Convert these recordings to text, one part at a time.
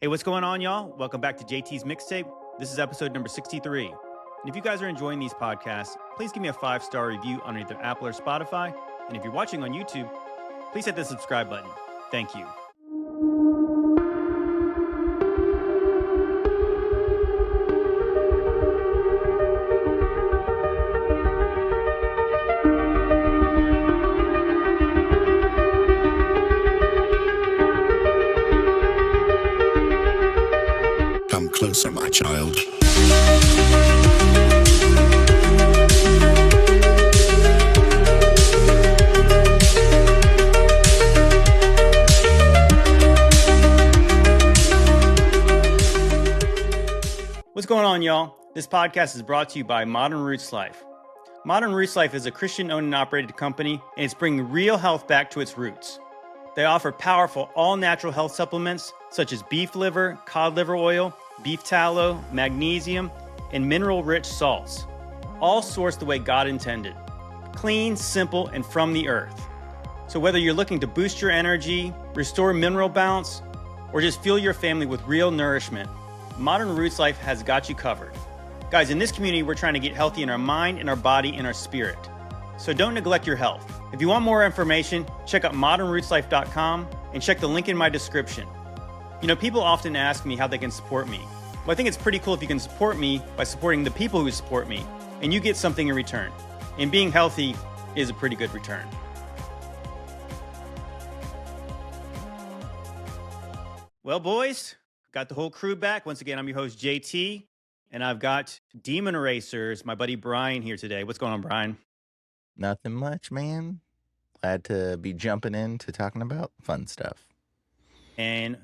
Hey, what's going on, y'all? Welcome back to JT's Mixtape. This is episode number 63. And if you guys are enjoying these podcasts, please give me a 5-star review on either Apple or Spotify. And if you're watching on YouTube, please hit the subscribe button. Thank you. Come closer, my child. What's going on, y'all? This podcast is brought to you by Modern Roots Life. Modern Roots Life is a Christian-owned and operated company, and it's bringing real health back to its roots. They offer powerful, all-natural health supplements such as beef liver, cod liver oil, beef tallow, magnesium, and mineral-rich salts, all sourced the way God intended. Clean, simple, and from the earth. So whether you're looking to boost your energy, restore mineral balance, or just fuel your family with real nourishment, Modern Roots Life has got you covered. Guys, in this community, we're trying to get healthy in our mind, in our body, and our spirit. So don't neglect your health. If you want more information, check out modernrootslife.com and check the link in my description. You know, people often ask me how they can support me. Well, I think it's pretty cool if you can support me by supporting the people who support me, and you get something in return. And being healthy is a pretty good return. Well, boys, got the whole crew back. Once again, I'm your host, JT, and I've got Demon Racers, my buddy Brian here today. What's going on, Brian? Nothing much, man. Glad to be jumping into talking about fun stuff. And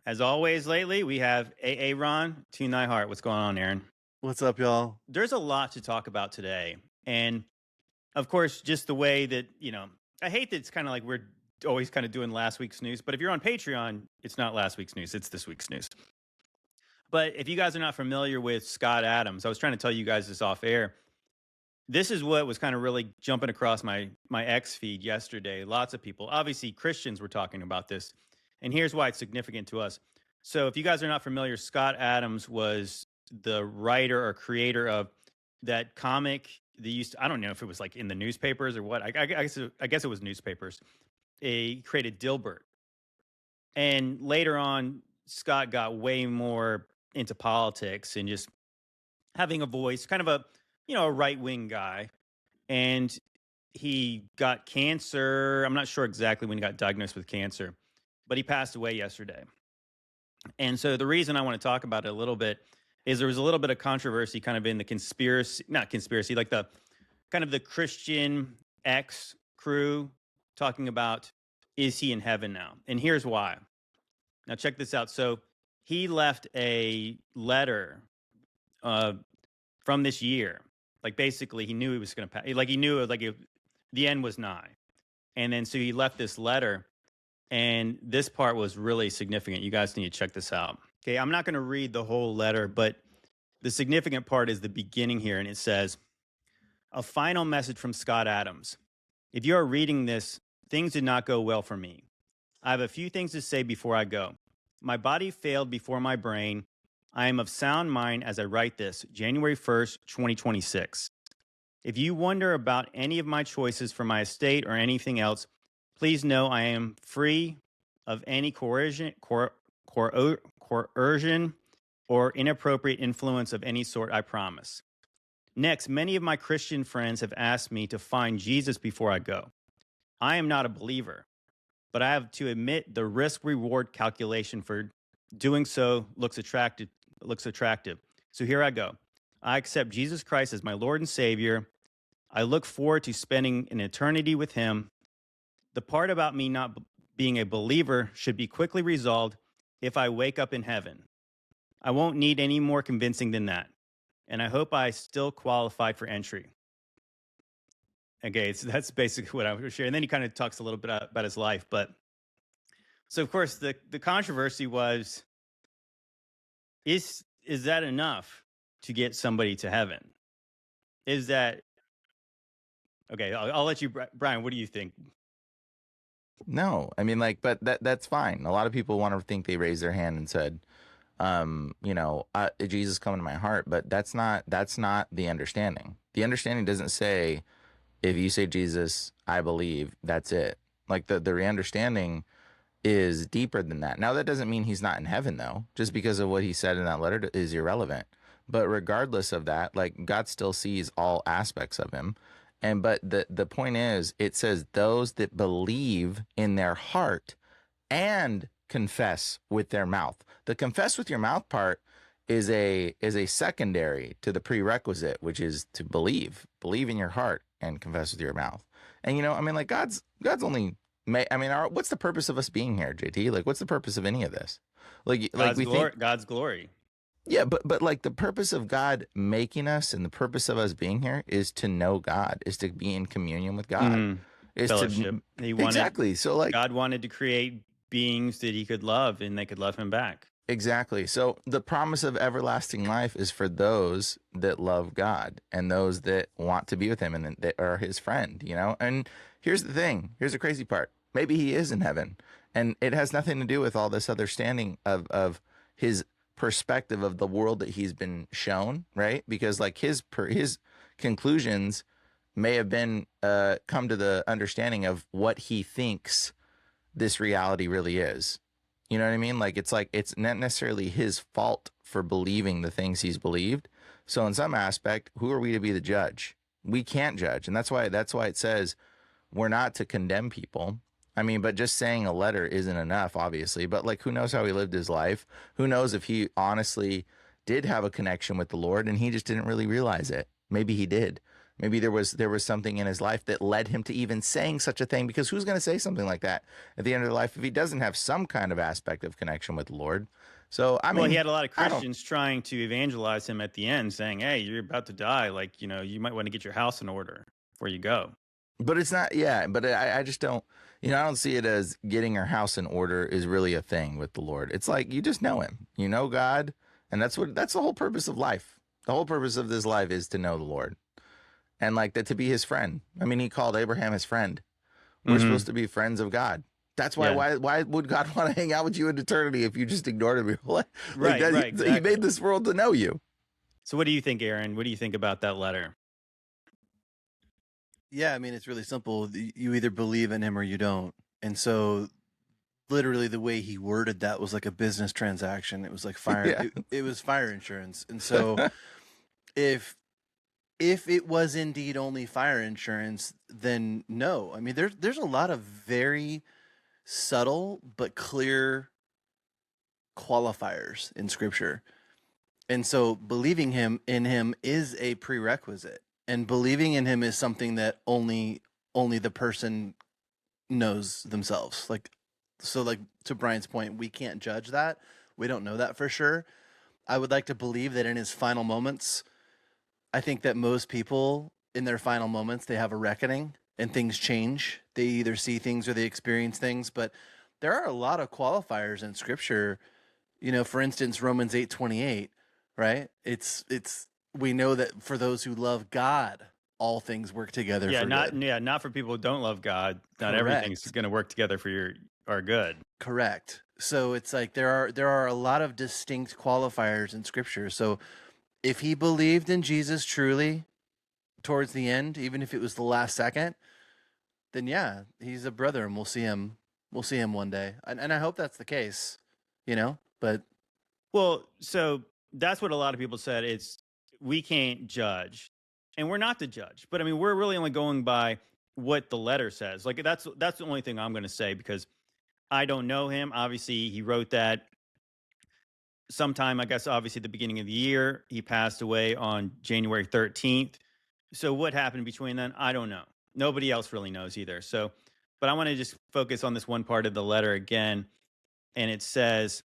as always lately, we have Aaron T. Nyhart. What's going on, Aaron? What's up, y'all? There's a lot to talk about today. And of course, just the way that, I hate that it's kind of like we're always kind of doing last week's news. But if you're on Patreon, it's not last week's news. It's this week's news. But if you guys are not familiar with Scott Adams, I was trying to tell you guys this off air. This is what was kind of really jumping across my X feed yesterday. Lots of people, obviously Christians, were talking about this. And here's why it's significant to us. So if you guys are not familiar, Scott Adams was the writer or creator of that comic. I don't know if it was like in the newspapers or what. I guess it was newspapers. He created Dilbert. And later on, Scott got way more into politics and just having a voice, kind of a right-wing guy. And he got cancer. I'm not sure exactly when he got diagnosed with cancer, but he passed away yesterday. And so the reason I want to talk about it a little bit is there was a little bit of controversy kind of in the like the kind of the Christian X crew talking about, is he in heaven now? And here's why. Now check this out. So he left a letter from this year. Like basically he knew he was going to pass. Like he knew the end was nigh. And then so he left this letter. And this part was really significant. You guys need to check this out. Okay, I'm not going to read the whole letter, but the significant part is the beginning here. And it says, a final message from Scott Adams. If you are reading this, things did not go well for me. I have a few things to say before I go. My body failed before my brain. I am of sound mind as I write this, January 1st, 2026. If you wonder about any of my choices for my estate or anything else, please know I am free of any coercion or inappropriate influence of any sort, I promise. Next, many of my Christian friends have asked me to find Jesus before I go. I am not a believer, but I have to admit the risk-reward calculation for doing so looks attractive. So here I go. I accept Jesus Christ as my Lord and Savior. I look forward to spending an eternity with him. The part about me not being a believer should be quickly resolved if I wake up in heaven. I won't need any more convincing than that. And I hope I still qualify for entry. Okay, so that's basically what I was sharing. And then he kind of talks a little bit about his life. But so, of course, the controversy was, is that enough to get somebody to heaven? Is that... Okay, I'll let you, Brian, what do you think? No, I mean, but that's fine. A lot of people want to think they raised their hand and said, Jesus come into my heart, but that's not the understanding. The understanding doesn't say, if you say Jesus, I believe, that's it. Like the understanding is deeper than that. Now, that doesn't mean he's not in heaven, though. Just because of what he said in that letter is irrelevant. But regardless of that, like, God still sees all aspects of him. But the point is, it says those that believe in their heart and confess with their mouth. The confess with your mouth part is a secondary to the prerequisite, which is to believe in your heart and confess with your mouth. And I mean, like, God's only what's the purpose of us being here, JT? Like, what's the purpose of any of this? God's glory. Yeah, but like, the purpose of God making us and the purpose of us being here is to know God, is to be in communion with God, is Fellowship. Exactly. So, like, God wanted to create beings that he could love and they could love him back. Exactly. So the promise of everlasting life is for those that love God and those that want to be with him and that are his friend, And here's the thing. Here's the crazy part. Maybe he is in heaven, and it has nothing to do with all this other standing of his perspective of the world that he's been shown, right? Because, like, his conclusions may have been come to the understanding of what he thinks this reality really is. You know what I mean? Like, it's not necessarily his fault for believing the things he's believed. So in some aspect, who are we to be the judge? We can't judge. And that's why it says we're not to condemn people. I mean, but just saying a letter isn't enough, obviously. But, like, who knows how he lived his life? Who knows if he honestly did have a connection with the Lord and he just didn't really realize it? Maybe he did. Maybe there was something in his life that led him to even saying such a thing, because who's going to say something like that at the end of their life if he doesn't have some kind of aspect of connection with the Lord? So, I mean, he had a lot of Christians trying to evangelize him at the end, saying, hey, you're about to die. Like, you might want to get your house in order before you go. But it's not, but I just don't, I don't see it as getting your house in order is really a thing with the Lord. It's like, you just know him, God. And that's the whole purpose of life. The whole purpose of this life is to know the Lord. And, like, that, to be his friend. I mean, he called Abraham his friend. We're supposed to be friends of God. That's why. Yeah. Why would God want to hang out with you in eternity if you just ignored him your whole life? Right. Exactly. He made this world to know you. So, what do you think, Aaron? What do you think about that letter? Yeah, I mean, it's really simple. You either believe in him or you don't. And so, literally, the way he worded that was like a business transaction. It was like fire. Yeah. It was fire insurance. And so, if it was indeed only fire insurance, then no. I mean, there's a lot of very subtle but clear qualifiers in Scripture. And so believing in him is a prerequisite. And believing in him is something that only the person knows themselves. Like, to Brian's point, we can't judge that. We don't know that for sure. I would like to believe that in his final moments, I think that most people in their final moments, they have a reckoning and things change. They either see things or they experience things, but there are a lot of qualifiers in Scripture. For instance, Romans 8:28, right? We know that for those who love God, all things work together for good. Not for people who don't love God. Not Correct. Everything's going to work together for our good. Correct. So it's like there are a lot of distinct qualifiers in Scripture. So if he believed in Jesus truly towards the end, even if it was the last second, then yeah, he's a brother, and we'll see him one day. And I hope that's the case, but. Well, so that's what a lot of people said. It's, we can't judge, and we're not to judge, but I mean, we're really only going by what the letter says. Like, that's the only thing I'm going to say, because I don't know him. Obviously, he wrote that sometime, I guess, obviously at the beginning of the year. He passed away on January 13th. So what happened between then? I don't know. Nobody else really knows either. So, but I want to just focus on this one part of the letter again. And it says,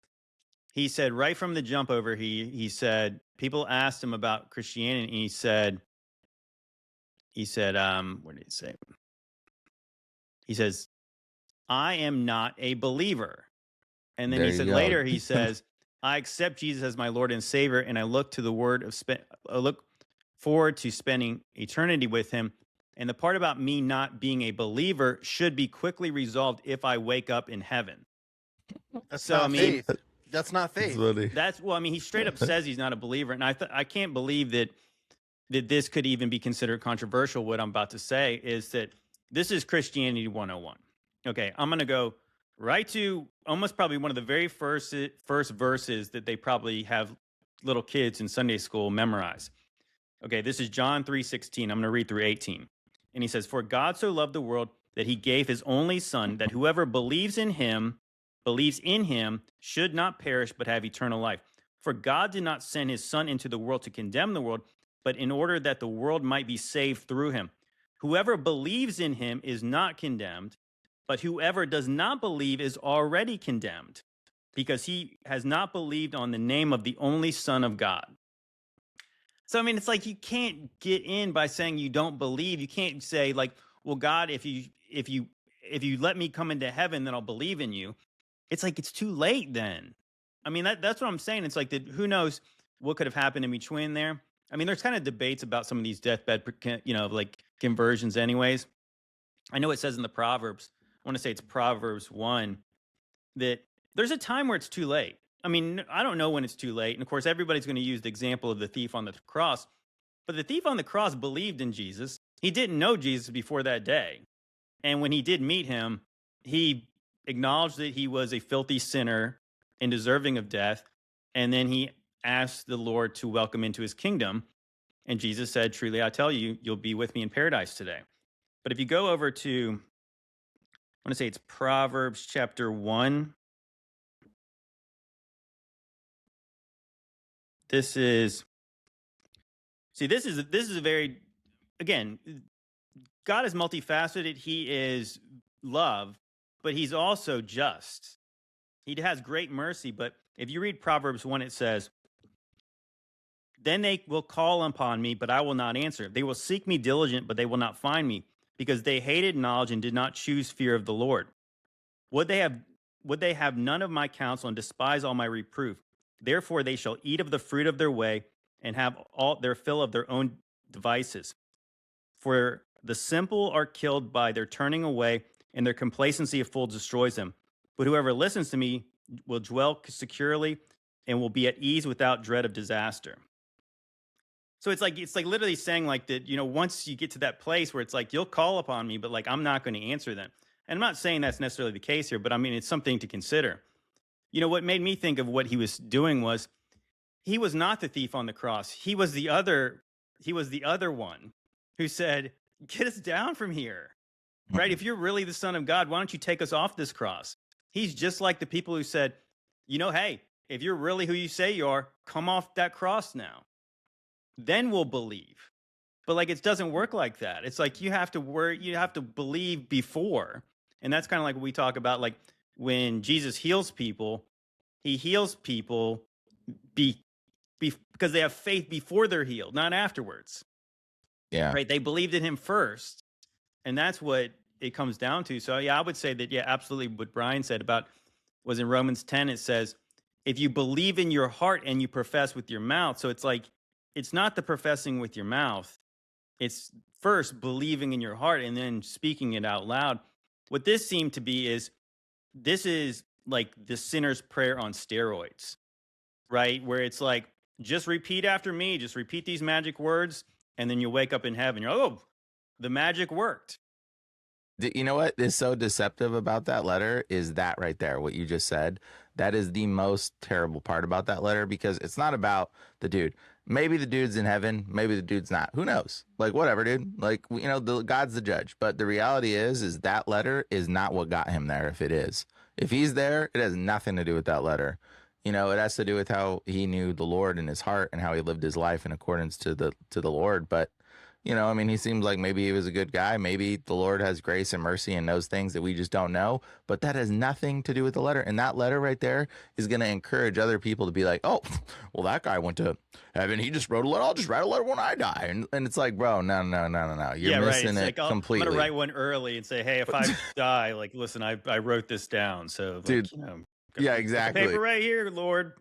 he said right from the jump over, he said, people asked him about Christianity, and he said, what did he say? He says, I am not a believer. And then he said later, he says, I accept Jesus as my Lord and Savior, and I look forward to spending eternity with him. And the part about me not being a believer should be quickly resolved if I wake up in heaven. That's not faith. That's not faith. Well, I mean, he straight up says he's not a believer, and I can't believe that this could even be considered controversial. What I'm about to say is that this is Christianity 101. Okay, I'm going to go right to almost probably one of the very first verses that they probably have little kids in Sunday school memorize. Okay, this is John 3:16. I'm going to read through 18. And he says, "For God so loved the world that he gave his only son, that whoever believes in him should not perish but have eternal life. For God did not send his son into the world to condemn the world, but in order that the world might be saved through him. Whoever believes in him is not condemned, but whoever does not believe is already condemned, because he has not believed on the name of the only Son of God." So, I mean, it's like you can't get in by saying you don't believe. You can't say like, well, God, if you let me come into heaven, then I'll believe in you. It's like it's too late then. I mean, that's what I'm saying. It's like who knows what could have happened in between there. I mean, there's kind of debates about some of these deathbed, like conversions anyways. I know it says in the Proverbs, I want to say it's Proverbs 1, that there's a time where it's too late. I mean, I don't know when it's too late. And of course, everybody's going to use the example of the thief on the cross. But the thief on the cross believed in Jesus. He didn't know Jesus before that day. And when he did meet him, he acknowledged that he was a filthy sinner and deserving of death. And then he asked the Lord to welcome into his kingdom. And Jesus said, "Truly, I tell you, you'll be with me in paradise today." But if you go over to, I want to say it's Proverbs chapter 1. This is a very, again, God is multifaceted. He is love, but he's also just. He has great mercy. But if you read Proverbs 1, it says, "Then they will call upon me, but I will not answer. They will seek me diligent, but they will not find me, because they hated knowledge and did not choose fear of the Lord. Would they have none of my counsel and despise all my reproof? Therefore they shall eat of the fruit of their way and have all their fill of their own devices. For the simple are killed by their turning away, and their complacency of fools destroys them. But whoever listens to me will dwell securely and will be at ease without dread of disaster." So it's like literally saying like that, once you get to that place where it's like, you'll call upon me, but like, I'm not going to answer them. And I'm not saying that's necessarily the case here, but I mean, it's something to consider. What made me think of what he was doing was he was not the thief on the cross. He was the other one who said, "Get us down from here." Right? If you're really the Son of God, why don't you take us off this cross? He's just like the people who said, hey, if you're really who you say you are, come off that cross now. Then we'll believe. But like, it doesn't work like that. It's like you have to believe before. And that's kind of like what we talk about, like when Jesus heals people, he heals people because they have faith before they're healed, not afterwards. Yeah. Right? They believed in him first. And that's what it comes down to. So yeah, I would say that, yeah, absolutely what Brian said about was in Romans 10, it says, if you believe in your heart and you profess with your mouth. So it's like, it's not the professing with your mouth. It's first believing in your heart and then speaking it out loud. What this seemed to be is, this is like the sinner's prayer on steroids, right? Where it's like, just repeat after me, just repeat these magic words, and then you'll wake up in heaven. You're, oh, the magic worked. You know what is so deceptive about that letter is that right there, what you just said. That is the most terrible part about that letter, because it's not about the dude. Maybe the dude's in heaven, maybe the dude's not. Who knows? Like, whatever, dude. Like, God's the judge. But the reality is that letter is not what got him there. If it is, if he's there, it has nothing to do with that letter. It has to do with how he knew the Lord in his heart and how he lived his life in accordance to the Lord. But he seems like maybe he was a good guy. Maybe the Lord has grace and mercy and knows things that we just don't know. But that has nothing to do with the letter. And that letter right there is going to encourage other people to be like, oh, well, that guy went to heaven. He just wrote a letter. I'll just write a letter when I die. And it's like, bro, no. You're missing it completely. I'm going to write one early and say, hey, if I die, like, listen, I wrote this down. So, like, dude, yeah, exactly. Paper right here, Lord.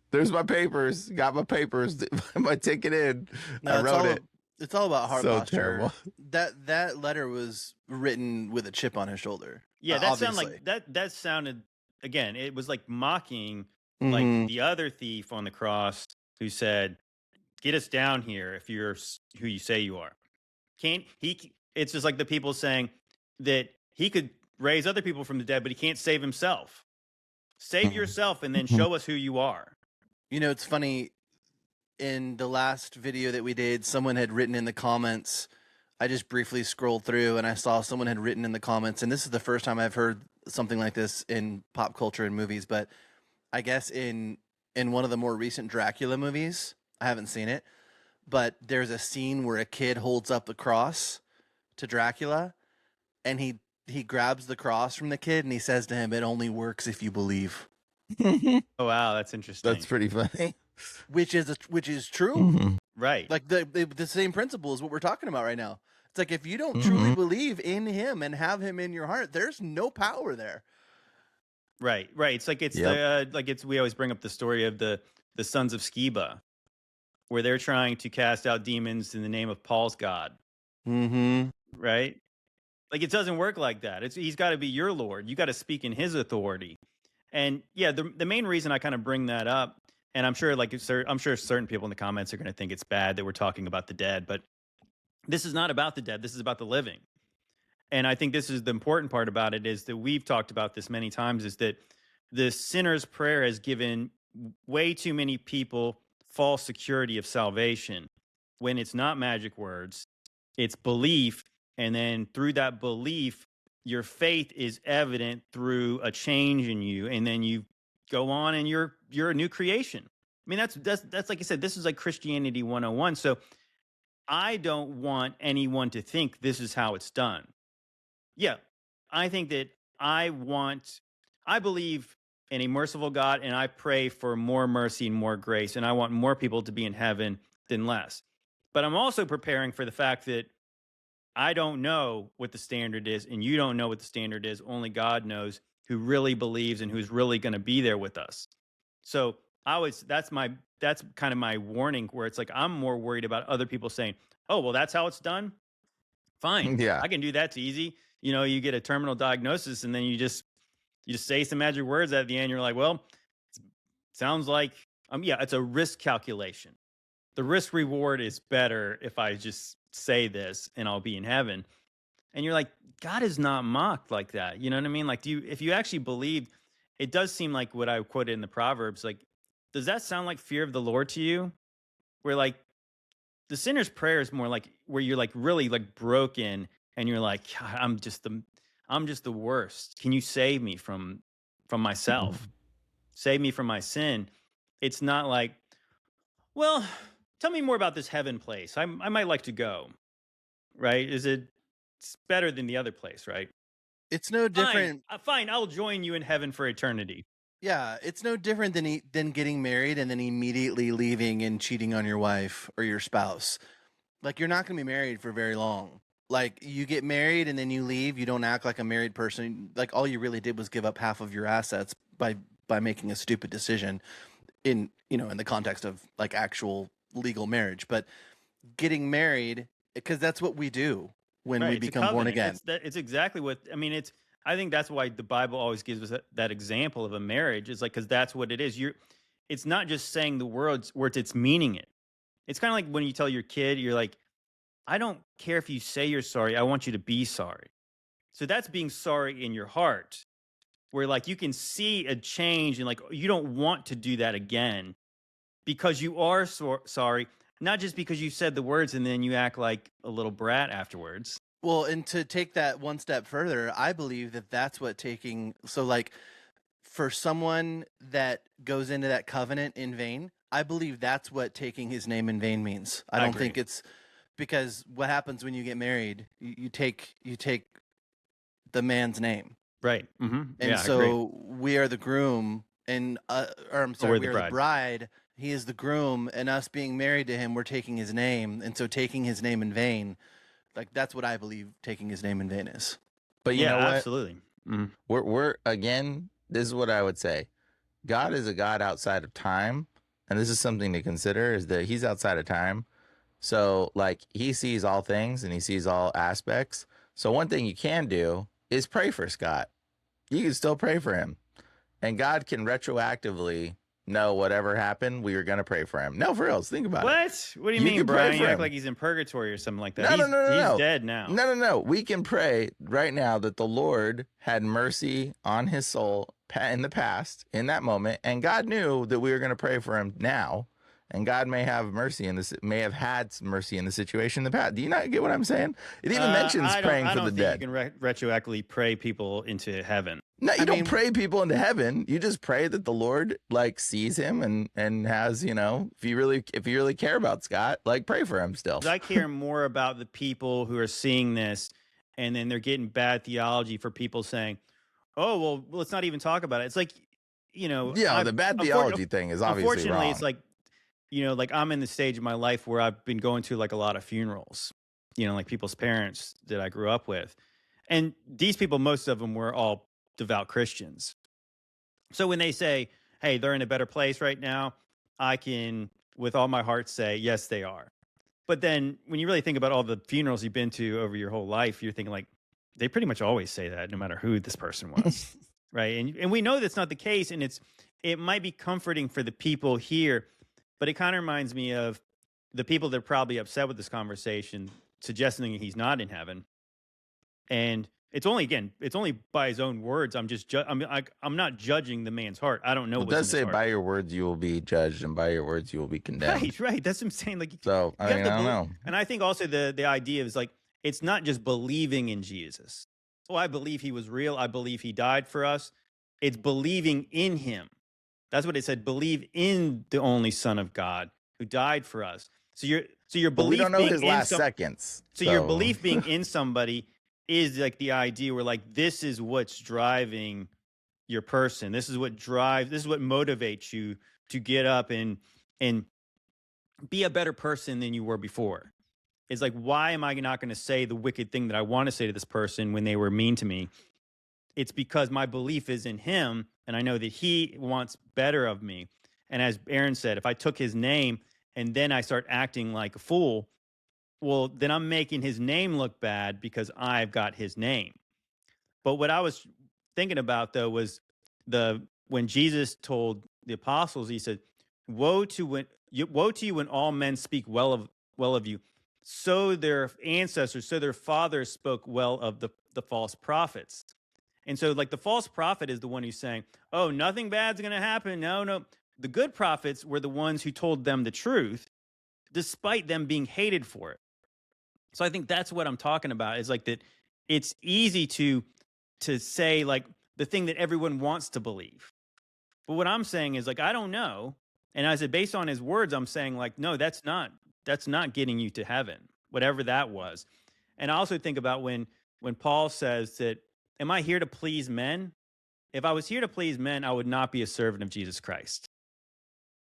There's my papers. Got my papers. My ticket in. No, I wrote it. It's all about heart posture. Terrible. That letter was written with a chip on his shoulder. Yeah, that sounded again, it was like mocking like Mhm. the other thief on the cross who said, "Get us down here if you're who you say you are." Can't he? It's just like the people saying that he could raise other people from the dead, but he can't save himself. Save yourself and then show us who you are. You know, it's funny. In the last video that we did, someone had written in the comments. I just briefly scrolled through and I saw someone had written in the comments, and this is the first time I've heard something like this in pop culture and movies, but I guess in one of the more recent Dracula movies, I haven't seen it, but there's a scene where a kid holds up the cross to Dracula, and he grabs the cross from the kid and he says to him, "It only works if you believe," Oh wow, that's interesting. That's pretty funny. which is true. Mhm. Right. Like the same principle is what we're talking about right now. It's like if you don't Mhm. truly believe in him and have him in your heart, there's no power there. Right. It's like it's Yep. the like it's we always bring up the story of the sons of Sceva, where they're trying to cast out demons in the name of Paul's God. Mm-hmm. Right. Like it doesn't work like that. He's got to be your Lord. You got to speak in His authority. And yeah, the main reason I kind of bring that up, and I'm sure I'm sure certain people in the comments are going to think it's bad that we're talking about the dead, but this is not about the dead. This is about the living. And I think this is the important part about it, is that we've talked about this many times, is that the sinner's prayer has given way too many people false security of salvation when it's not magic words, it's belief. And then through that belief, your faith is evident through a change in you. And then you go on and you're a new creation. I mean, that's like I said, this is like Christianity 101. So I don't want anyone to think this is how it's done. Yeah, I think that I believe in a merciful God, and I pray for more mercy and more grace, and I want more people to be in heaven than less. But I'm also preparing for the fact that I don't know what the standard is, and you don't know what the standard is. Only God knows who really believes and who's really going to be there with us. So that's kind of my warning, where it's like I'm more worried about other people saying, "Oh, well, that's how it's done." Fine, Yeah. I can do that. It's easy. You know, you get a terminal diagnosis, and then you just say some magic words at the end. You're like, well, sounds like yeah, it's a risk calculation. The risk reward is better if I just say this and I'll be in heaven. And you're like, God is not mocked like that. You know what I mean? Like, if you actually believe, it does seem like what I quoted in the Proverbs. Like, does that sound like fear of the Lord to you? Where like the sinner's prayer is more like where you're like really like broken and you're like, God, I'm just the worst. Can you save me from myself? Save me from my sin. It's not like, well, tell me more about this heaven place. I might like to go. Right? It's better than the other place, right? It's no different. Fine. I'll join you in heaven for eternity. Yeah, it's no different than getting married and then immediately leaving and cheating on your wife or your spouse. Like, you're not going to be married for very long. Like, you get married and then you leave. You don't act like a married person. Like, all you really did was give up half of your assets by making a stupid decision in the context of like actual legal marriage. But getting married, because that's what we do when we It's a become born covenant. again. It's exactly what I mean. I think that's why the Bible always gives us that example of a marriage. It's like, because that's what it is. It's not just saying the words, it's meaning it. It's kind of like when you tell your kid, you're like, I don't care if you say you're sorry. I want you to be sorry. So that's being sorry in your heart, where like you can see a change and like you don't want to do that again because you are sorry, not just because you said the words and then you act like a little brat afterwards. Well, and to take that one step further, I believe that that's what like for someone that goes into that covenant in vain, I believe that's what taking his name in vain means. I don't agree. think it's because what happens when you get married, you take the man's name. Right. Mm-hmm. And Yeah, so we are the groom and or I'm sorry, we're we the are the bride. He is the groom, and us being married to him, we're taking his name. And so taking his name in vain, like that's what I believe taking his name in vain is. But you know what? Absolutely. Mm-hmm. We're again, this is what I would say. God is a God outside of time, and this is something to consider, is that he's outside of time. So like he sees all things and he sees all aspects. So one thing you can do is pray for Scott. You can still pray for him. And God can retroactively no, whatever happened, we were going to pray for him. No, for reals. Think about it. What? What do you You mean, can pray Brian? for You act him. like he's in purgatory or something like that. No, He's no. dead now. No. We can pray right now that the Lord had mercy on his soul in the past, in that moment, and God knew that we were going to pray for him now, and God may have mercy in this, may have had some mercy in the situation in the past. Do you not get what I'm saying? It even mentions praying for the dead. I don't think you can retroactively pray people into heaven. No, you don't pray people into heaven. You just pray that the Lord like sees him and has, you know, if you really care about Scott, like pray for him still. I care more about the people who are seeing this, and then they're getting bad theology for people saying, "Oh, well, let's not even talk about it." It's like, you know, yeah, the bad theology thing is obviously unfortunately wrong. It's like, you know, like I'm in the stage of my life where I've been going to like a lot of funerals, you know, like people's parents that I grew up with, and these people, most of them were all devout Christians. So when they say, hey, they're in a better place right now, I can, with all my heart, say, yes, they are. But then when you really think about all the funerals you've been to over your whole life, you're thinking like, they pretty much always say that no matter who this person was. Right. And we know that's not the case. And it might be comforting for the people here, but it kind of reminds me of the people that are probably upset with this conversation, suggesting he's not in heaven. And it's only by his own words. I'm not judging the man's heart. I don't know. It does say, "By your words you will be judged, and by your words you will be condemned." Right. That's what I'm saying. Like, so I mean, I don't know. And I think also the idea is like, it's not just believing in Jesus. Oh, I believe he was real. I believe he died for us. It's believing in him. That's what it said. Believe in the only Son of God who died for us. So your belief. But we don't know being his last seconds. So your belief being in somebody is like the idea where like this is what's driving your person. This is what motivates you to get up and be a better person than you were before. It's like, why am I not going to say the wicked thing that I want to say to this person when they were mean to me? It's because my belief is in him, and I know that he wants better of me. And as Aaron said, if I took his name and then I start acting like a fool, well, then I'm making his name look bad because I've got his name. But what I was thinking about, though, was when Jesus told the apostles, he said, woe to you when all men speak well of you. So their ancestors, so their fathers spoke well of the false prophets. And so like the false prophet is the one who's saying, oh, nothing bad's going to happen. No. The good prophets were the ones who told them the truth, despite them being hated for it. So I think that's what I'm talking about, is like that it's easy to say like the thing that everyone wants to believe. But what I'm saying is like, I don't know. And I said, based on his words, I'm saying like, no, that's not getting you to heaven, whatever that was. And I also think about when Paul says that, am I here to please men? If I was here to please men, I would not be a servant of Jesus Christ.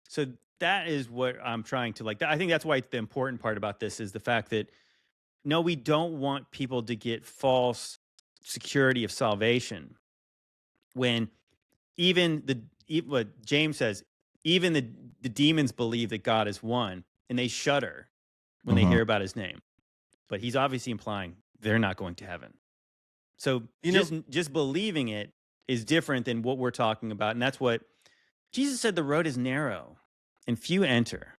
So that is what I'm trying to like. I think that's why the important part about this is the fact that, no, we don't want people to get false security of salvation. When what James says, even the demons believe that God is one, and they shudder when they hear about his name. But he's obviously implying they're not going to heaven. So just believing it is different than what we're talking about. And that's what Jesus said, the road is narrow and few enter.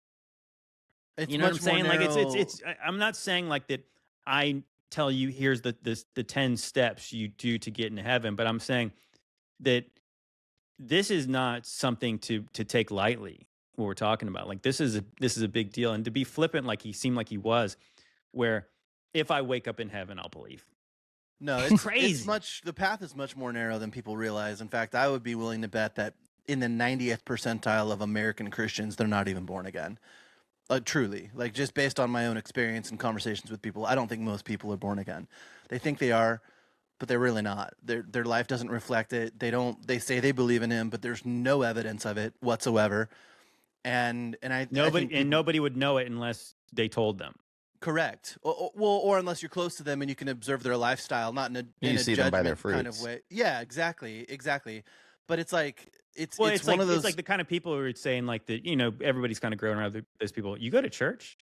You know what I'm saying? Like it's I'm not saying like that I tell you here's the 10 steps you do to get into heaven, but I'm saying that this is not something to take lightly. What we're talking about, like this is a big deal, and to be flippant like he seemed like he was, where if I wake up in heaven, I'll believe. No, it's crazy. The path is much more narrow than people realize. In fact, I would be willing to bet that in the 90th percentile of American Christians, they're not even born again. Truly, like just based on my own experience and conversations with people, I don't think most people are born again. They think they are, but they're really not. Their life doesn't reflect it. They say they believe in him, but there's no evidence of it whatsoever. And nobody would know it unless they told them. Correct. Or unless you're close to them and you can observe their lifestyle, not in a see them by their fruits kind of way. Yeah, exactly. But it's like it's one of those. It's like the kind of people who are saying like that. You know, everybody's kind of growing around those people. You go to church,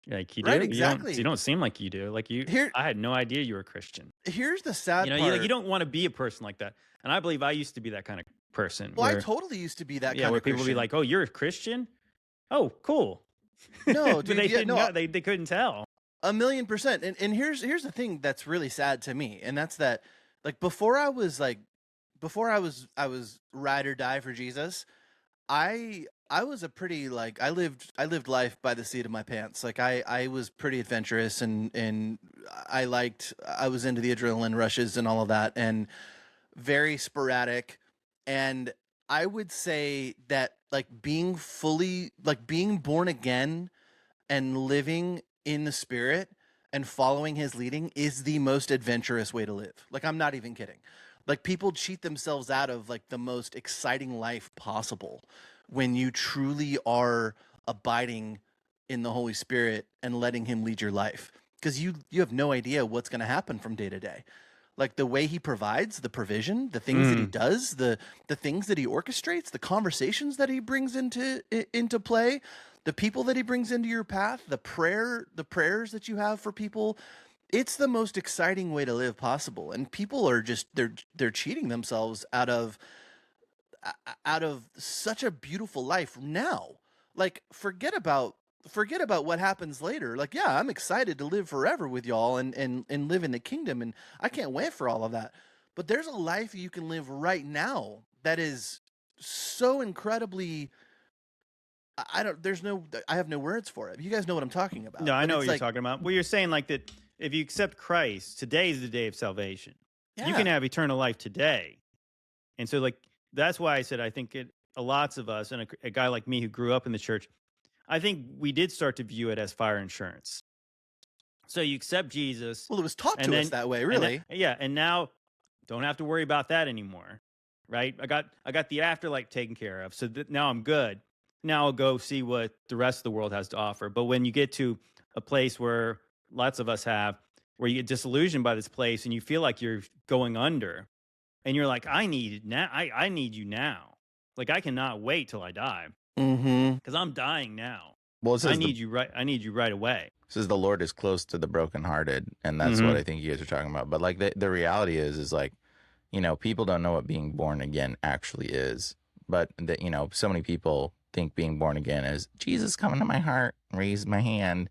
like you do. Right, exactly. You don't seem like you do. Like you. I had no idea you were a Christian. Here's the sad part. You don't want to be a person like that. And I believe I used to be that kind of person. Well, I where, totally used to be that yeah, kind where of people Christian. be like, "Oh, you're a Christian? Oh, cool." No, But dude, they yeah, didn't no, know. They couldn't tell. 1,000,000%. And here's the thing that's really sad to me, and that's that, like, before I was ride or die for Jesus, I was a pretty, like, I lived life by the seat of my pants. Like, I was pretty adventurous, and I was into the adrenaline rushes and all of that, and very sporadic. And I would say that, like, being born again and living in the spirit and following his leading is the most adventurous way to live. Like, I'm not even kidding. Like, people cheat themselves out of, like, the most exciting life possible when you truly are abiding in the Holy Spirit and letting him lead your life, because you have no idea what's going to happen from day to day. Like, the way he provides, the provision, the things that he does, the things that he orchestrates, the conversations that he brings into play, the people that he brings into your path, the prayers that you have for people. It's the most exciting way to live possible, and people are just they're cheating themselves out of such a beautiful life now. Like, forget about what happens later. Like, yeah, I'm excited to live forever with y'all and live in the kingdom, and I can't wait for all of that. But there's a life you can live right now that is so incredibly, I have no words for it. You guys know what I'm talking about. No, I But know it's what you're like, talking about. Well, you're saying like that if you accept Christ, today is the day of salvation. You can yeah. have eternal life today. And so, like, that's why I said I think lots of us, and a guy like me who grew up in the church, I think we did start to view it as fire insurance. So you accept Jesus, Well, it was taught and to us then that way, and really. yeah, and now don't have to worry about that anymore, right? I got the afterlife taken care of, so now I'm good. Now I'll go see what the rest of the world has to offer. But when you get to a place where lots of us have, where you get disillusioned by this place and you feel like you're going under, and you're like, I need it now. I need you now. Like, I cannot wait till I die Mm-hmm. because I'm dying now. Well, it I says need you right. I need you right away. says the Lord is close to the brokenhearted, and that's what I think you guys are talking about. But like the reality is like, you know, people don't know what being born again actually is. But that, you know, so many people think being born again is Jesus come into my heart, raise my hand.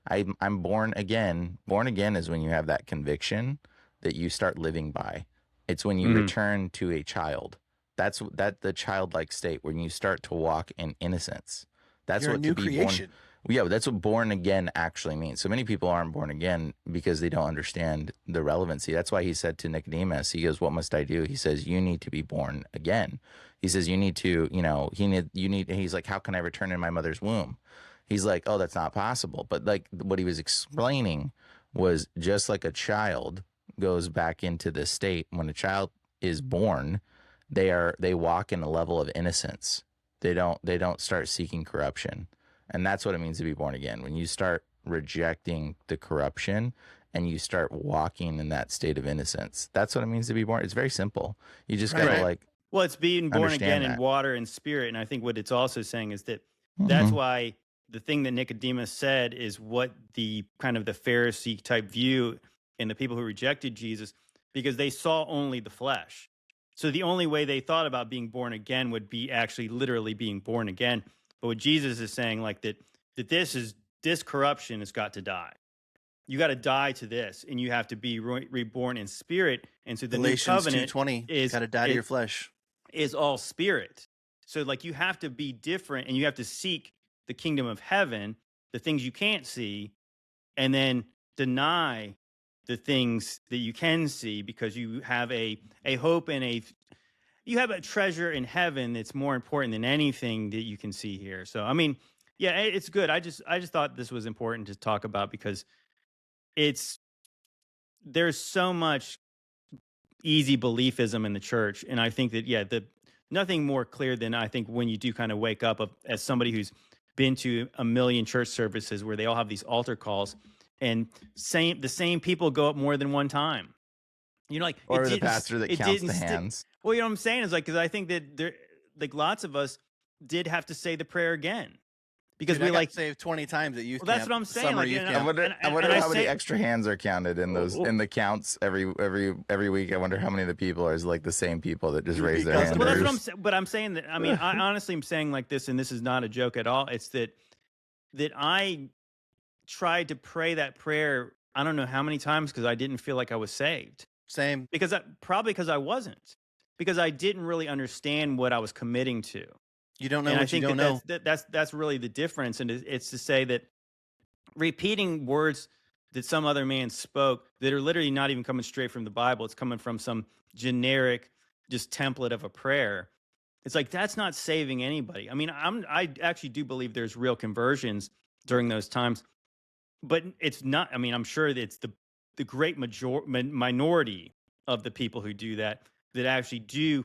I'm born again. Born again is when you have that conviction that you start living by. It's when you return to a child. That's the childlike state when you start to walk in innocence. That's You're a what new to be creation. born. Yeah, that's what born again actually means. So many people aren't born again because they don't understand the relevancy. That's why he said to Nicodemus, he goes, "What must I do?" He says, "You need to be born again." He says, "You need to, you know, he's like, how can I return in my mother's womb?" He's like, "Oh, that's not possible." But like what he was explaining was just like a child goes back into the state when a child is born, they walk in a level of innocence. They don't start seeking corruption. And that's what it means to be born again. When you start rejecting the corruption and you start walking in that state of innocence. That's what it means to be born. It's very simple. You just got to Right. like Well, it's being born again understand in that. water and spirit. And I think what it's also saying is that that's why the thing that Nicodemus said is what the kind of the Pharisee type view in the people who rejected Jesus, because they saw only the flesh. So the only way they thought about being born again would be actually literally being born again. But what Jesus is saying, like that this corruption has got to die. You got to die to this, and you have to be reborn in spirit. And so the Galatians new covenant 2:20. is Got to die to your flesh. is all spirit. So like you have to be different, and you have to seek the kingdom of heaven, the things you can't see, and then deny the things that you can see, because you have a hope and you have a treasure in heaven that's more important than anything that you can see here. So I mean, yeah, it's good. I just thought this was important to talk about because there's so much easy beliefism in the church, and I think that nothing more clear than I think when you do kind of wake up as somebody who's been to a million church services where they all have these altar calls, and the same people go up more than one time. You know, like Or the pastor that counts the hands. Well, you know what I'm saying is like, because I think that there, like lots of us did have to say the prayer again. because Dude, we I got like. saved 20 times at youth Well, camp. that's what I'm saying. Summer Like, youth and- I camp. wonder, and- I wonder and I how many say- extra hands are counted in those in the counts every week. I wonder how many of the people are like the same people that just raise their hand. Well, that's what or- I'm saying. But I'm saying that. I mean, I honestly am saying like this, and this is not a joke at all. It's that I tried to pray that prayer. I don't know how many times because I didn't feel like I was saved. Same. Probably because I wasn't, because I didn't really understand what I was committing to. You don't know And I what you think don't know. that's really the difference. And it's to say that repeating words that some other man spoke that are literally not even coming straight from the Bible. It's coming from some generic, just template of a prayer. It's like, that's not saving anybody. I mean, I actually do believe there's real conversions during those times, but it's not. I mean, I'm sure that it's the great minority of the people who do that actually do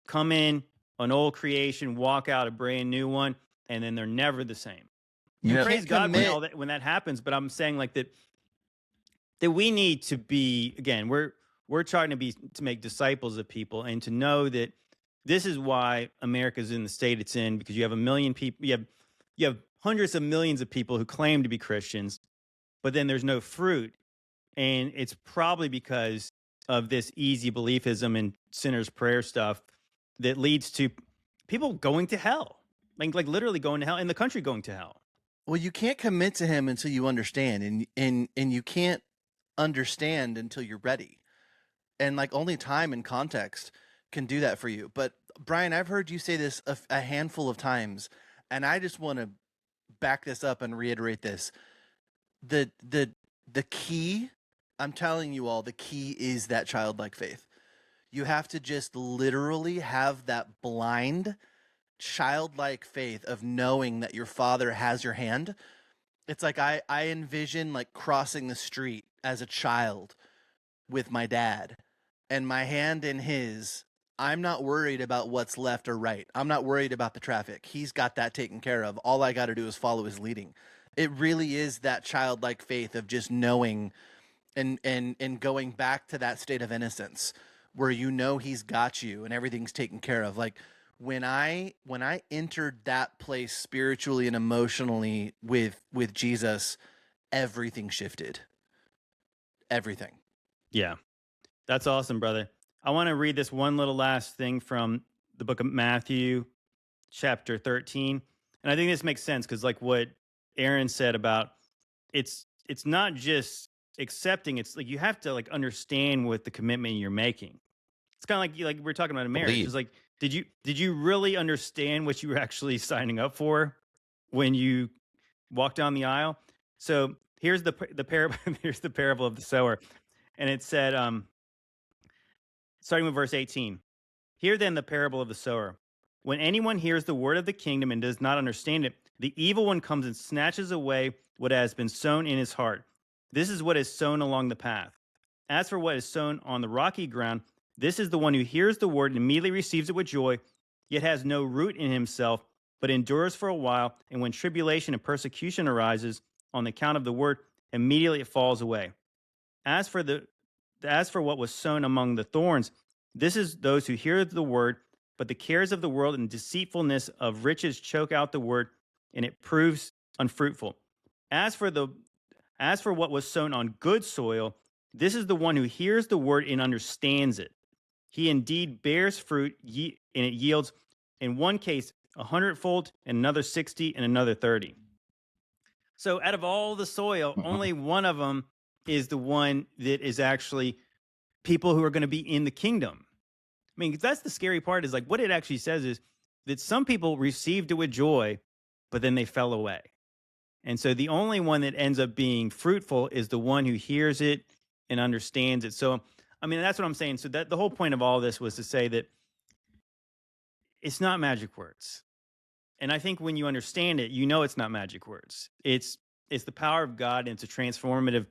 come in an old creation, walk out a brand new one, and then they're never the same. You know, Praise God commit- when that happens, but I'm saying like that we need to be, again, we're trying to make disciples of people, and to know that this is why America's in the state it's in, because you have a million people, you have hundreds of millions of people who claim to be Christians, but then there's no fruit. And it's probably because of this easy beliefism and sinner's prayer stuff that leads to people going to hell, like literally going to hell, and the country going to hell. Well, you can't commit to him until you understand, and you can't understand until you're ready. And like only time and context can do that for you. But Brian, I've heard you say this a handful of times, and I just want to back this up and reiterate this. The key, I'm telling you all, the key is that childlike faith. You have to just literally have that blind childlike faith of knowing that your father has your hand. It's like I envision like crossing the street as a child with my dad, and my hand in his. I'm not worried about what's left or right. I'm not worried about the traffic. He's got that taken care of. All I got to do is follow his leading. It really is that childlike faith of just knowing and going back to that state of innocence where you know he's got you and everything's taken care of. Like when I entered that place spiritually and emotionally with Jesus, everything shifted. Everything. Yeah, that's awesome, brother. I want to read this one little last thing from the book of Matthew, chapter 13. And I think this makes sense because like what Aaron said about it's not just accepting, it's like you have to like understand what the commitment you're making. It's kind of like we're talking about a marriage. It's like, did you really understand what you were actually signing up for when you walked down the aisle? So here's the parable. Here's the parable of the sower, and it said, starting with verse 18. Hear then the parable of the sower. When anyone hears the word of the kingdom and does not understand it, the evil one comes and snatches away what has been sown in his heart. This is what is sown along the path. As for what is sown on the rocky ground, this is the one who hears the word and immediately receives it with joy, yet has no root in himself, but endures for a while, and when tribulation and persecution arises on the account of the word, immediately it falls away. As for what was sown among the thorns, this is those who hear the word, but the cares of the world and deceitfulness of riches choke out the word, and it proves unfruitful. As for what was sown on good soil, this is the one who hears the word and understands it. He indeed bears fruit, and it yields, in one case, 100-fold, and another 60, and another 30. So out of all the soil, only one of them is the one that is actually people who are going to be in the kingdom. I mean, that's the scary part, is like what it actually says is that some people received it with joy, but then they fell away. And so the only one that ends up being fruitful is the one who hears it and understands it. So, I mean, that's what I'm saying. So that the whole point of all this was to say that it's not magic words. And I think when you understand it, you know it's not magic words. It's the power of God, and it's a transformative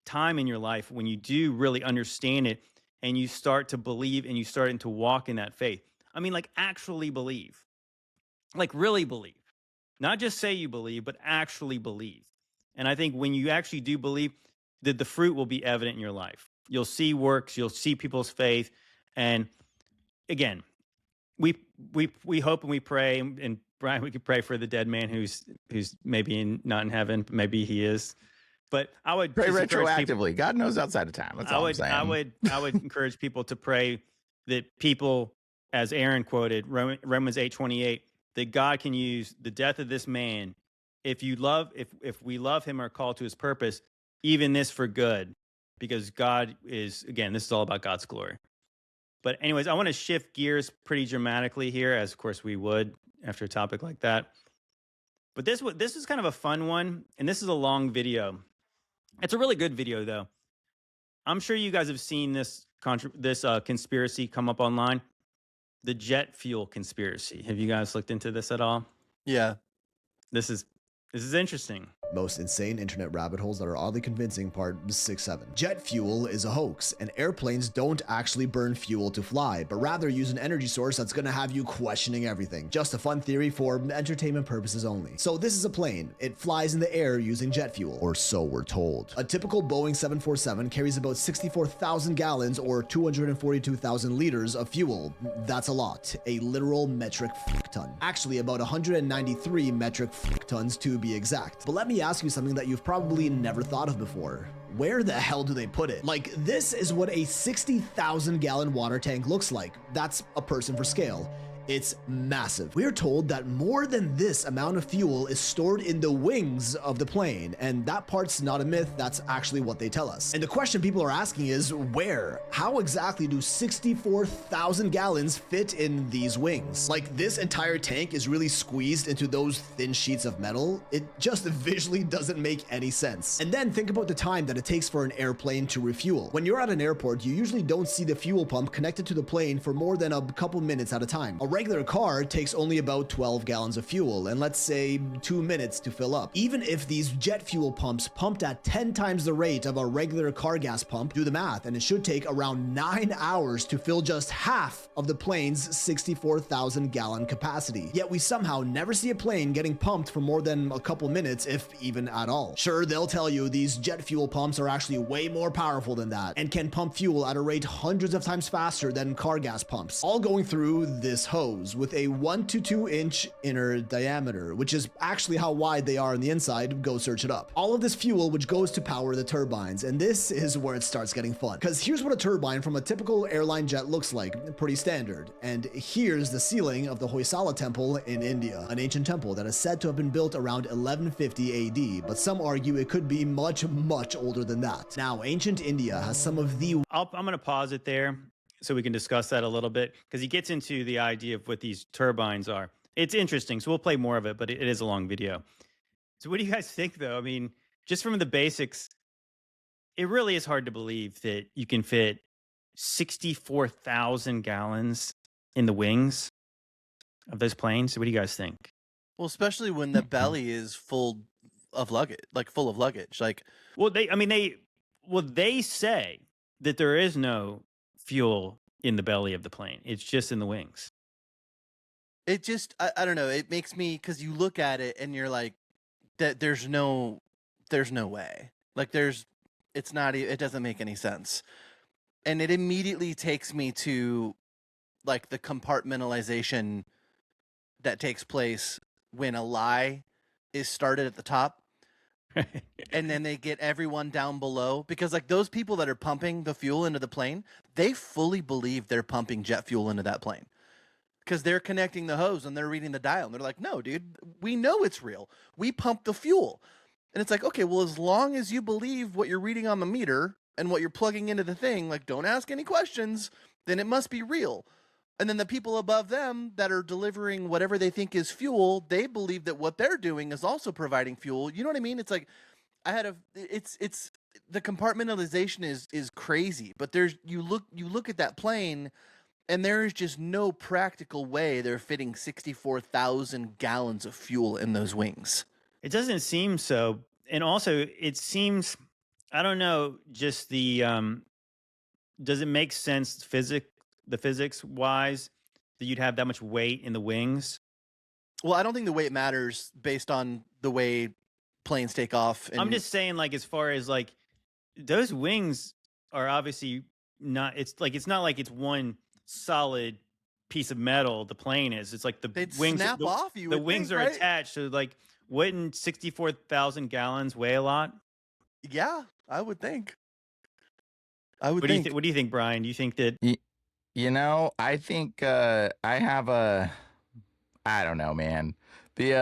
time in your life when you do really understand it and you start to believe and you start to walk in that faith. I mean, like actually believe, like really believe, not just say you believe, but actually believe. And I think when you actually do believe, that the fruit will be evident in your life. You'll see works, you'll see people's faith. And again, we hope and we pray, and Brian, we could pray for the dead man who's maybe not in heaven, but maybe he is. But I would Pray just encourage people, retroactively. God knows outside of time. That's all I'm saying. I would encourage people to pray that people, as Aaron quoted Romans 8:28, that God can use the death of this man, if we love him or are called to his purpose, even this for good, because God is, again, this is all about God's glory. But anyways, I want to shift gears pretty dramatically here, as of course we would after a topic like that. But this is kind of a fun one, and this is a long video. It's a really good video, though. I'm sure you guys have seen this conspiracy come up online, the jet fuel conspiracy. Have you guys looked into this at all? Yeah. This is interesting. Most insane internet rabbit holes that are oddly convincing, part 6-7. Jet fuel is a hoax, and airplanes don't actually burn fuel to fly, but rather use an energy source that's gonna have you questioning everything. Just a fun theory for entertainment purposes only. So this is a plane. It flies in the air using jet fuel, or so we're told. A typical Boeing 747 carries about 64,000 gallons or 242,000 liters of fuel. That's a lot. A literal metric ton. Actually, about 193 metric tons to be exact. But let me ask you something that you've probably never thought of before. Where the hell do they put it? Like, this is what a 60,000 gallon water tank looks like. That's a person for scale. It's massive. We're told that more than this amount of fuel is stored in the wings of the plane, and that part's not a myth, that's actually what they tell us. And the question people are asking is, where? How exactly do 64,000 gallons fit in these wings? Like, this entire tank is really squeezed into those thin sheets of metal? It just visually doesn't make any sense. And then think about the time that it takes for an airplane to refuel. When you're at an airport, you usually don't see the fuel pump connected to the plane for more than a couple minutes at a time. A regular car takes only about 12 gallons of fuel, and let's say 2 minutes to fill up. Even if these jet fuel pumps pumped at 10 times the rate of a regular car gas pump, do the math, and it should take around 9 hours to fill just half of the plane's 64,000 gallon capacity. Yet we somehow never see a plane getting pumped for more than a couple minutes, if even at all. Sure, they'll tell you these jet fuel pumps are actually way more powerful than that, and can pump fuel at a rate hundreds of times faster than car gas pumps, all going through this hose with a 1 to 2 inch inner diameter, which is actually how wide they are on the inside. Go search it up. All of this fuel which goes to power the turbines, and this is where it starts getting fun. Because here's what a turbine from a typical airline jet looks like, pretty standard. And here's the ceiling of the Hoysala temple in India, an ancient temple that is said to have been built around 1150 AD, but some argue it could be much, much older than that. Now, ancient India has some of the... I'm going to pause it there so we can discuss that a little bit, because he gets into the idea of what these turbines are. It's interesting, so we'll play more of it, but it is a long video. So what do you guys think, though? I mean, just from the basics, it really is hard to believe that you can fit 64,000 gallons in the wings of those planes. What do you guys think? Well, especially when the belly is full of luggage. Like, well, they say that there is no fuel in the belly of the plane. It's just in the wings. It just, I don't know. It makes me, because you look at it and you're like, that there's no way. Like, it doesn't make any sense. And it immediately takes me to like the compartmentalization that takes place when a lie is started at the top. And then they get everyone down below, because like those people that are pumping the fuel into the plane, they fully believe they're pumping jet fuel into that plane, because they're connecting the hose and they're reading the dial and they're like, no, dude, we know it's real. We pump the fuel. And it's like, okay, well, as long as you believe what you're reading on the meter and what you're plugging into the thing, like, don't ask any questions, then it must be real. And then the people above them that are delivering whatever they think is fuel, they believe that what they're doing is also providing fuel. You know what I mean? It's like, it's the compartmentalization is crazy, but you look at that plane and there is just no practical way they're fitting 64,000 gallons of fuel in those wings. It doesn't seem so. And also it seems, I don't know, just does it make sense physics wise that you'd have that much weight in the wings? Well, I don't think the weight matters based on the way planes take off. I'm just saying, like, as far as like those wings are obviously not, it's not like it's one solid piece of metal the plane is. It's like the They'd wings snap off, you the would wings think, are right? attached. So like, wouldn't 64,000 gallons weigh a lot? Yeah, I would think. I would What do you think. what do you think, Brian? Do you think that You know, I think I have a I don't know, man. The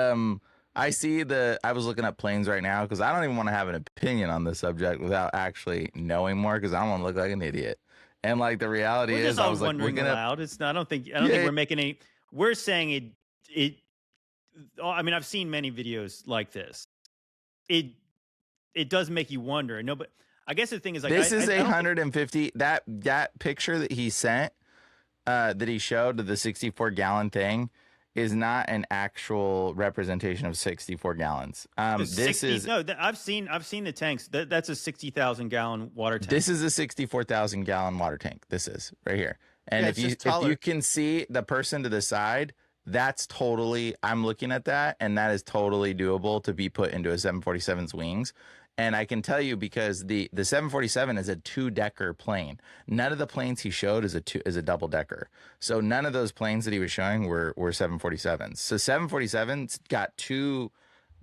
I was looking up planes right now because I don't even want to have an opinion on this subject without actually knowing more because I don't want to look like an idiot. And like the reality we're is, just I all was like wondering looking up. aloud? It's not, I don't think Yeah, we're making any. We're saying it. I mean, I've seen many videos like this. It does make you wonder. No, but I guess the thing is like this I is don't think- 150. That picture that he sent, that he showed of the 64-gallon thing, is not an actual representation of 64 gallons. It's This 60 is no. I've seen the tanks. That's a 60,000 gallon water tank. This is a 64,000 gallon water tank. This is right here. And Yeah, if it's you just taller. can see the person to the side, that's totally, I'm looking at that, and that is totally doable to be put into a 747's wings. And I can tell you because the 747 is a 2-decker plane. None of the planes he showed is a double decker. So none of those planes that he was showing were 747s. So 747's got 2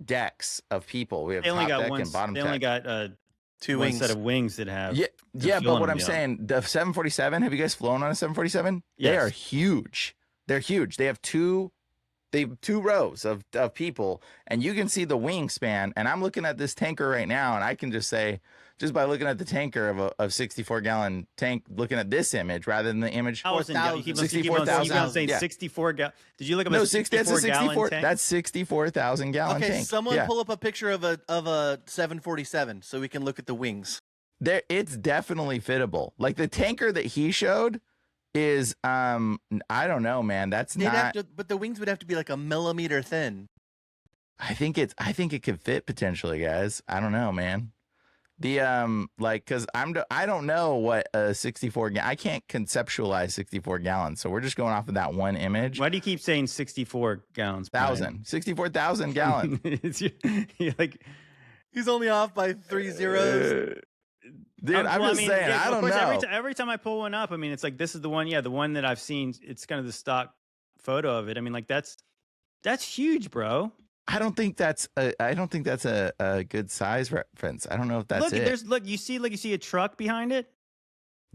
decks of people. We have they only top got deck one. and bottom They deck. only got Two one wings. set of wings that have. Yeah, the yeah, fuel but what in I'm them, saying, the 747, have you guys flown on a 747? They Yes. are huge. They're huge. They have two rows of people, and you can see the wingspan. And I'm looking at this tanker right now, and I can just say, just by looking at the tanker of a 64-gallon tank, looking at this image rather than the image. 1,000 gallons. You keep on 64,000, saying yeah. 64 gallon. Did you look up No, a that's 64 a gallon 64. tank? That's 64,000 gallon Okay, tank. someone Yeah. pull up a picture of a 747 so we can look at the wings. It's definitely fittable. Like the tanker that he showed is I don't know, man. That's They'd not. have to, but the wings would have to be like a millimeter thin. I think it could fit potentially, guys. I don't know, man. The like, cause I don't know what a 64 I can't conceptualize 64 gallons. So we're just going off of that one image. Why do you keep saying 64 gallons? Brian? 64,000 gallons. You're like, He's only off by 3 zeros. Dude, I'm well, just saying, yeah, I of don't course, know. Every time I pull one up, I mean, it's like this is the one. Yeah, the one that I've seen. It's kind of the stock photo of it. I mean, like that's huge, bro. I don't think that's a good size reference. I don't know if that's it. You see a truck behind it.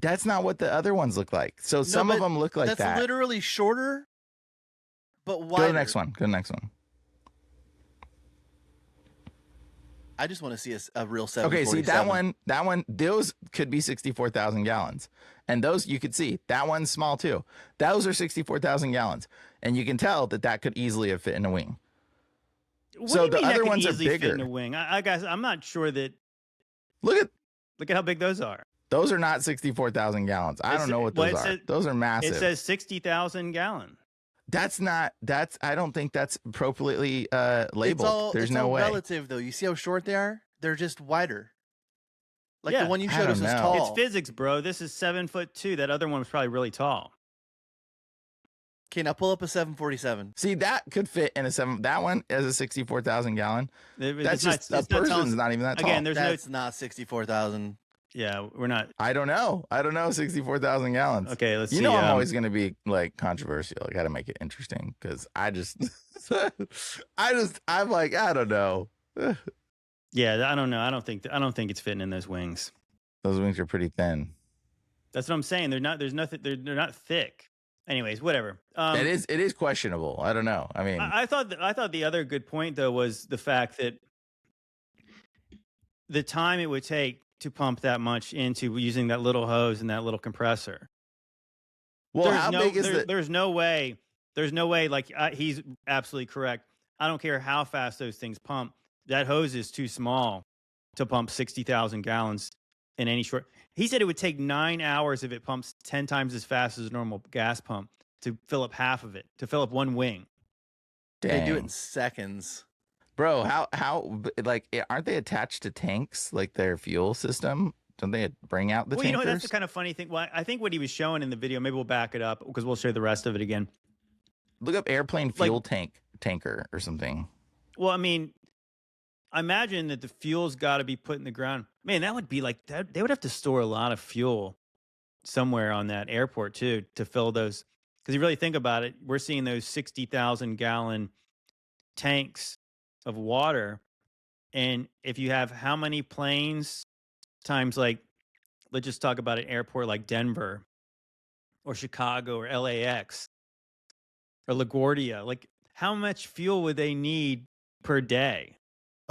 That's not what the other ones look like. So some of but them look like that's that. literally shorter, but wider. Go to the next one. Go to the next one. I just want to see a real Okay, 747. see that one, those could be 64,000 gallons. And those you could see, that one's small too. Those are 64,000 gallons. And you can tell that could easily have fit in a wing. What So do you the mean that other can ones are easily fit in bigger. a wing? I guess I'm not sure that. Look at how big those are. those are not 64,000 gallons. I don't know what those are. Those are massive. It says 60,000 gallon. I don't think that's appropriately labeled. There's it's no all way. relative, though. You see how short they are? They're just wider. Like Yeah. the one you I showed us don't is know. tall. It's physics, bro. This is 7'2". That other one was probably really tall. Okay, now pull up a 747. See, that could fit in a 7. That one is a 64,000 gallon. It's That's just not a person's telling- not even that tall. Again, there's That's not 64,000. Uh, we're not. I don't know. 64,000 gallons. Okay, let's see. You know, I'm always going to be like controversial. I got to make it interesting because I'm like, I don't know. Yeah, I don't know. I don't think it's fitting in those wings. Those wings are pretty thin. That's what I'm saying. They're not. There's nothing. They're not thick. Anyways, whatever. It is questionable. I don't know. I mean, I thought the other good point though was the fact that the time it would take to pump that much into using that little hose and that little compressor. well, how big is the? There's no way. There's no way. Like he's absolutely correct. I don't care how fast those things pump. That hose is too small to pump 60,000 gallons in any short. He said it would take 9 hours if it pumps 10 times as fast as a normal gas pump to fill up half of it, to fill up one wing. They do it Dang. in seconds. Bro, how like aren't they attached to tanks like their fuel system? Don't they bring out the Well, you know, tankers? that's the kind of funny thing. Well, I think what he was showing in the video, maybe we'll back it up because we'll show the rest of it again. Look up airplane fuel tanker or something. Well, I mean, I imagine that the fuel's got to be put in the ground. Man, that would be like that. They would have to store a lot of fuel somewhere on that airport too to fill those. Because you really think about it, we're seeing those 60,000 gallon tanks of water. And if you have how many planes times, like, let's just talk about an airport like Denver or Chicago or LAX or LaGuardia, like how much fuel would they need per day?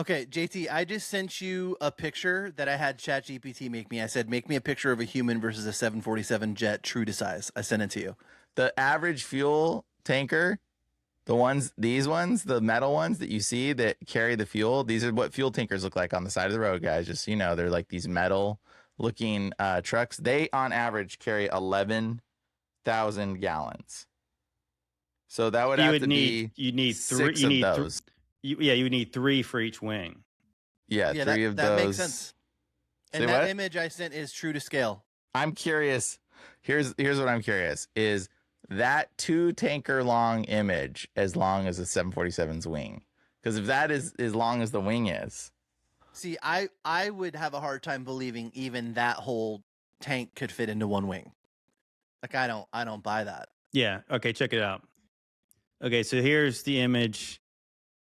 Okay, JT, I just sent you a picture that I had ChatGPT make me. I said, make me a picture of a human versus a 747 jet true to size. I sent it to you. The average fuel tanker, these ones, the metal ones that you see that carry the fuel, these are what fuel tankers look like on the side of the road, guys. Just so you know, they're like these metal looking trucks. They on average carry 11,000 gallons. So that would have to be you need three. six of those. You need 3 for each wing. Yeah, three of those. That makes sense. And Say that what? image I sent is true to scale. I'm curious. Here's what I'm curious is that 2 tanker long image as long as a 747's wing? Because if that is as long as the wing is. See, I would have a hard time believing even that whole tank could fit into one wing. Like I don't buy that. Yeah. Okay. Check it out. Okay. So here's the image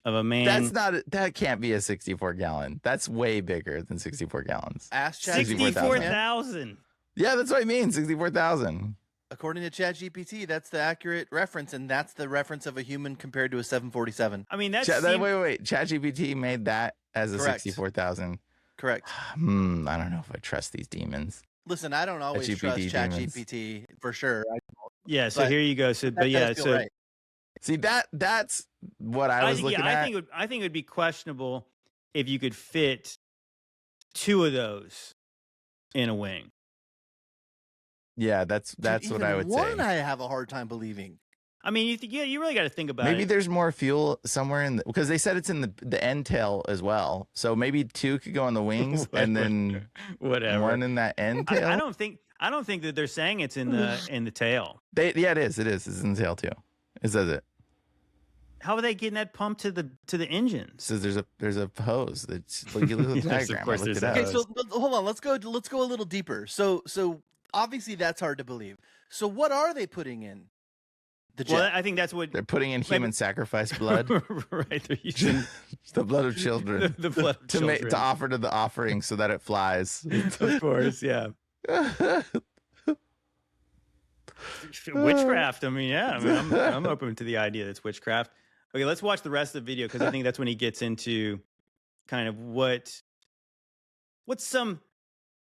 of a man. That can't be a 64 gallon. That's way bigger than 64 gallons. Ask ChatGPT. 64,000. Yeah, that's what I mean. 64,000. According to ChatGPT, that's the accurate reference, and that's the reference of a human compared to a 747. I mean, that's wait. ChatGPT made that as a Correct. 64,000. Correct. I don't know if I trust these demons. Listen, I don't always trust ChatGPT for sure. Yeah. So here you go. So, but yeah. So right. See that's what I was looking at. I think it would be questionable if you could fit 2 of those in a wing. Yeah, that's what I would say. One I have a hard time believing. I mean, you really got to think about it. Maybe there's more fuel somewhere because they said it's in the end tail as well. So maybe 2 could go on the wings and then whatever. 1 in that end tail. I don't think that they're saying it's in the tail. It is. It's in the tail too. It says it. How are they getting that pump to the engines? It says there's a hose that's like you look at the Yes, diagram. of course I looked there's it a up. Okay, so hold on. Let's go a little deeper. So obviously that's hard to believe. So what are they putting in the jet? Well, I think that's what They're putting in human sacrifice blood. Right. They're using the blood of children. the blood of children. To offer to the offering so that it flies. Of course, yeah. Witchcraft. I mean, yeah. I mean, I'm open to the idea that it's witchcraft. Okay, let's watch the rest of the video because I think that's when he gets into kind of what some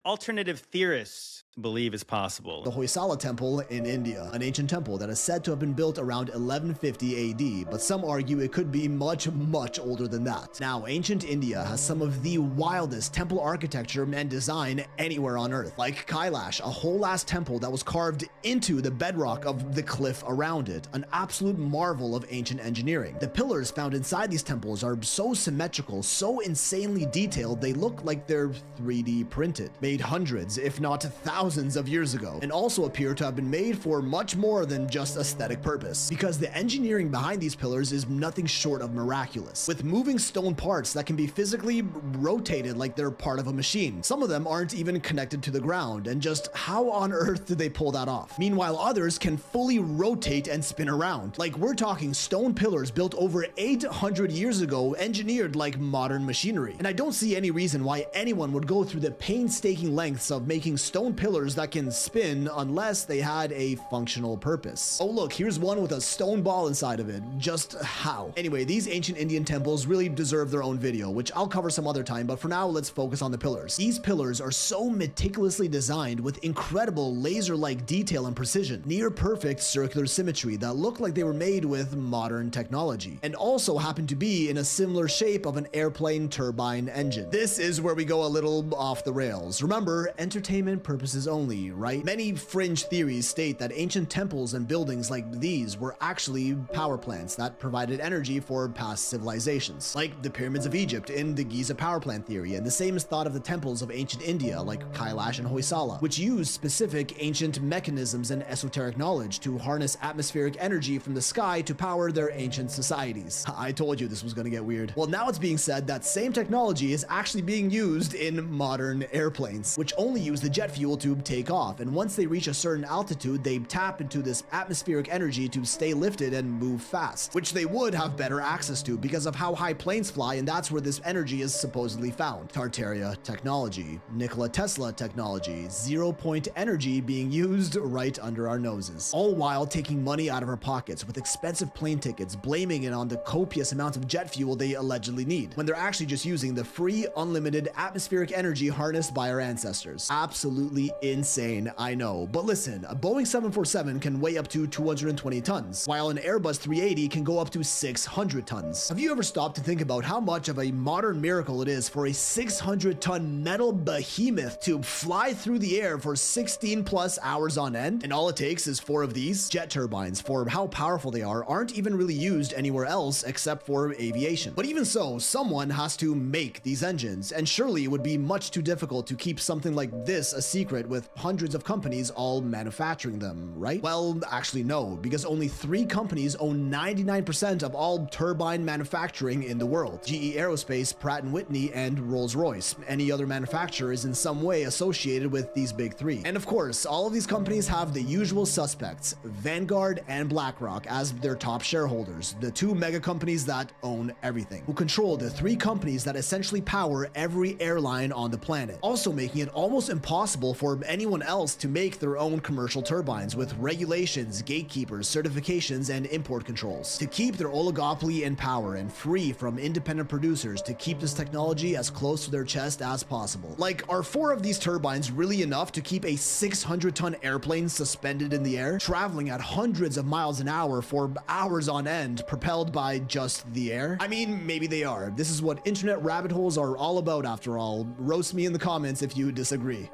alternative theorists believe is possible. The Hoysala Temple in India, an ancient temple that is said to have been built around 1150 AD, but some argue it could be much, much older than that. Now, ancient India has some of the wildest temple architecture and design anywhere on Earth, like Kailash, a whole-ass temple that was carved into the bedrock of the cliff around it, an absolute marvel of ancient engineering. The pillars found inside these temples are so symmetrical, so insanely detailed, they look like they're 3D printed, made hundreds, if not thousands of years ago, and also appear to have been made for much more than just aesthetic purpose, because the engineering behind these pillars is nothing short of miraculous, with moving stone parts that can be physically rotated like they're part of a machine. Some of them aren't even connected to the ground, and just how on earth did they pull that off? Meanwhile, others can fully rotate and spin around. Like, we're talking stone pillars built over 800 years ago, engineered like modern machinery. And I don't see any reason why anyone would go through the painstaking lengths of making stone pillars that can spin unless they had a functional purpose. Oh look, here's one with a stone ball inside of it. Just how? Anyway, these ancient Indian temples really deserve their own video, which I'll cover some other time, but for now, let's focus on the pillars. These pillars are so meticulously designed with incredible laser-like detail and precision, near perfect circular symmetry that look like they were made with modern technology, and also happen to be in a similar shape of an airplane turbine engine. This is where we go a little off the rails. Remember, entertainment purposes only, right? Many fringe theories state that ancient temples and buildings like these were actually power plants that provided energy for past civilizations, like the pyramids of Egypt in the Giza power plant theory, and the same is thought of the temples of ancient India like Kailash and Hoysala, which used specific ancient mechanisms and esoteric knowledge to harness atmospheric energy from the sky to power their ancient societies. I told you this was gonna get weird. Well, now it's being said that same technology is actually being used in modern airplanes. airplanes, which only use the jet fuel to take off, and once they reach a certain altitude, they tap into this atmospheric energy to stay lifted and move fast, which they would have better access to because of how high planes fly, and that's where this energy is supposedly found. Tartaria technology, Nikola Tesla technology, 0-point energy being used right under our noses, all while taking money out of our pockets with expensive plane tickets, blaming it on the copious amounts of jet fuel they allegedly need, when they're actually just using the free, unlimited atmospheric energy harnessed by our ancestors. Absolutely insane, I know. But listen, a Boeing 747 can weigh up to 220 tons, while an Airbus 380 can go up to 600 tons. Have you ever stopped to think about how much of a modern miracle it is for a 600-ton metal behemoth to fly through the air for 16 plus hours on end? And all it takes is 4 of these jet turbines, for how powerful they are, aren't even really used anywhere else except for aviation. But even so, someone has to make these engines, and surely it would be much too difficult to keep something like this a secret with hundreds of companies all manufacturing them, right? Well, actually no, because only 3 companies own 99% of all turbine manufacturing in the world: GE Aerospace, Pratt & Whitney, and Rolls-Royce. Any other manufacturer is in some way associated with these big 3. And of course, all of these companies have the usual suspects, Vanguard and BlackRock, as their top shareholders, the 2 mega companies that own everything, who control the 3 companies that essentially power every airline on the planet, also making it almost impossible for anyone else to make their own commercial turbines, with regulations, gatekeepers, certifications, and import controls, to keep their oligopoly in power and free from independent producers to keep this technology as close to their chest as possible. Like, are 4 of these turbines really enough to keep a 600-ton airplane suspended in the air, traveling at hundreds of miles an hour for hours on end, propelled by just the air? I mean, maybe they are. This is what internet rabbit holes are all about, after all. Roast me in the comments if you disagree.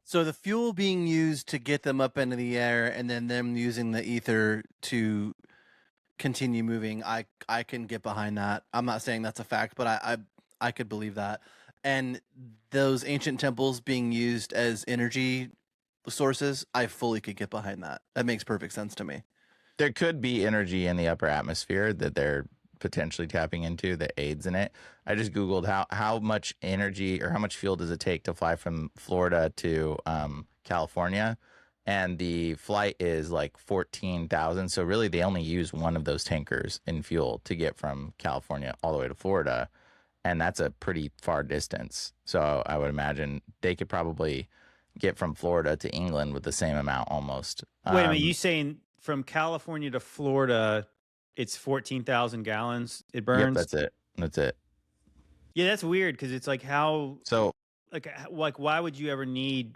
So the fuel being used to get them up into the air, and then them using the ether to continue moving, I can get behind that. I'm not saying that's a fact, but I could believe that. And those ancient temples being used as energy sources, I fully could get behind that. That makes perfect sense to me. There could be energy in the upper atmosphere that they're potentially tapping into that aids in it. I just Googled how much energy or how much fuel does it take to fly from Florida to California, and the flight is like 14,000. So really they only use one of those tankers in fuel to get from California all the way to Florida, and that's a pretty far distance. So I would imagine they could probably get from Florida to England with the same amount almost. Wait a minute, you saying from California to Florida, it's 14,000 gallons it burns? Yep, that's it. Yeah, that's weird, because it's like how, So like why would you ever need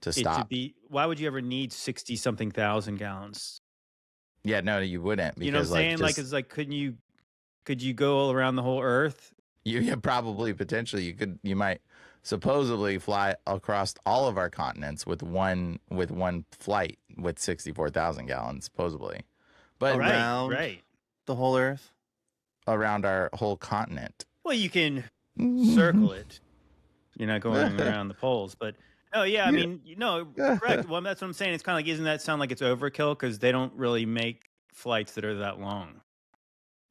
to it stop. to be, why would you ever need 60 something thousand gallons? Yeah, no, you wouldn't, because You know what I'm saying? like, Like, it's like, could you go all around the whole earth? yeah, probably potentially you might supposedly fly across all of our continents with one flight with 64,000 gallons supposedly, but Around Right. the whole Earth. around our whole continent. Well, you can circle it. You're not going around the poles, but oh yeah, I mean, correct. Well, that's what I'm saying. It's kind of like, isn't that sound like it's overkill, because they don't really make flights that are that long?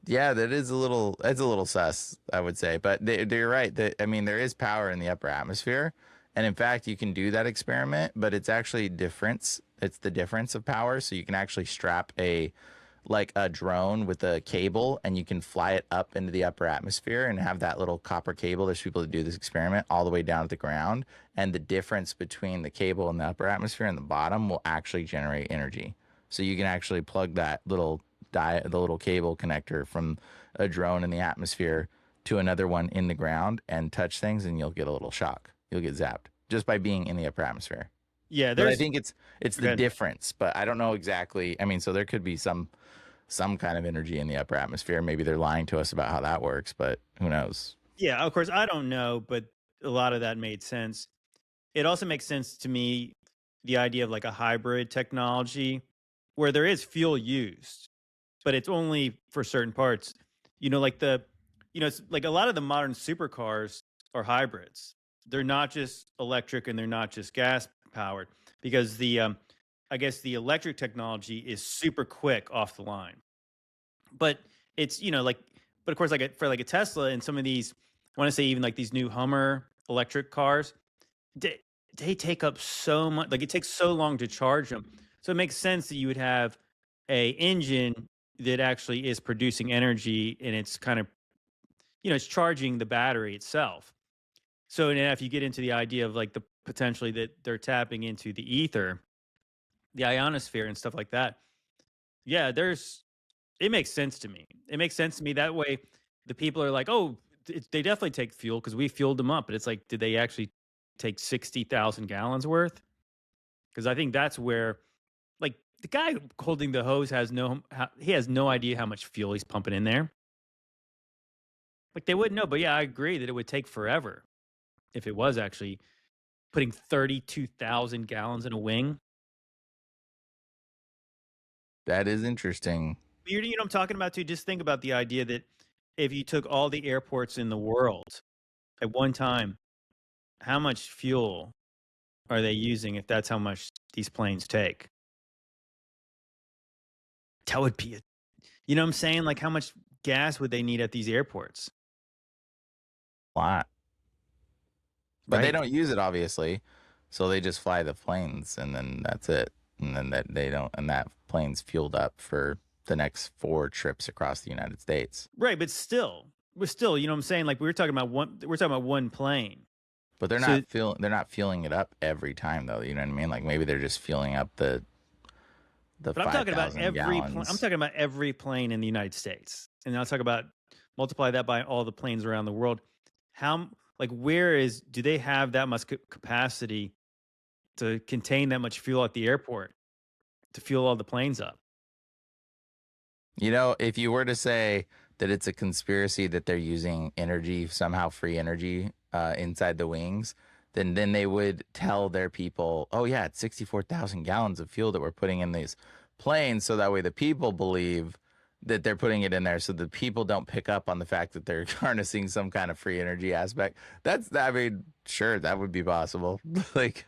Yeah, it's a little sus, I would say, but they're right. I mean, there is power in the upper atmosphere, and in fact, you can do that experiment, but it's actually difference. It's the difference of power, so you can actually strap a drone with a cable, and you can fly it up into the upper atmosphere and have that little copper cable. There's people that do this experiment all the way down to the ground, and the difference between the cable in the upper atmosphere and the bottom will actually generate energy. So you can actually plug that the little cable connector from a drone in the atmosphere to another one in the ground and touch things, and you'll get a little shock. You'll get zapped just by being in the upper atmosphere. Yeah, But I think it's the ahead. difference, but I don't know exactly. I mean, so there could be some kind of energy in the upper atmosphere. Maybe they're lying to us about how that works, but who knows? Yeah, of course, I don't know, but a lot of that made sense. It also makes sense to me, the idea of like a hybrid technology where there is fuel used, but it's only for certain parts. It's like a lot of the modern supercars are hybrids. They're not just electric and they're not just gas powered, because I guess the electric technology is super quick off the line. But it's, but of course, for like a Tesla and some of these, I want to say even like these new Hummer electric cars, they, they take up so much. Like it takes so long to charge them. So it makes sense that you would have a engine that actually is producing energy, and it's kind of, it's charging the battery itself. So now if you get into the idea of like the potentially that they're tapping into the ether, the ionosphere and stuff like that. Yeah, it makes sense to me. It makes sense to me that way. The people are like, oh, they definitely take fuel because we fueled them up. But it's like, did they actually take 60,000 gallons worth? Because I think that's where, like, the guy holding the hose he has no idea how much fuel he's pumping in there. Like they wouldn't know. But yeah, I agree that it would take forever if it was actually putting 32,000 gallons in a wing. That is interesting. You know what I'm talking about too? Just think about the idea that if you took all the airports in the world at one time, how much fuel are they using if that's how much these planes take? That would be you know what I'm saying? Like how much gas would they need at these airports? A lot. But they Right. don't use it, obviously. So they just fly the planes, and then that's it. And then that plane's fueled up for the next 4 trips across the United States. Right, but we're still, you know what I'm saying? Like we're talking about one plane. But they're not fueling it up every time, though. You know what I mean? Like maybe they're just fueling up the But I'm talking about 5,000 gallons. I'm talking about every plane in the United States. And I'll talk about multiply that by all the planes around the world. Do they have that much capacity to contain that much fuel at the airport to fuel all the planes up? You know, if you were to say that it's a conspiracy that they're using energy, somehow free energy, inside the wings, then they would tell their people, oh yeah, it's 64,000 gallons of fuel that we're putting in these planes, so that way the people believe that they're putting it in there, so the people don't pick up on the fact that they're harnessing some kind of free energy aspect. I mean, sure, that would be possible. Like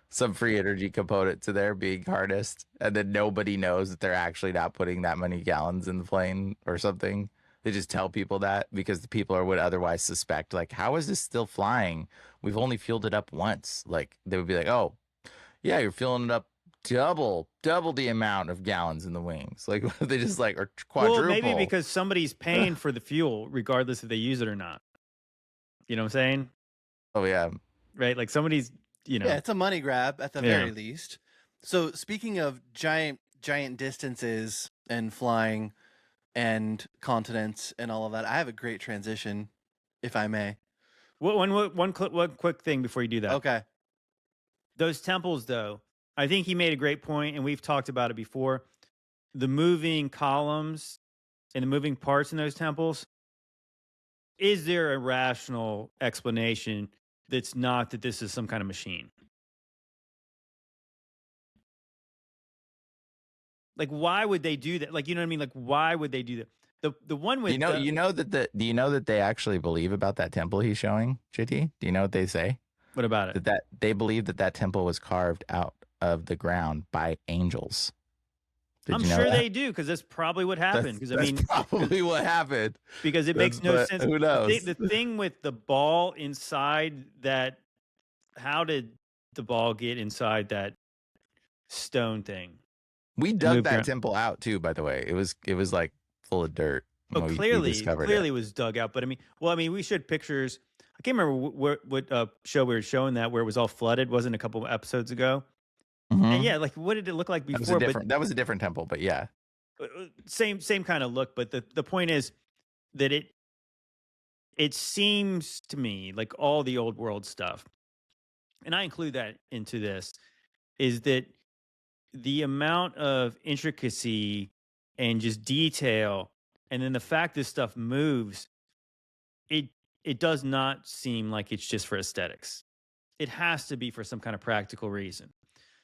some free energy component to their being harnessed, and then nobody knows that they're actually not putting that many gallons in the plane or something. They just tell people that because the people would otherwise suspect, like, how is this still flying? We've only fueled it up once. Like they would be like, oh, yeah, you're fueling it up double the amount of gallons in the wings. Like they just like are quadruple. Well, maybe because somebody's paying for the fuel, regardless if they use it or not. You know what I'm saying? Oh yeah, right. Like somebody's, Yeah, it's a money grab at the Yeah. very least. So speaking of giant distances and flying and continents and all of that, I have a great transition, if I may. One quick thing before you do that. Okay. Those temples, though, I think he made a great point, and we've talked about it before. The moving columns and the moving parts in those temples. Is there a rational explanation that's not that this is some kind of machine? Like, why would they do that? Like, you know what I mean? Like, why would they do that? The one with do you know that they actually believe about that temple he's showing, JT? Do you know what they say? What about it? That they believe that temple was carved out of the ground by angels. I'm sure they do, because that's probably what happened. Because I mean, probably what happened. Because it makes no sense. Who knows? The thing with the ball inside that, how did the ball get inside that stone thing? We dug that temple out too, by the way. It was like full of dirt. Oh, clearly it was dug out. But I mean, we showed pictures. I can't remember what show we were showing that where it was all flooded. Wasn't a couple of episodes ago. Mm-hmm. And yeah, like what did it look like before? That was a different temple, but yeah, same kind of look. But the point is that it seems to me like all the old world stuff, and I include that into this, is that the amount of intricacy and just detail, and then the fact this stuff moves, it does not seem like it's just for aesthetics. It has to be for some kind of practical reason.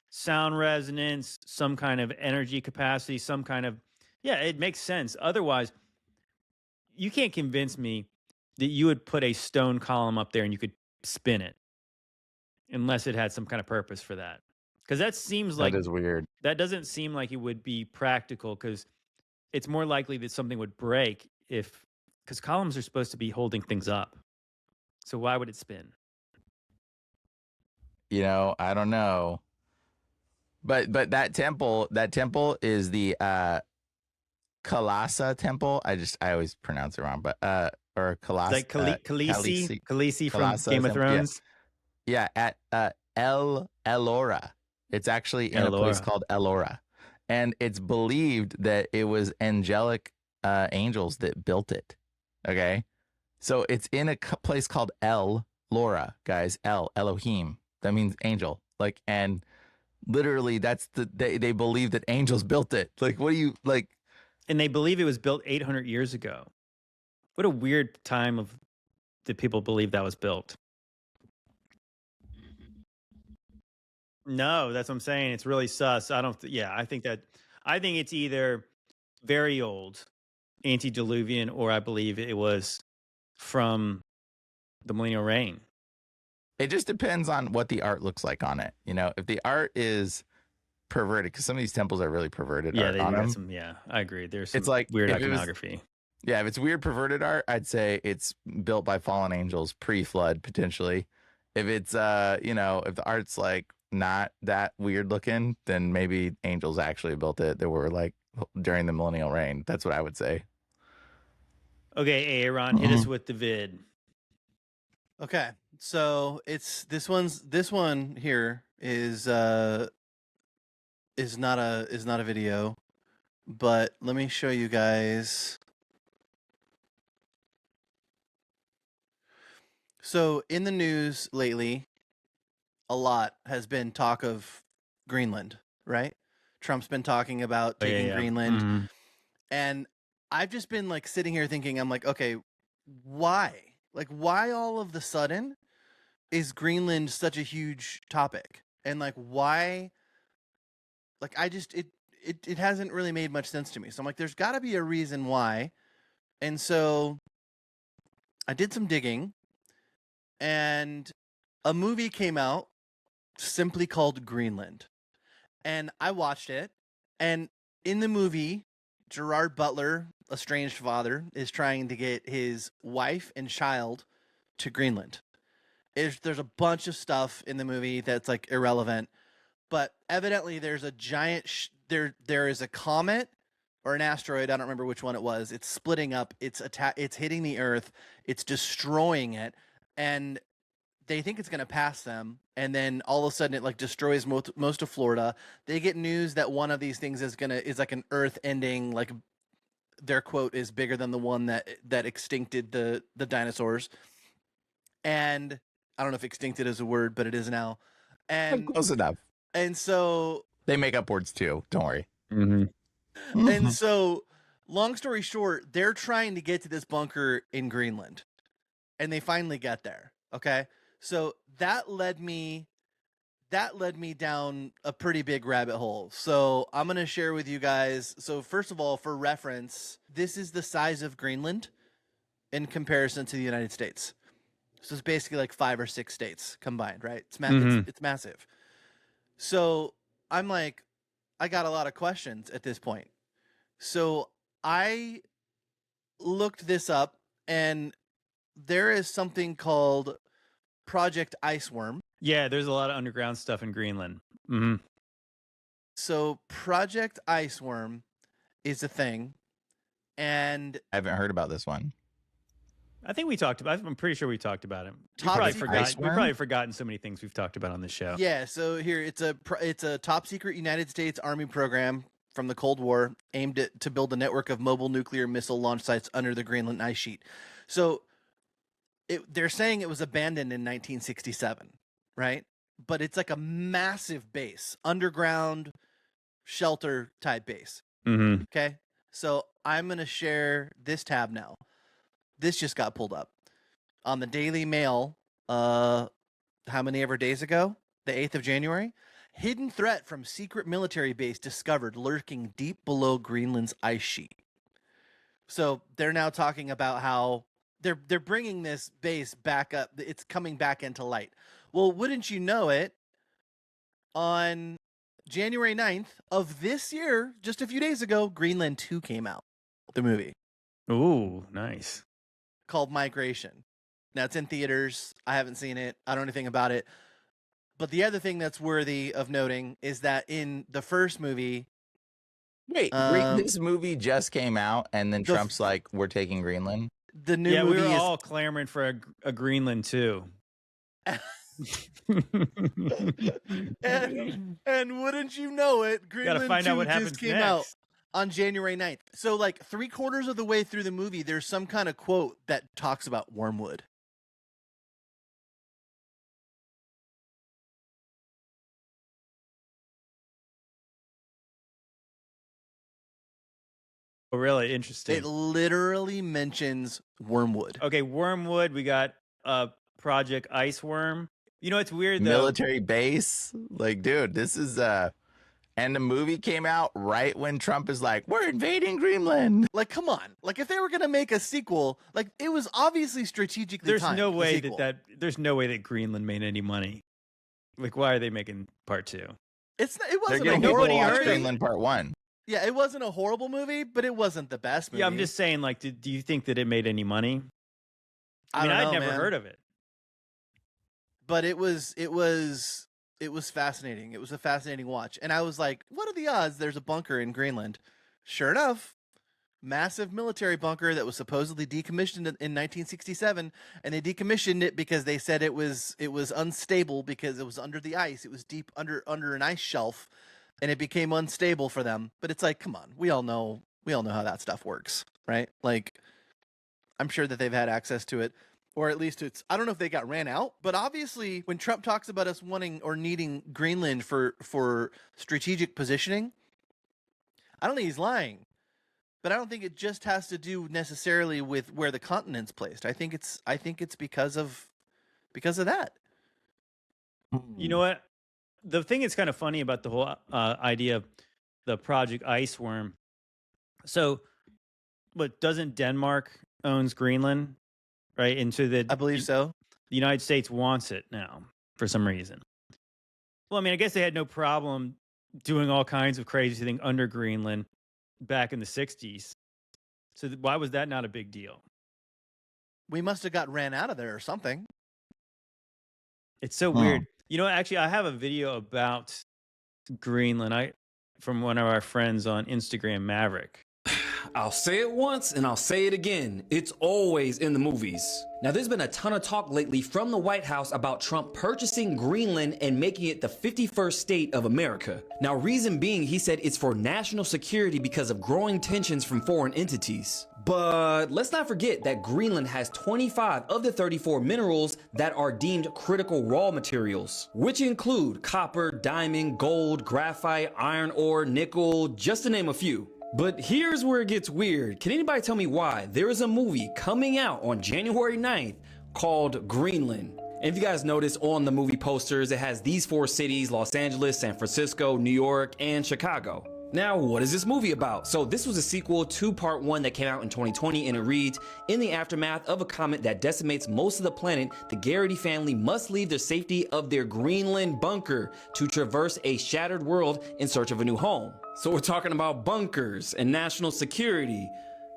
Sound resonance, some kind of energy capacity, some kind of, yeah, it makes sense. Otherwise, you can't convince me that you would put a stone column up there and you could spin it unless it had some kind of purpose for that. Because that seems like, that is weird. That doesn't seem like it would be practical, because it's more likely that something would break because columns are supposed to be holding things up. So why would it spin? I don't know. But that temple is the Kalasa temple. I always pronounce it wrong, but or It's like Khaleesi from Kalasa Game of temple. Thrones. Yeah, at Elora. It's actually in a place Elora. called Elora, and it's believed that it was angelic angels that built it. Okay, so it's in a place called Elora, guys. Elohim. That means angel. Like, and literally, that's they believe that angels built it. Like, what do you like? And they believe it was built 800 years ago. What a weird time of that people believe that was built. No, that's what I'm saying. It's really sus. I think it's either very old, antediluvian, or I believe it was from the millennial reign. It just depends on what the art looks like on it. If the art is perverted, because some of these temples are really perverted art on them. I agree. There's some It's like weird if iconography. if it's weird perverted art, I'd say it's built by fallen angels pre-flood potentially. If it's if the art's like not that weird looking, then maybe angels actually built it. That were like during the millennial reign. That's what I would say. Okay, Aaron, hit us with the vid. Okay, so it's this one here is not a video, but let me show you guys. So in the news lately, a lot has been talk of Greenland, right? Trump's been talking about taking Greenland. Mm-hmm. And I've just been like sitting here thinking, I'm like, okay, why? Like, why all of the sudden is Greenland such a huge topic? And like, why? Like, it hasn't really made much sense to me. So I'm like, there's got to be a reason why. And so I did some digging, and a movie came out simply called Greenland. And I watched it. And in the movie, Gerard Butler, estranged father, is trying to get his wife and child to Greenland. There's a bunch of stuff in the movie that's like irrelevant, but evidently there's a giant there is a comet or an asteroid, I don't remember which one it was. It's splitting up, it's hitting the earth, it's destroying it, and they think it's going to pass them, and then all of a sudden it like destroys most of Florida. They get news that one of these things is like an earth ending, like their quote is bigger than the one that extincted the dinosaurs. And I don't know if extincted is a word, but it is now. And close enough. And so they make up words too. Don't worry. Mm-hmm. And so, long story short, they're trying to get to this bunker in Greenland, and they finally get there. Okay, so that led me down a pretty big rabbit hole. So I'm gonna share with you guys. So first of all, for reference, this is the size of Greenland in comparison to the United States. So it's basically like 5 or 6 states combined, right? It's massive. So I'm like, I got a lot of questions at this point. So I looked this up, and there is something called Project Iceworm. Yeah, there's a lot of underground stuff in Greenland. Mm-hmm. So Project Iceworm is a thing, and I haven't heard about this one. I think we talked about. I'm pretty sure we talked about it. We've probably forgotten so many things we've talked about on this show. Yeah. So here, it's a top secret United States Army program from the Cold War aimed to build a network of mobile nuclear missile launch sites under the Greenland ice sheet. So they're saying it was abandoned in 1967, right? But it's like a massive base, underground shelter type base. Mm-hmm. Okay. So I'm gonna share this tab now. This just got pulled up on the Daily Mail. How many ever days ago? The 8th of January. Hidden threat from secret military base discovered lurking deep below Greenland's ice sheet. So they're now talking about how they're bringing this base back up. It's coming back into light. Well, wouldn't you know it? On January 9th of this year, just a few days ago, Greenland 2 came out. The movie. Ooh, nice. Called Migration. Now it's in theaters. I haven't seen it. I don't know anything about it. But the other thing that's worthy of noting is that in the first movie, Wait, this movie just came out, and then Trump's like, "We're taking Greenland." the new Yeah, movie we were is all clamoring for a Greenland too. and wouldn't you know it, Greenland find out 2 what just happens came out next. on January 9th. So like 3/4 of the way through the movie, there's some kind of quote that talks about wormwood. Oh, really interesting. It literally mentions wormwood. Okay, Wormwood. We got Project Iceworm. You know, it's weird though. Military base, like, dude, this is and the movie came out right when Trump is like, "We're invading Greenland." Like, come on. Like, if they were gonna make a sequel, like it was obviously strategically There's timed, no the way sequel. there's no way that Greenland made any money. Like, why are they making part 2? It They're wasn't getting a people to nobody watch heard it. Greenland Part 1. Yeah, it wasn't a horrible movie, but it wasn't the best movie. Yeah, I'm just saying. Like, do you think that it made any money? I mean, don't I'd know, never man. heard of it. But it was fascinating. It was a fascinating watch. And I was like, what are the odds there's a bunker in Greenland? Sure enough, massive military bunker that was supposedly decommissioned in 1967, and they decommissioned it because they said it was unstable because it was under the ice. It was deep under an ice shelf, and it became unstable for them. But it's like, come on, we all know how that stuff works, right? Like, I'm sure that they've had access to it. Or at least I don't know if they got ran out, but obviously when Trump talks about us wanting or needing Greenland for strategic positioning, I don't think he's lying. But I don't think it just has to do necessarily with where the continent's placed. I think it's because of that. You know what? The thing that's kind of funny about the whole idea of the Project Iceworm. So, what doesn't Denmark owns Greenland? Right, and so I believe so. The United States wants it now for some reason. Well, I mean, I guess they had no problem doing all kinds of crazy things under Greenland back in the 60s. So why was that not a big deal? We must have got ran out of there or something. It's so weird. You know, actually, I have a video about Greenland from one of our friends on Instagram, Maverick. I'll say it once and I'll say it again. It's always in the movies. Now, there's been a ton of talk lately from the White House about Trump purchasing Greenland and making it the 51st state of America. Now, reason being, he said it's for national security because of growing tensions from foreign entities. But let's not forget that Greenland has 25 of the 34 minerals that are deemed critical raw materials, which include copper, diamond, gold, graphite, iron ore, nickel, just to name a few. But here's where it gets weird. Can anybody tell me why there is a movie coming out on January 9th called Greenland? And if you guys notice on the movie posters, it has these 4 cities: Los Angeles, San Francisco, New York, and Chicago. Now, what is this movie about? So this was a sequel to part 1 that came out in 2020, and it reads, in the aftermath of a comet that decimates most of the planet, the Garrity family must leave the safety of their Greenland bunker to traverse a shattered world in search of a new home. So we're talking about bunkers and national security.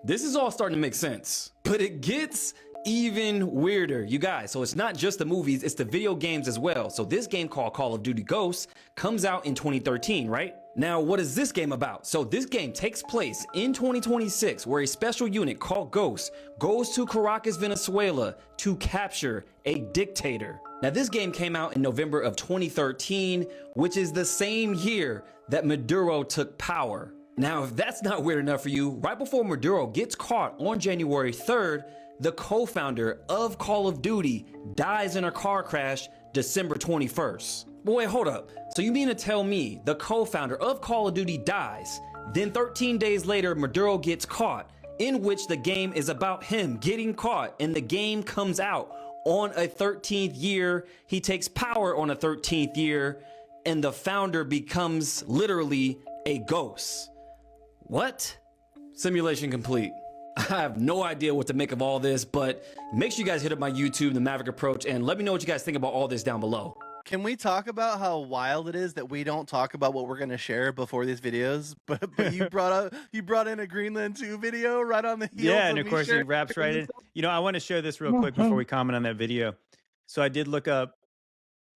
This is all starting to make sense. But it gets even weirder, you guys. So it's not just the movies, it's the video games as well. So this game called Call of Duty Ghosts comes out in 2013, right? Now, what is this game about? So this game takes place in 2026, where a special unit called Ghost goes to Caracas, Venezuela to capture a dictator. Now, this game came out in November of 2013, which is the same year that Maduro took power. Now, if that's not weird enough for you, right before Maduro gets caught on January 3rd, the co-founder of Call of Duty dies in a car crash December 21st. But wait, hold up. So you mean to tell me the co-founder of Call of Duty dies, then 13 days later Maduro gets caught, in which the game is about him getting caught, and the game comes out on a 13th year, he takes power on a 13th year, and the founder becomes literally a ghost. What? Simulation complete. I have no idea what to make of all this, but make sure you guys hit up my YouTube, The Maverick Approach, and let me know what you guys think about all this down below. Can we talk about how wild it is that we don't talk about what we're going to share before these videos? But you brought in a Greenland 2 video right on the heels. Yeah, and of of course it wraps right in. You know, I want to show this real quick before we comment on that video. So I did look up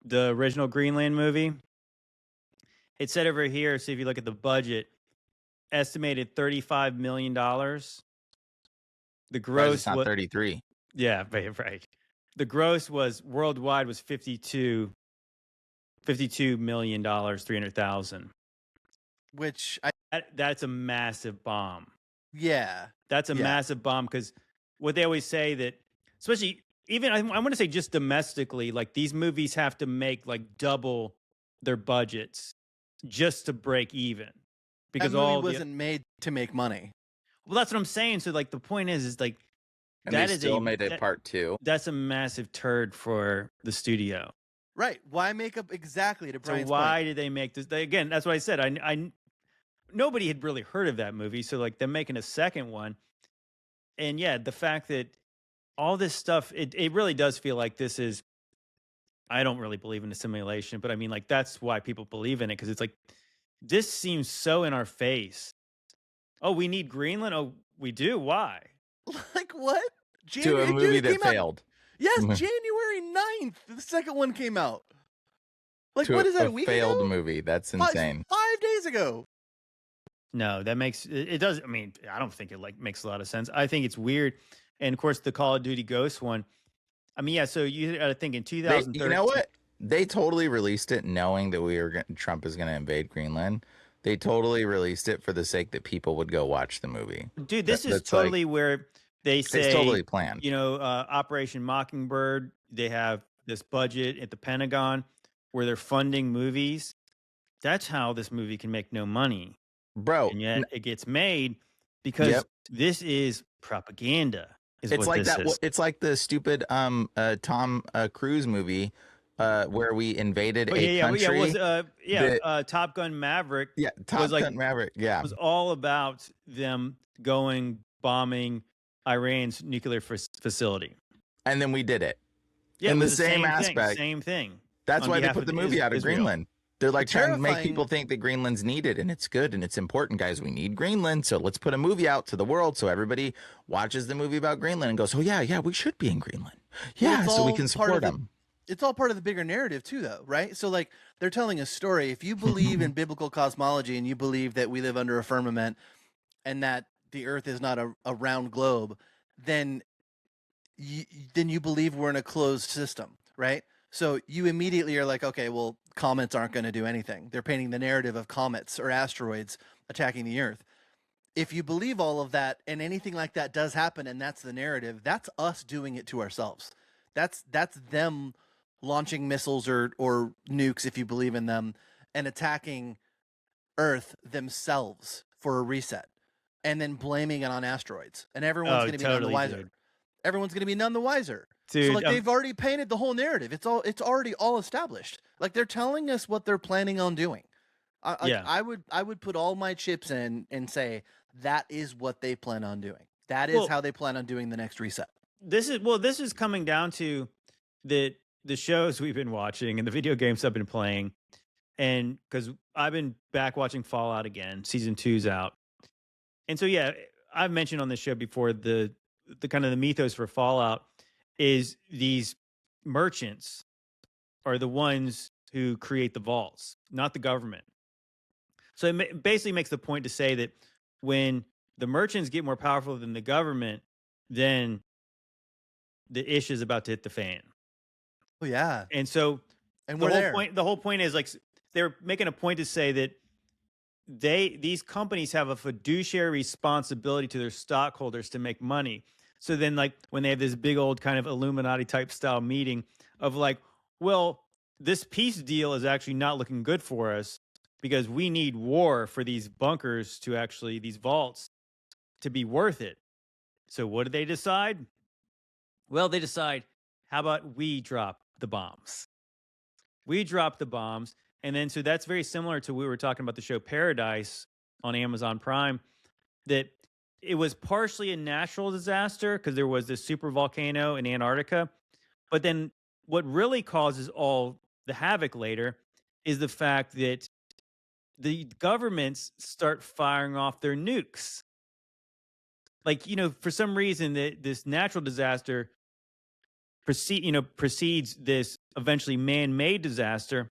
the original Greenland movie. It said over here, so if you look at the budget, estimated $35 million. The gross not was 33. yeah, right. The gross was worldwide was 52 million dollars, 300,000. Which That's a massive bomb. yeah. That's a massive bomb because what they always say that, especially even I want to say just domestically, like these movies have to make like double their budgets just to break even because that movie all wasn't made to make money. well, that's what I'm saying. So like the point is like And that they is still made a part 2. That's a massive turd for the studio. Right. Why make up exactly to Brian's So why point? did they make this? Again, that's what I said. I nobody had really heard of that movie, so like them making a second one, and yeah, the fact that all this stuff, it really does feel like this is. I don't really believe in a simulation, but I mean, like that's why people believe in it because it's like this seems so in our face. Oh, we need Greenland. Oh, we do. Why? Like what? To a movie that failed. Yes, January 9th. The second one came out. Like To what is that? A a week failed ago? movie. That's insane. 5 days ago. No, that makes it does. I mean, I don't think it like makes a lot of sense. I think it's weird, and of course, the Call of Duty Ghost one. I mean, yeah. So you got to think in 2013. You know what? They totally released it knowing that Trump is going to invade Greenland. They totally released it for the sake that people would go watch the movie. Dude, this is totally where they say it's totally planned. You know, Operation Mockingbird. They have this budget at the Pentagon where they're funding movies. That's how this movie can make no money, bro. And yet it gets made because this is propaganda. It's like that. It's like the stupid Tom Cruise movie where we invaded a country. Top Gun Maverick. Yeah, Top Gun Maverick. Yeah, it was all about them going bombing Iran's nuclear facility, and then we did it. Yeah, in it the was same aspect. Same thing. That's why they put the movie out of Greenland. They're like trying to make people think that Greenland's needed and it's good and it's important, guys. We need Greenland, so let's put a movie out to the world so everybody watches the movie about Greenland and goes, "Oh yeah, we should be in Greenland." Yeah, so we can support them. It's all part of the bigger narrative too, though, right? So like they're telling a story. If you believe in biblical cosmology and you believe that we live under a firmament and that the Earth is not a round globe, then you believe we're in a closed system, right? So you immediately are like, okay, well, comets aren't going to do anything. They're painting the narrative of comets or asteroids attacking the Earth. If you believe all of that and anything like that does happen and that's the narrative, that's us doing it to ourselves. That's them launching missiles or nukes, if you believe in them, and attacking Earth themselves for a reset and then blaming it on asteroids. And everyone's going to be none the wiser. Dude. Everyone's going to be none the wiser. Dude, so like they've already painted the whole narrative. It's already all established. Like they're telling us what they're planning on doing. I would put all my chips in and say that is what they plan on doing. That is how they plan on doing the next reset. This is coming down to the shows we've been watching and the video games I've been playing, and because I've been back watching Fallout again. Season 2's out, and so yeah, I've mentioned on this show before the kind of the mythos for Fallout is these merchants are the ones who create the vaults, not the government. So it basically makes the point to say that when the merchants get more powerful than the government, then the ish is about to hit the fan. Oh yeah. And so the whole point is like they're making a point to say that these companies have a fiduciary responsibility to their stockholders to make money. So then like when they have this big old kind of Illuminati type style meeting of like, well, this peace deal is actually not looking good for us because we need war for these bunkers to actually, these vaults to be worth it. So what do they decide? Well, they decide, how about we drop the bombs? We drop the bombs. And then, so that's very similar to we were talking about the show Paradise on Amazon Prime, that it was partially a natural disaster because there was this super volcano in Antarctica. But then what really causes all the havoc later is the fact that the governments start firing off their nukes. Like, for some reason, this natural disaster precedes this eventually man-made disaster.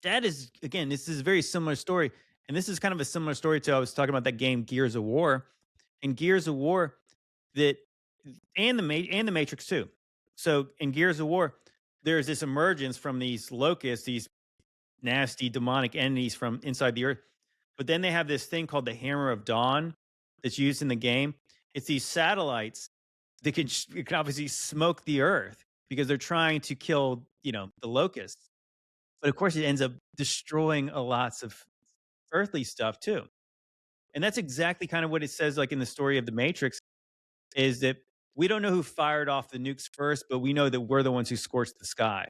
That is, again, this is a very similar story. And this is kind of a similar story to, I was talking about that game Gears of War. In Gears of War, that and the Matrix too. So in Gears of War, there's this emergence from these locusts, these nasty demonic entities from inside the earth. But then they have this thing called the Hammer of Dawn that's used in the game. It's these satellites that it can obviously smoke the earth because they're trying to kill, the locusts. But of course, it ends up destroying a lots of earthly stuff too. And that's exactly kind of what it says, like in the story of the Matrix, is that we don't know who fired off the nukes first, but we know that we're the ones who scorched the sky.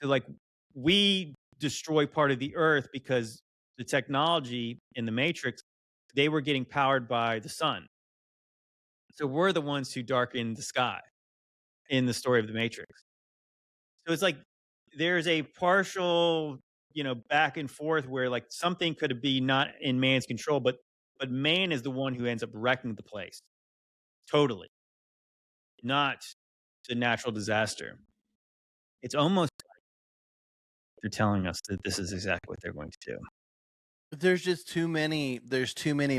So, like, we destroy part of the earth because the technology in the Matrix, they were getting powered by the sun. So we're the ones who darken the sky in the story of the Matrix. So it's like there's a partial, back and forth where like something could be not in man's control, but man is the one who ends up wrecking the place. Totally. Not the natural disaster. It's almost like they're telling us that this is exactly what they're going to do. There's just too many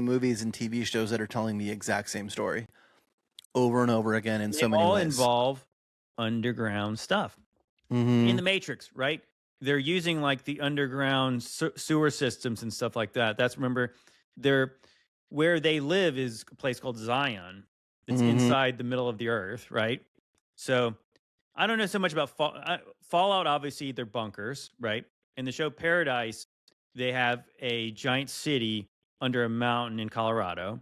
movies and TV shows that are telling the exact same story over and over again in so many all ways. Involve underground stuff. In the Matrix, right? They're using like the underground sewer systems and stuff like that. That's, remember, where they live is a place called Zion. It's inside the middle of the earth, right? So I don't know so much about Fallout. Obviously, they're bunkers, right? In the show Paradise, they have a giant city under a mountain in Colorado,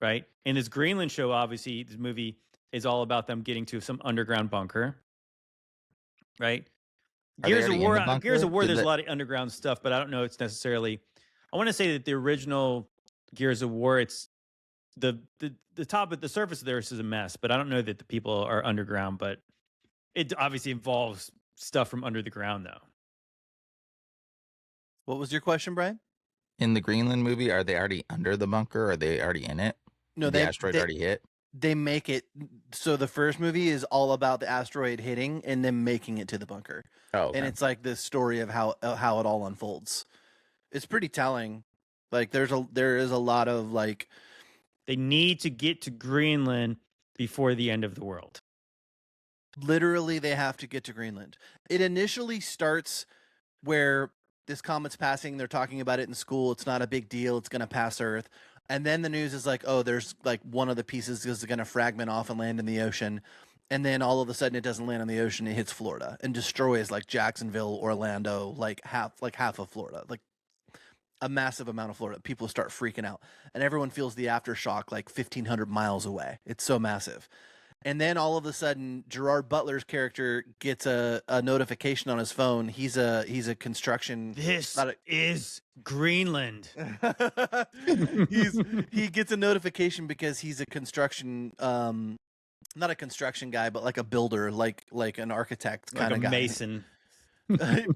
right? In this Greenland show, obviously, this movie is all about them getting to some underground bunker, right? Gears of War, there's a lot of underground stuff, but I don't know it's necessarily. I want to say that the original Gears of War, it's the top of the surface of theirs is a mess, but I don't know that the people are underground, but it obviously involves stuff from under the ground, though. What was your question, Brian? In the Greenland movie, are they already under the bunker? Are they already in it? No, the asteroid already hit. They make it so the first movie is all about the asteroid hitting and then making it to the bunker. Oh, okay. And it's like this story of how it all unfolds. It's pretty telling. Like there is a lot of like they need to get to Greenland before the end of the world. Literally, they have to get to Greenland. It initially starts where this comet's passing. They're talking about it in school. It's not a big deal. It's going to pass Earth. And then the news is like, oh, there's like one of the pieces is going to fragment off and land in the ocean. And then all of a sudden it doesn't land in the ocean. It hits Florida and destroys like Jacksonville, Orlando, like half of Florida, like a massive amount of Florida. People start freaking out and everyone feels the aftershock like 1,500 miles away. It's so massive. And then all of a sudden, Gerard Butler's character gets a notification on his phone. He's a construction. This is Greenland. He gets a notification because he's a construction, not a construction guy, but like a builder, like an architect kind of guy, mason,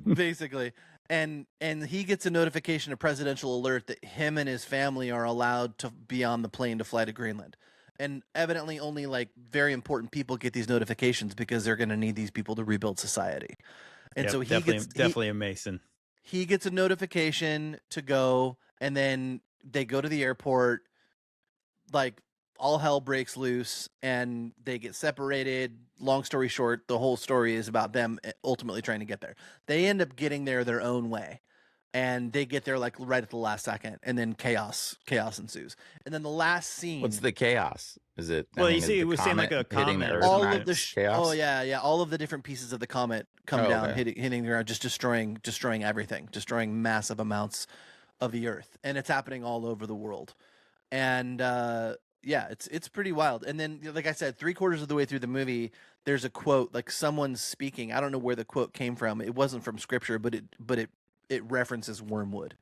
basically. And he gets a notification, a presidential alert that him and his family are allowed to be on the plane to fly to Greenland. And evidently only like very important people get these notifications because they're going to need these people to rebuild society. And so definitely a Mason. He gets a notification to go, and then they go to the airport, like all hell breaks loose and they get separated. Long story short, the whole story is about them ultimately trying to get there. They end up getting there their own way. And they get there like right at the last second, and then chaos ensues. And then the last scene. What's the chaos? Is it? Well, you see, it was saying like a comet. All of the chaos. Oh yeah. All of the different pieces of the comet come down, okay. hitting the ground, just destroying everything, destroying massive amounts of the earth, and it's happening all over the world. And it's pretty wild. And then, like I said, 3/4 of the way through the movie, there's a quote, like someone's speaking. I don't know where the quote came from. It wasn't from scripture, but it references wormwood.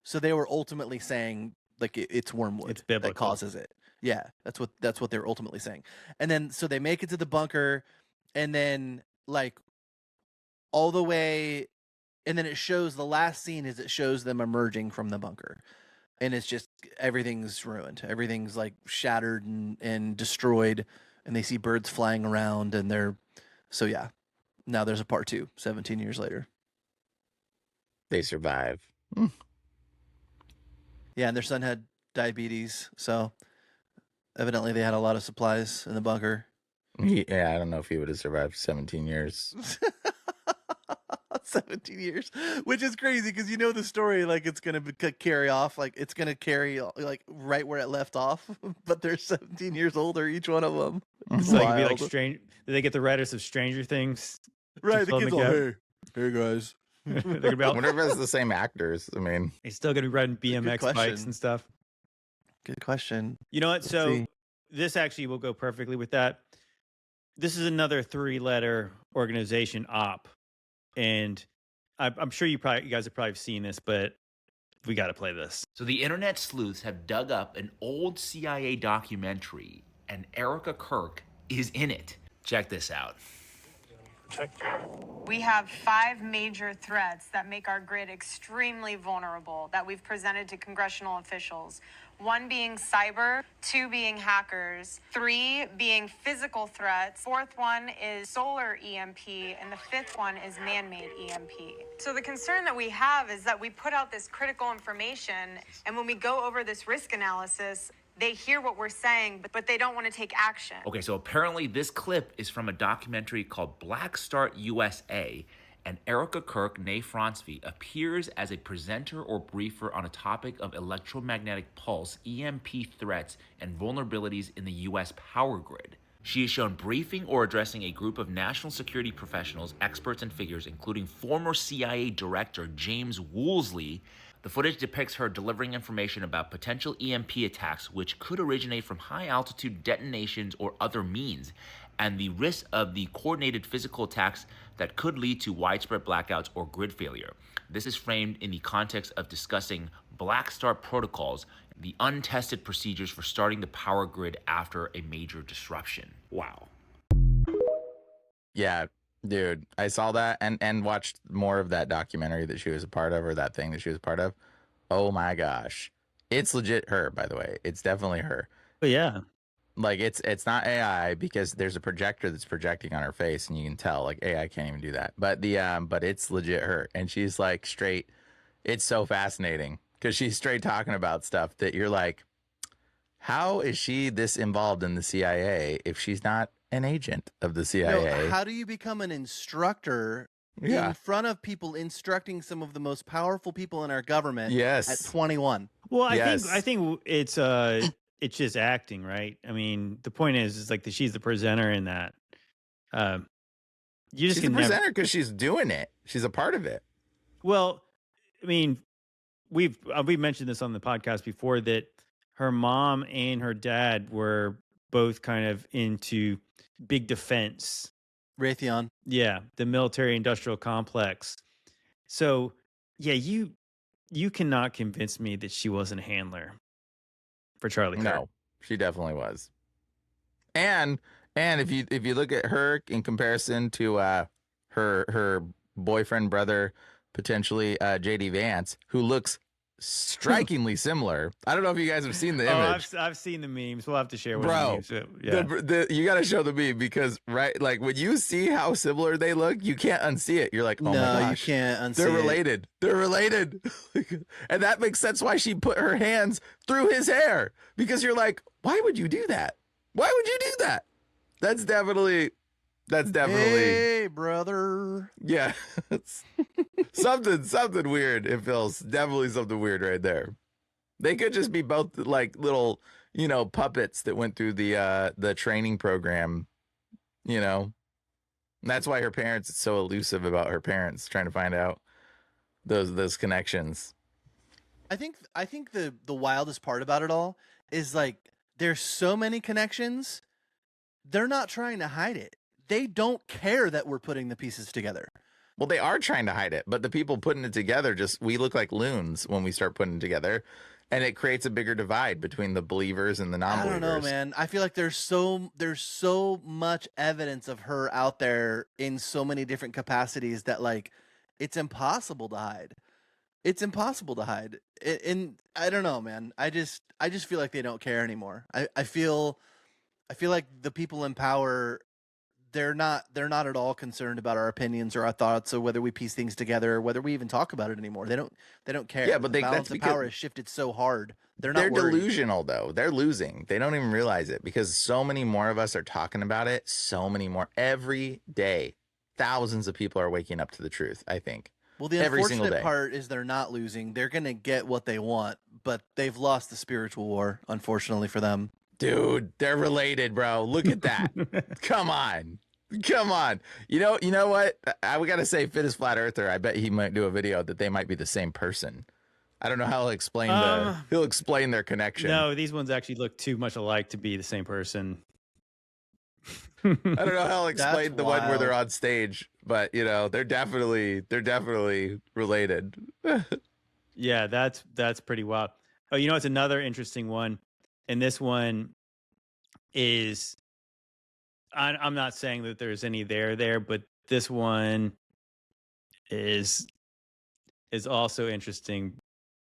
So they were ultimately saying like it's wormwood it's biblical. that causes it. Yeah, that's what they're ultimately saying. And then so they make it to the bunker, and then like all the way, and then it shows the last scene is it shows them emerging from the bunker. And it's just everything's ruined. Everything's like shattered and destroyed, and they see birds flying around, and they're so yeah. Now there's a part 2, 17 years later. They survive. Yeah, and their son had diabetes, so evidently they had a lot of supplies in the bunker. Yeah, I don't know if he would have survived 17 years. 17 years, which is crazy because you know the story, like it's gonna carry off, like it's gonna carry like right where it left off, but they're 17 years older, each one of them. So they could be like strange. Did they get the writers of Stranger Things? Right, the fill in kids the all, gap? hey guys. They're gonna be I all, wonder if it's the same actors. I mean, he's still gonna be riding a good BMX bikes question. and stuff. Good question. You know what? Let's So see. this actually will go perfectly with that. This is another 3-letter organization, op, and I'm sure you guys have probably seen this, but we got to play this. So the internet sleuths have dug up an old CIA documentary, and Erica Kirk is in it. Check this out. We have 5 major threats that make our grid extremely vulnerable that we've presented to congressional officials. 1 being cyber, 2 being hackers, 3 being physical threats, 4th one is solar EMP, and the 5th one is man-made EMP. So the concern that we have is that we put out this critical information, and when we go over this risk analysis, they hear what we're saying, but they don't want to take action. Okay, so apparently this clip is from a documentary called Black Start USA, and Erica Kirk, née Francevy, appears as a presenter or briefer on a topic of electromagnetic pulse, EMP threats, and vulnerabilities in the U.S. power grid. She is shown briefing or addressing a group of national security professionals, experts, and figures, including former CIA Director James Woolsey. The footage depicts her delivering information about potential EMP attacks which could originate from high-altitude detonations or other means, and the risk of the coordinated physical attacks that could lead to widespread blackouts or grid failure. This is framed in the context of discussing Black Start protocols, the untested procedures for starting the power grid after a major disruption. Wow. yeah, dude, I saw that and watched more of that documentary that she was a part of, or that thing that she was a part of. Oh my gosh. It's legit her, by the way. It's definitely her. But yeah, Like it's not AI because there's a projector that's projecting on her face and you can tell like AI can't even do that. But but it's legit her, and she's like straight. It's so fascinating because she's straight talking about stuff that you're like, how is she this involved in the CIA if she's not an agent of the CIA? How do you become an instructor Yeah. in front of people, instructing some of the most powerful people in our government Yes. at 21? well, I Yes. think it's just acting, right? I mean, the point is like that she's the presenter in that. You just She's a can never. presenter because she's doing it. She's a part of it. Well, I mean, we've mentioned this on the podcast before that her mom and her dad were both kind of into big defense. Raytheon. Yeah, the military industrial complex. So, yeah, you cannot convince me that she wasn't a handler for Charlie Kirk. No, she definitely was. And if you look at her in comparison to her boyfriend brother, potentially JD Vance, who looks strikingly similar. I don't know if you guys have seen the image. I've seen the memes. We'll have to share one Bro, of the memes. Yeah. you got to show the meme because like when you see how similar they look, you can't unsee it. You're like, oh No, my you gosh, can't unsee they're it. related. They're related, and that makes sense why she put her hands through his hair, because you're like, why would you do that? Why would you do that? That's definitely. Hey, brother. Yeah, it's something weird. It feels definitely something weird right there. They could just be both like little, puppets that went through the training program, And that's why her parents, it's so elusive about her parents trying to find out those connections. I think the wildest part about it all is like there's so many connections. They're not trying to hide it. They don't care that we're putting the pieces together. Well, they are trying to hide it, but the people putting it together we look like loons when we start putting it together, and it creates a bigger divide between the believers and the I non-believers. don't know, man. I feel like there's so much evidence of her out there in so many different capacities that like it's impossible to hide. It's impossible to hide. And I don't know, man. I just feel like they don't care anymore. I feel like the people in power, they're not at all concerned about our opinions or our thoughts or whether we piece things together or whether we even talk about it anymore. They don't care. Yeah, but the balance that's of power because has shifted so hard. They're they're not worried. delusional though. They're losing. They don't even realize it because so many more of us are talking about it. So many more every day. Thousands of people are waking up to the truth, I think. Well, the every single unfortunate day. part is they're not losing. They're going to get what they want, but they've lost the spiritual war, unfortunately for them. Dude, they're related, bro. Look at that. Come on. Come on. You know what? We got to say, Fit is Flat Earther. I bet he might do a video that they might be the same person. I don't know how he'll explain their connection. No, these ones actually look too much alike to be the same person. I don't know how he'll explain That's the one where they're wild. on stage, but they're definitely related. Yeah, that's pretty wild. Oh, it's another interesting one, and this one is I'm not saying that there's any there, but this one is also interesting.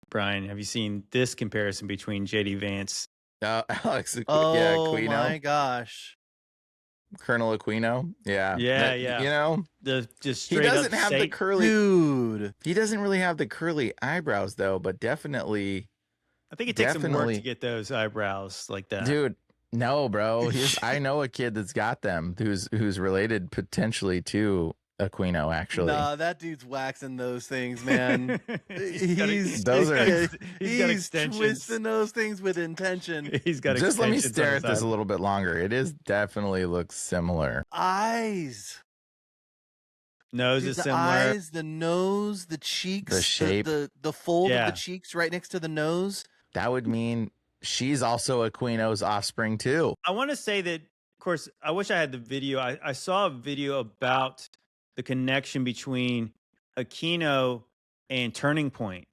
Brian, have you seen this comparison between JD Vance? Alex, Oh Aquino, my gosh. Colonel Aquino, yeah, Yeah. Just he straight doesn't up have the Satan. curly. Dude. He doesn't really have the curly eyebrows though, but definitely, I think it takes some work definitely. to get those eyebrows like that. dude. No, bro. I know a kid that's got them who's related potentially to Aquino. Actually, Nah, that dude's waxing those things, man. he's got extensions. twisting those things with intention. He's got just let me extensions on stare his at this a eyebrows. little bit longer. It is definitely looks similar. Eyes. Nose Dude, is the similar. eyes, the nose, the cheeks, The shape. the fold Yeah. of the cheeks right next to the nose. That would mean she's also Aquino's offspring too. I want to say that, of course, I wish I had the video. I saw a video about the connection between Aquino and Turning Point.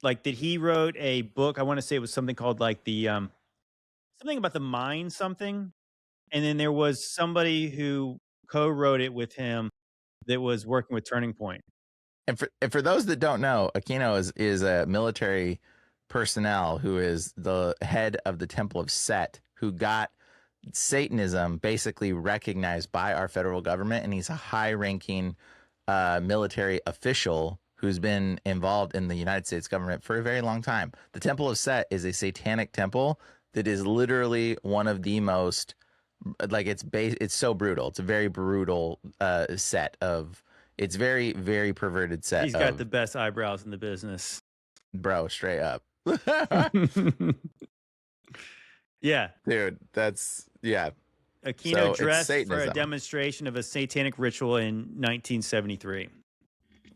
Like that he wrote a book. I want to say it was something called like the something about the mind something. And then there was somebody who co-wrote it with him that was working with Turning Point. And for those that don't know, Aquino is a military personnel who is the head of the Temple of Set, who got Satanism basically recognized by our federal government, and he's a high-ranking military official who's been involved in the United States government for a very long time. The Temple of Set is a satanic temple that is literally one of the most, like, it's so brutal. It's a very brutal set of. It's very, very perverted set. He's got the best eyebrows in the business. Bro, straight up. Yeah. Dude, that's, yeah. Aquino So it's dressed for a Satanism. demonstration of a satanic ritual in 1973.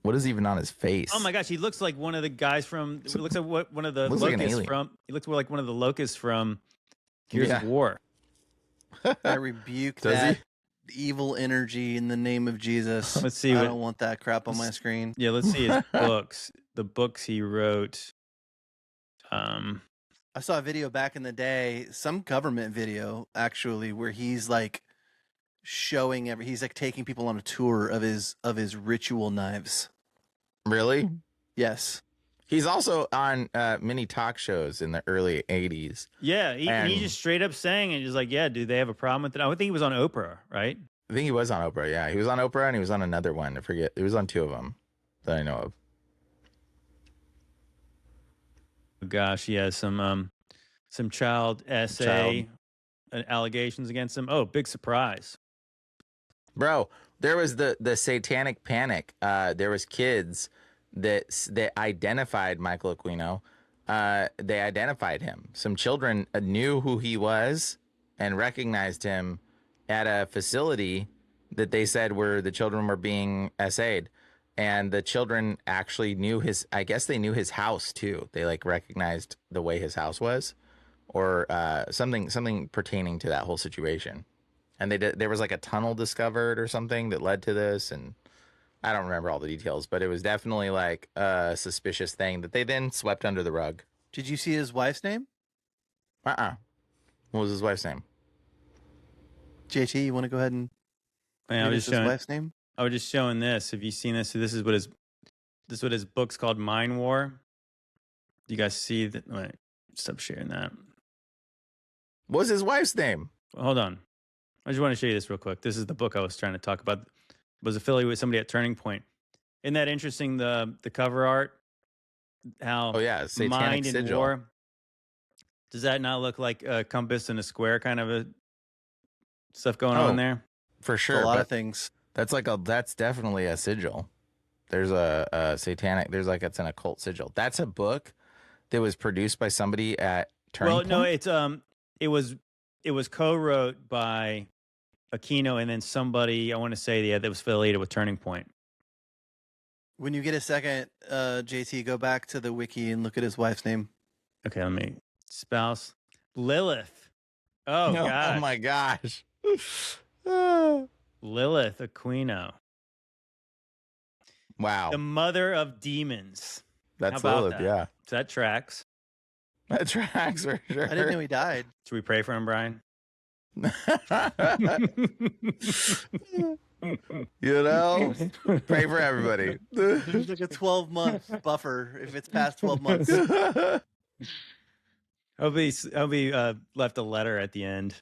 What is even on his face? Oh my gosh, he looks like one of the guys from. It looks like one of the Looks like an locusts alien. from. He looks more like one of the locusts from Gears Yeah. of War. I rebuke Does that evil energy in the name of Jesus. Let's see I what- don't want that crap on my screen. Yeah, let's see his books. The books he wrote. I saw a video back in the day, some government video actually, where he's like showing he's like taking people on a tour of his ritual knives. Really? Yes. He's also on many talk shows in the early 80s. Yeah, he And- just straight up saying it. Just like, yeah, do they have a problem with it? I would think he was on Oprah, right? I think he was on Oprah. Yeah, he was on Oprah and he was on another one. I forget. He was on two of them that I know of. Oh, gosh, he has some child essay allegations against him. Oh, big surprise. Bro, there was the satanic panic. There was kids that identified Michael Aquino. They identified him. Some children knew who he was and recognized him at a facility that they said the children were being SA'd. And the children actually knew I guess they knew his house too. They like recognized the way his house was, or something pertaining to that whole situation. And there was like a tunnel discovered or something that led to this. And I don't remember all the details, but it was definitely like a suspicious thing that they then swept under the rug. Did you see his wife's name? What was his wife's name? JT, you want to go ahead and Man, I read was us just his showing. wife's name? I was just showing this. Have you seen this? So this is what his book's called, Mind War. You guys see that? Wait, stop sharing that. What was his wife's name? Hold on. I just want to show you this real quick. This is the book I was trying to talk about. Was affiliated with somebody at Turning Point. Isn't that interesting? The cover art, how Oh yeah, satanic mind and sigil. war. Does that not look like a compass and a square kind of a stuff going on there? For It's sure. a lot but of things. that's definitely a sigil. There's a satanic. There's like it's an occult sigil. That's a book that was produced by somebody at Turning Well, Point. no, it's it was co-wrote by Aquino and then somebody I want to say that was affiliated with Turning Point. When you get a second, JT, go back to the wiki and look at his wife's name. Okay, let me spouse Lilith. Oh gosh. Oh my gosh. Lilith Aquino, Wow. the mother of demons. That's How about Lilith, that? yeah. So that tracks. That tracks for sure. I didn't know he died. Should we pray for him, Brian? You know, pray for everybody. There's like a 12-month buffer if it's past 12 months. I'll be left a letter at the end.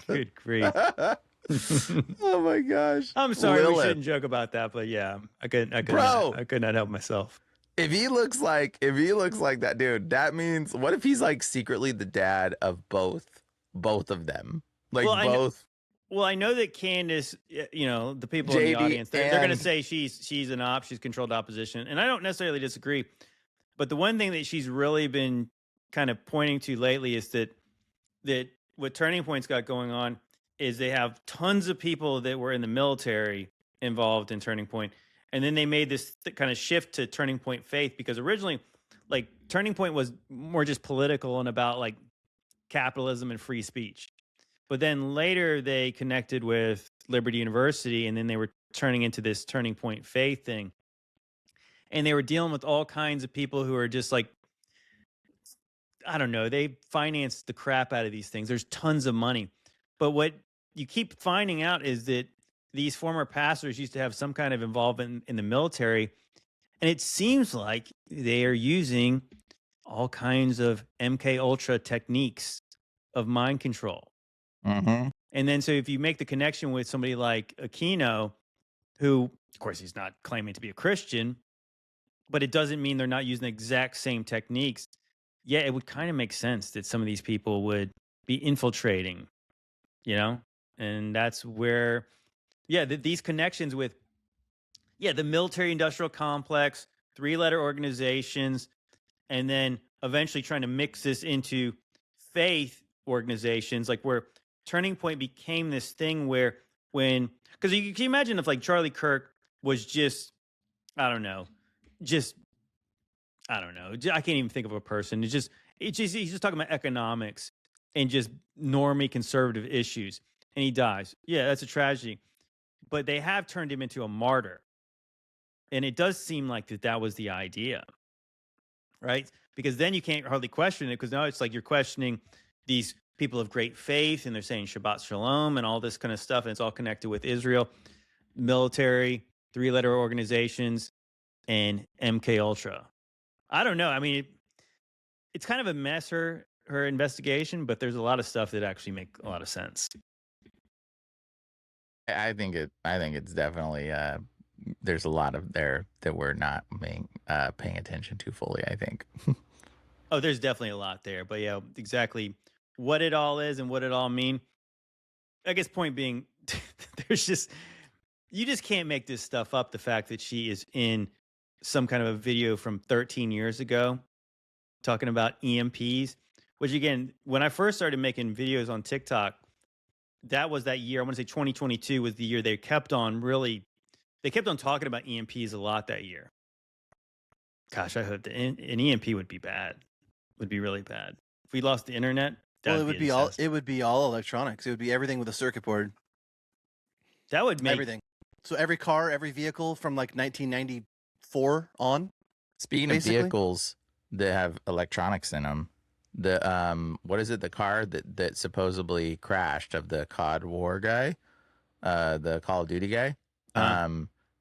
Good grief. Oh my gosh. I'm sorry, we Lilith. shouldn't joke about that, but yeah, I could Bro. not help myself. If he looks like that dude, that means what if he's like secretly the dad of both of them? Like Well, both. Well, I know that Candace, you know, the people in JD the audience, they're going to and- say she's controlled opposition, and I don't necessarily disagree. But the one thing that she's really been kind of pointing to lately is that what Turning Point's got going on is they have tons of people that were in the military involved in Turning Point, and then they made this kind of shift to Turning Point faith because originally, like Turning Point was more just political and about like capitalism and free speech. But then later they connected with Liberty University, and then they were turning into this Turning Point faith thing. And they were dealing with all kinds of people who are just like, I don't know, they financed the crap out of these things. There's tons of money. But what you keep finding out is that these former pastors used to have some kind of involvement in the military. And it seems like they are using all kinds of MK Ultra techniques of mind control. Mm-hmm. And then so if you make the connection with somebody like Aquino, who, of course, he's not claiming to be a Christian, but it doesn't mean they're not using the exact same techniques. Yeah, it would kind of make sense that some of these people would be infiltrating, you know? And that's where, these connections with, the military industrial complex, 3-letter organizations, and then eventually trying to mix this into faith organizations, like where Turning Point became this thing where because you can imagine if like Charlie Kirk was just, I can't even think of a person. He's just talking about economics and just normie conservative issues, and he dies. Yeah, that's a tragedy. But they have turned him into a martyr. And it does seem like that was the idea, right? Because then you can't hardly question it, because now it's like you're questioning these people of great faith, and they're saying Shabbat Shalom and all this kind of stuff, and it's all connected with Israel, military, 3-letter organizations, and MK Ultra. I don't know. I mean, it's kind of a mess, her investigation, but there's a lot of stuff that actually make a lot of sense. I think it's definitely there's a lot of there that we're not paying attention to fully, I think. Oh, there's definitely a lot there, but yeah, exactly what it all is and what it all mean. I guess point being, you just can't make this stuff up. The fact that she is in some kind of a video from 13 years ago talking about EMPs, which again, when I first started making videos on TikTok, that was that year. I want to say 2022 was the year they kept on talking about EMPs a lot that year. Gosh, I hope an EMP would be bad, would be really bad. If we lost the internet, Well, it would be all electronics. It would be everything with a circuit board. That would make Everything. So every car, every vehicle from like 1994 on. Speaking basically. of vehicles that have electronics in them, the what is it? The car that supposedly crashed of the COD War guy, the Call of Duty guy.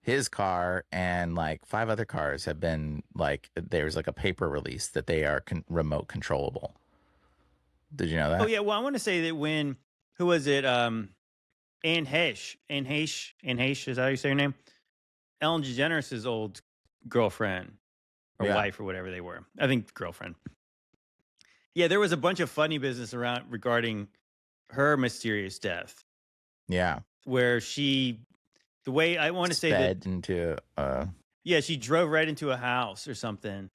His car and like 5 other cars have been like, there's like a paper release that they are remote controllable. Did you know that? Oh yeah, well I want to say that when who was it? Anne Heche. Anne Heche, is that how you say her name? Ellen DeGeneres' old girlfriend or Yeah. wife or whatever they were. I think girlfriend. Yeah, there was a bunch of funny business around regarding her mysterious death, Yeah. where the way I want to say that, Sped into yeah, she drove right into a house or something,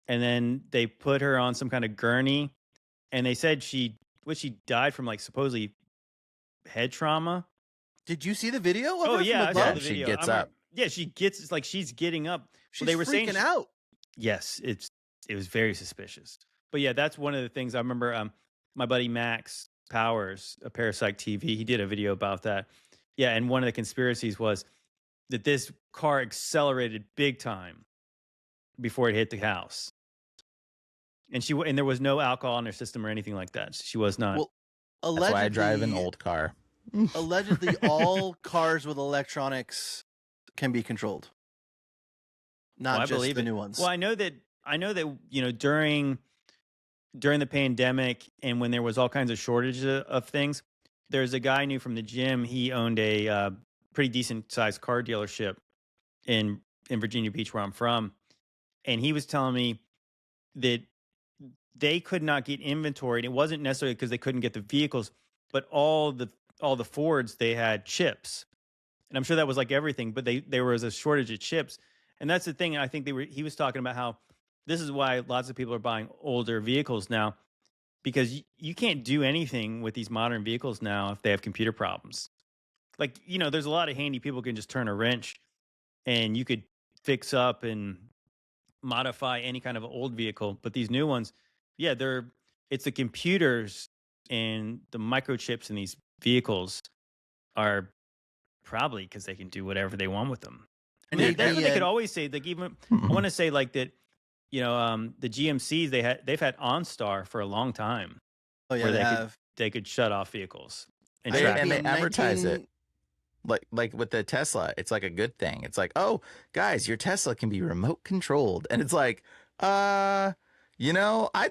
and then they put her on some kind of gurney, and they said she died from like supposedly head trauma. Did you see the video? Of Oh her yeah, I from saw above? the she video. gets I'm- up. Yeah, she gets, it's like she's getting up. She's they were freaking saying out. Yes, it was very suspicious. But yeah, that's one of the things I remember. My buddy Max Powers, a Parasite TV, he did a video about that. Yeah, and one of the conspiracies was that this car accelerated big time before it hit the house, and there was no alcohol in her system or anything like that. She was not. Well, That's why I drive an allegedly- old car. Allegedly, all cars with electronics can be controlled. Not Well, I just believe the it. new ones. Well, I know that during the pandemic and when there was all kinds of shortages of things, there's a guy I knew from the gym. He owned a pretty decent sized car dealership in Virginia Beach, where I'm from, and he was telling me that they could not get inventory. And it wasn't necessarily because they couldn't get the vehicles, but all the Fords, they had chips, and I'm sure that was like everything. But there was a shortage of chips, and that's the thing. I think he was talking about how this is why lots of people are buying older vehicles now, because you can't do anything with these modern vehicles now if they have computer problems. Like, there's a lot of handy people who can just turn a wrench and you could fix up and modify any kind of old vehicle. But these new ones, yeah, it's the computers and the microchips in these vehicles are probably because they can do whatever they want with them. And Dude, that's what they the, could always say. Like, even I want to say like that. The GMCs, they've had OnStar for a long time, oh yeah, where they they have. could shut off vehicles and They- track and they them. advertise it. Like with the Tesla, it's like a good thing. It's like, oh, guys, your Tesla can be remote controlled, and it's like, I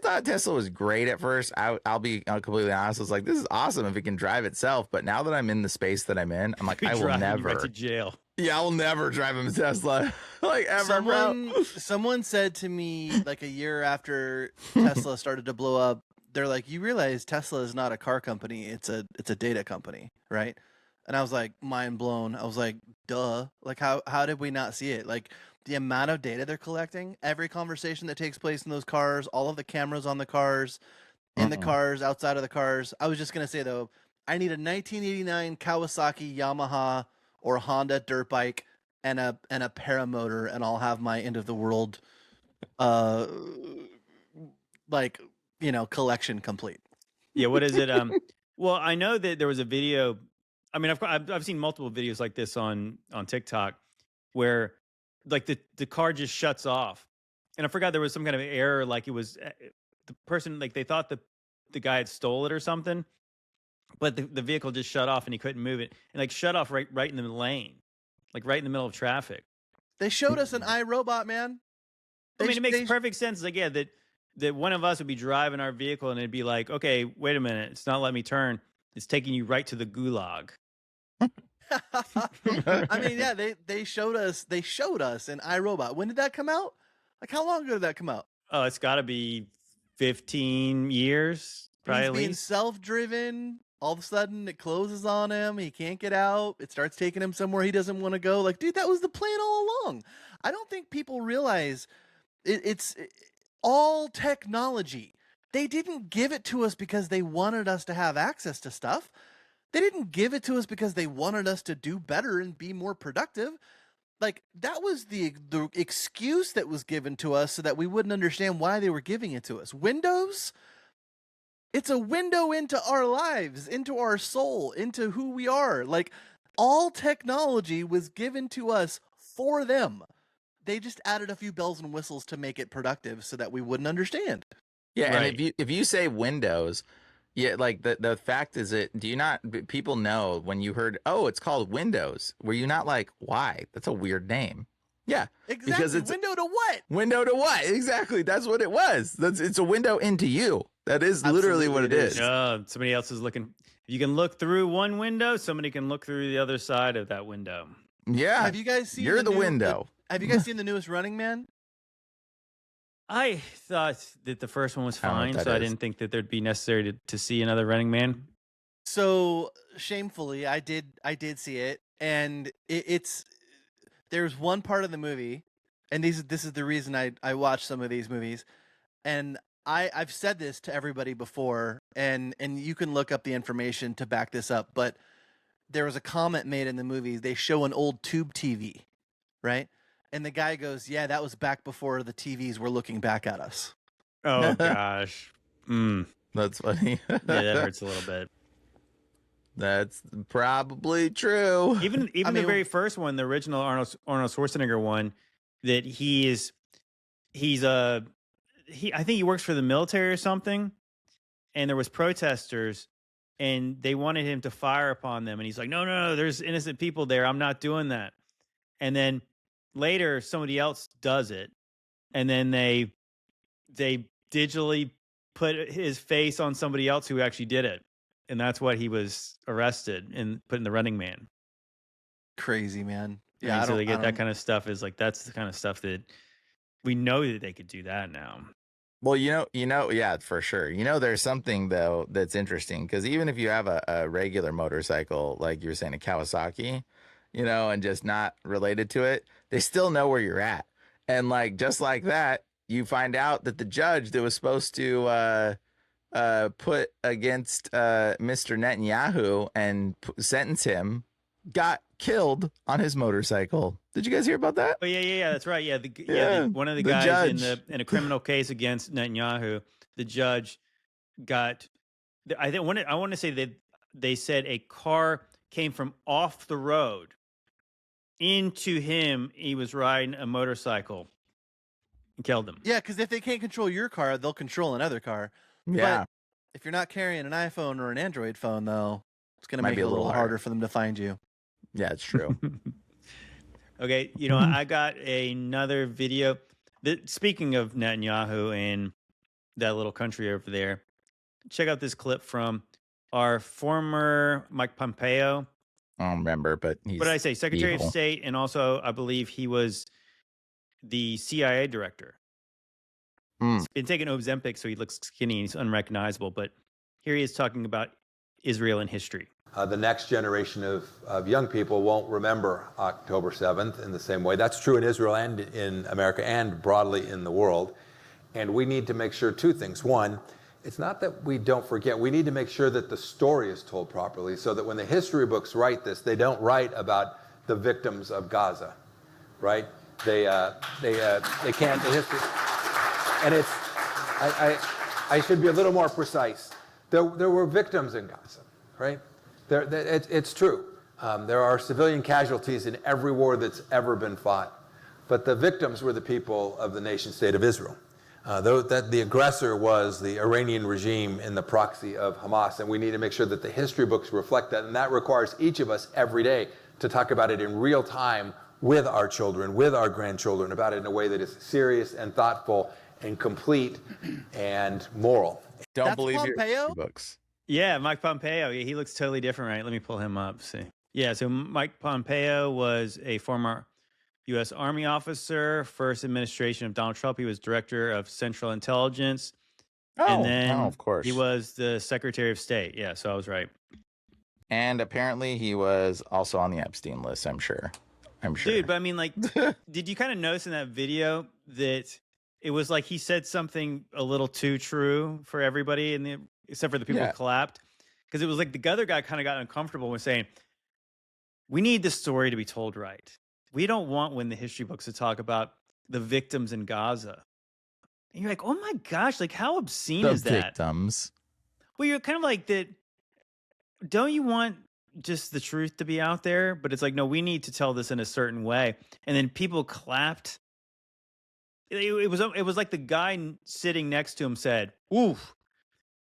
thought Tesla was great at first. I'll be completely honest. I was like, this is awesome if it can drive itself. But now that I'm in the space that I'm in, I'm like, Could I will drive you never. right to jail. Yeah, I will never drive a Tesla, like ever, bro. Someone said to me like a year after Tesla started to blow up, they're like, "You realize Tesla is not a car company; it's a data company, right?" And I was like, mind blown. I was like, "Duh! Like, how did we not see it? Like, the amount of data they're collecting, every conversation that takes place in those cars, all of the cameras on the cars, in the cars, outside of the cars." I was just gonna say though, I need a 1989 Kawasaki, Yamaha, or Honda dirt bike and a paramotor, and I'll have my end of the world collection complete. Yeah, what is it? Well, I know that there was a video. I mean, I've seen multiple videos like this on TikTok where like the car just shuts off, and I forgot there was some kind of error. Like it was the person, like they thought the guy had stole it or something, but the vehicle just shut off and he couldn't move it, and like shut off right in the lane, like right in the middle of traffic. They showed us an iRobot, man. I mean, it makes perfect sense. Like, yeah, that one of us would be driving our vehicle and it'd be like, okay, wait a minute, it's not letting me turn. It's taking you right to the gulag. I mean, yeah, they showed us an iRobot. When did that come out? Like, how long ago did that come out? Oh, it's got to be 15 years, probably He's at being least. self-driven. All of a sudden, it closes on him. He can't get out. It starts taking him somewhere he doesn't want to go. Like, dude, that was the plan all along. I don't think people realize it's all technology. They didn't give it to us because they wanted us to have access to stuff. They didn't give it to us because they wanted us to do better and be more productive. Like, that was the excuse that was given to us so that we wouldn't understand why they were giving it to us. Windows, it's a window into our lives, into our soul, into who we are. Like, all technology was given to us for them. They just added a few bells and whistles to make it productive so that we wouldn't understand. Yeah, Right. and if you say Windows, yeah, like the fact is people know when you heard, oh, it's called Windows, were you not like, why? That's a weird name. Yeah. Exactly. Because it's window to what? window to what? Exactly. That's what it was. It's a window into you. That is literally what it Absolutely is. Somebody else is looking. If you can look through one window, somebody can look through the other side of that window. Yeah. Have you guys seen You're the window. Have you guys seen the newest Running Man? I thought that the first one was I don't know fine, what so that I is. didn't think that there'd be necessary to see another Running Man. So shamefully, I did see it, and it's there's one part of the movie, and this is the reason I watch some of these movies, and I've said this to everybody before, and you can look up the information to back this up, but there was a comment made in the movie. They show an old tube TV, right? And the guy goes, "Yeah, that was back before the TVs were looking back at us." Oh gosh. That's funny. Yeah, that hurts a little bit. That's probably true. Even I mean, the very first one, the original Arnold Schwarzenegger one, that I think he works for the military or something, and there was protesters, and they wanted him to fire upon them, and he's like, no, there's innocent people there. I'm not doing that. And then later, somebody else does it, and then they digitally put his face on somebody else who actually did it. And that's why he was arrested and put in the Running Man. Crazy, man. Yeah, Yeah, so they get that kind of stuff. Is like that's the kind of stuff that we know that they could do that now. Well, yeah, for sure. There's something though that's interesting because even if you have a regular motorcycle, like you were saying, a Kawasaki, and just not related to it, they still know where you're at. And like just like that, you find out that the judge that was supposed to put against Mr. Netanyahu and sentence him got killed on his motorcycle. Did you guys hear about that? Oh yeah, that's right. Yeah, one of the the guys judge. in a criminal case against Netanyahu, the judge got. I want to say that they said a car came from off the road into him. He was riding a motorcycle and killed him. Yeah, because if they can't control your car, they'll control another car. Yeah. But if you're not carrying an iPhone or an Android phone, though, it's going to Might make be it a a little little harder hard. for them to find you. Yeah, it's true. Okay, I got another video. Speaking of Netanyahu and that little country over there, check out this clip from our former Mike Pompeo. I don't remember, but he's What did I say? Secretary evil. of State, and also I believe he was the CIA director. He's been taking Ozempic, so he looks skinny and he's unrecognizable. But here he is talking about Israel and history. The next generation of young people won't remember October 7th in the same way. That's true in Israel and in America and broadly in the world. And we need to make sure two things. One, it's not that we don't forget. We need to make sure that the story is told properly so that when the history books write this, they don't write about the victims of Gaza, right? They can't, the history. And it's, I should be a little more precise. There were victims in Gaza, right? It's true. There are civilian casualties in every war that's ever been fought. But the victims were the people of the nation state of Israel. The aggressor was the Iranian regime in the proxy of Hamas. And we need to make sure that the history books reflect that. And that requires each of us every day to talk about it in real time with our children, with our grandchildren, about it in a way that is serious and thoughtful and complete and moral. Don't That's believe your Pompeo? history books. Yeah, Mike Pompeo. Yeah, he looks totally different, right? Let me pull him up. See. Yeah, so Mike Pompeo was a former U.S. Army officer, first administration of Donald Trump. He was director of Central Intelligence. And then of course. he was the Secretary of State. Yeah, so I was right. And apparently he was also on the Epstein list, I'm sure. Dude, but I mean, like, did you kind of notice in that video that it was like he said something a little too true for everybody, except for the people who clapped? Because it was like the other guy kind of got uncomfortable when saying, we need this story to be told right. We don't want when the history books to talk about the victims in Gaza. And you're like, oh my gosh, like how obscene is that? Victims. Well, you're kind of like that. Don't you want just the truth to be out there? But it's like, no, we need to tell this in a certain way. And then people clapped. It was like the guy sitting next to him said, oof,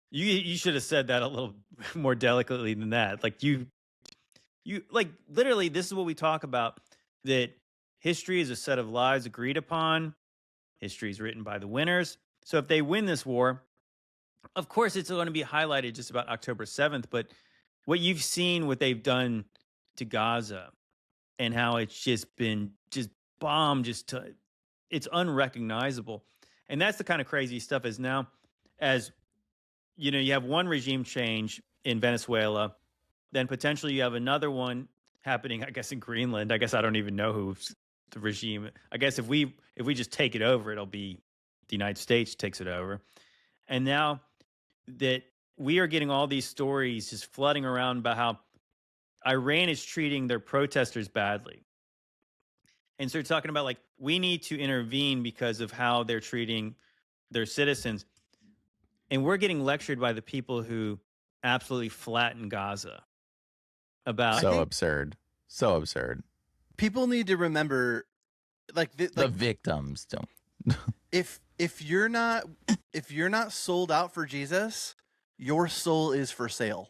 you should have said that a little more delicately than that. Like you like literally, this is what we talk about, that history is a set of lies agreed upon. History is written by the winners. So if they win this war, of course, it's going to be highlighted just about October 7th, but what you've seen, what they've done to Gaza, and how it's just been just bombed, it's unrecognizable. And that's the kind of crazy stuff is now, as you know, you have one regime change in Venezuela, then potentially you have another one happening, I guess, in Greenland. I guess I don't even know who's the regime. I guess if we just take it over, it'll be the United States takes it over. And now that we are getting all these stories just flooding around about how Iran is treating their protesters badly. And so they're talking about like, we need to intervene because of how they're treating their citizens. And we're getting lectured by the people who absolutely flatten Gaza about Absurd. So absurd. People need to remember, like the victims don't. if you're not sold out for Jesus, your soul is for sale.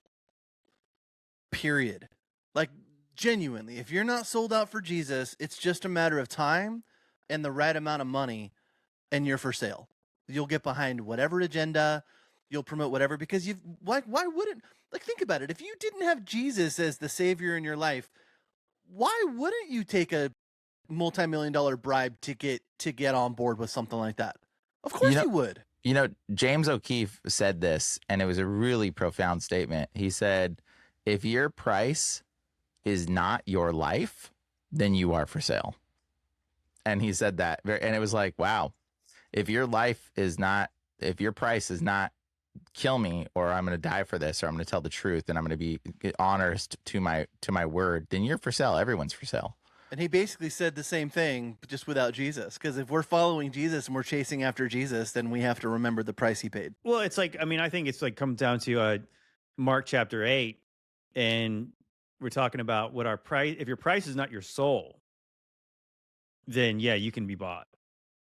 Period. Like, genuinely, if you're not sold out for Jesus, it's just a matter of time and the right amount of money, and you're for sale. You'll get behind whatever agenda, you'll promote whatever, because why wouldn't, like, think about it. If you didn't have Jesus as the savior in your life, why wouldn't you take a multi-million-dollar bribe to get on board with something like that? Of course you would. You know, James O'Keefe said this, and it was a really profound statement. He said, if your price is not your life, then you are for sale. And he said that, and it was like, wow, if your price is not kill me, or I'm going to die for this, or I'm going to tell the truth, and I'm going to be honest to my word, then you're for sale. Everyone's for sale. And he basically said the same thing, but just without Jesus. Because if we're following Jesus and we're chasing after Jesus, then we have to remember the price he paid. Well, it's like, I mean, I think it's like comes down to Mark chapter 8, and we're talking about what our price, if your price is not your soul, then yeah, you can be bought.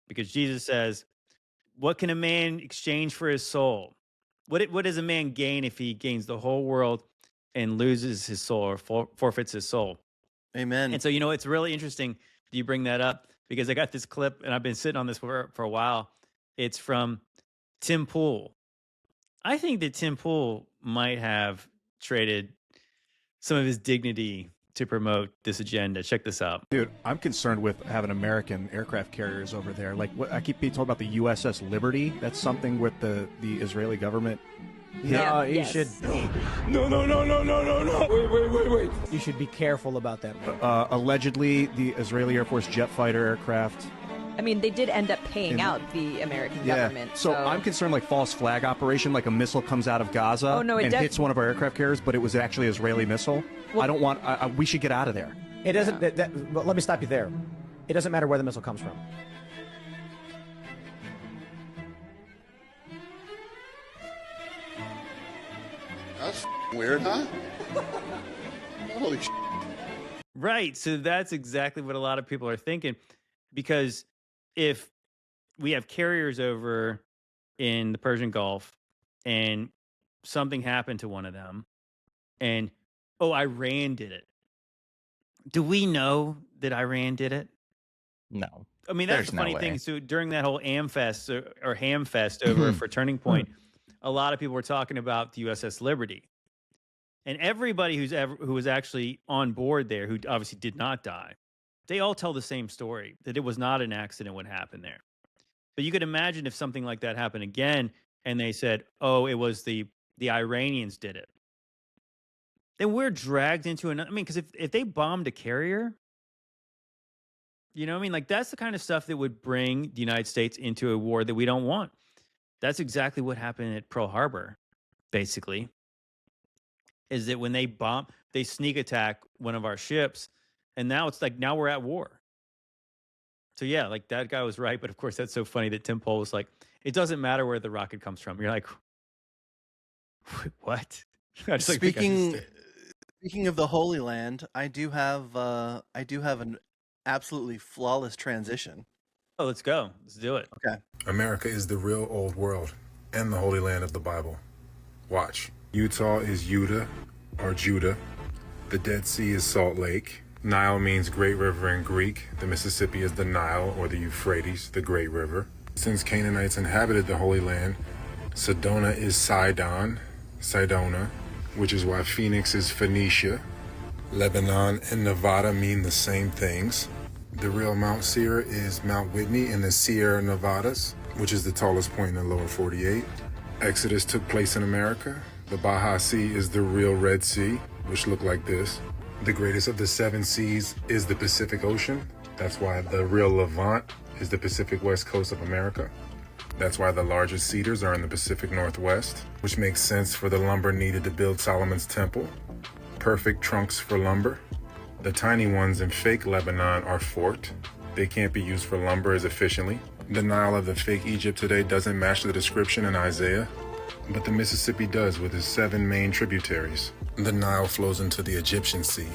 Because Jesus says, what can a man exchange for his soul? What does a man gain if he gains the whole world and loses his soul, or forfeits his soul? Amen. And so, you know, it's really interesting that you bring that up, because I got this clip and I've been sitting on this for a while. It's from Tim Pool. I think that Tim Pool might have traded some of his dignity to promote this agenda. Check this out. Dude, I'm concerned with having American aircraft carriers over there. Like, what I keep being told about the USS Liberty. That's something with the Israeli government. No, you should. No. Wait. You should be careful about that. Allegedly, the Israeli Air Force jet fighter aircraft. I mean, they did end up paying out the American government. So I'm concerned, like, false flag operation, like a missile comes out of Gaza and hits one of our aircraft carriers, but it was actually an Israeli missile. Well, I don't want. we should get out of there. It doesn't. But let me stop you there. It doesn't matter where the missile comes from. That's weird, huh? Holy shit. Right. So that's exactly what a lot of people are thinking, because if we have carriers over in the Persian Gulf and something happened to one of them and, Iran did it. Do we know that Iran did it? No. I mean, that's the funny thing. So during that whole Hamfest over for Turning Point, a lot of people were talking about the USS Liberty, and everybody who was actually on board there, who obviously did not die, they all tell the same story, that it was not an accident what happened there. But you could imagine if something like that happened again, and they said, it was the Iranians did it. Then we're dragged into another. I mean, because if they bombed a carrier, you know what I mean? Like, that's the kind of stuff that would bring the United States into a war that we don't want. That's exactly what happened at Pearl Harbor, basically, is that when they sneak attack one of our ships, and now it's like, now we're at war. So yeah, like, that guy was right. But of course, that's so funny that Tim Pool was like, it doesn't matter where the rocket comes from. You're like, what? Speaking of the Holy Land, I do have an absolutely flawless transition. Oh, let's go. Let's do it. Okay. America is the real old world and the Holy Land of the Bible. Watch. Utah is Yuda or Judah. The Dead Sea is Salt Lake. Nile means great river in Greek. The Mississippi is the Nile, or the Euphrates, the great river. Since Canaanites inhabited the Holy Land, Sedona is Sidon, Sidona. which is why Phoenix is Phoenicia. Lebanon and Nevada mean the same things. The real Mount Seir is Mount Whitney in the Sierra Nevadas, which is the tallest point in the lower 48. Exodus took place in America. The Baja Sea is the real Red Sea, which looked like this. The greatest of the 7 seas is the Pacific Ocean. That's why the real Levant is the Pacific West Coast of America. That's why the largest cedars are in the Pacific Northwest, which makes sense for the lumber needed to build Solomon's temple. Perfect trunks for lumber. The tiny ones in fake Lebanon are forked. They can't be used for lumber as efficiently. The Nile of the fake Egypt today doesn't match the description in Isaiah, but the Mississippi does with its 7 main tributaries. The Nile flows into the Egyptian Sea,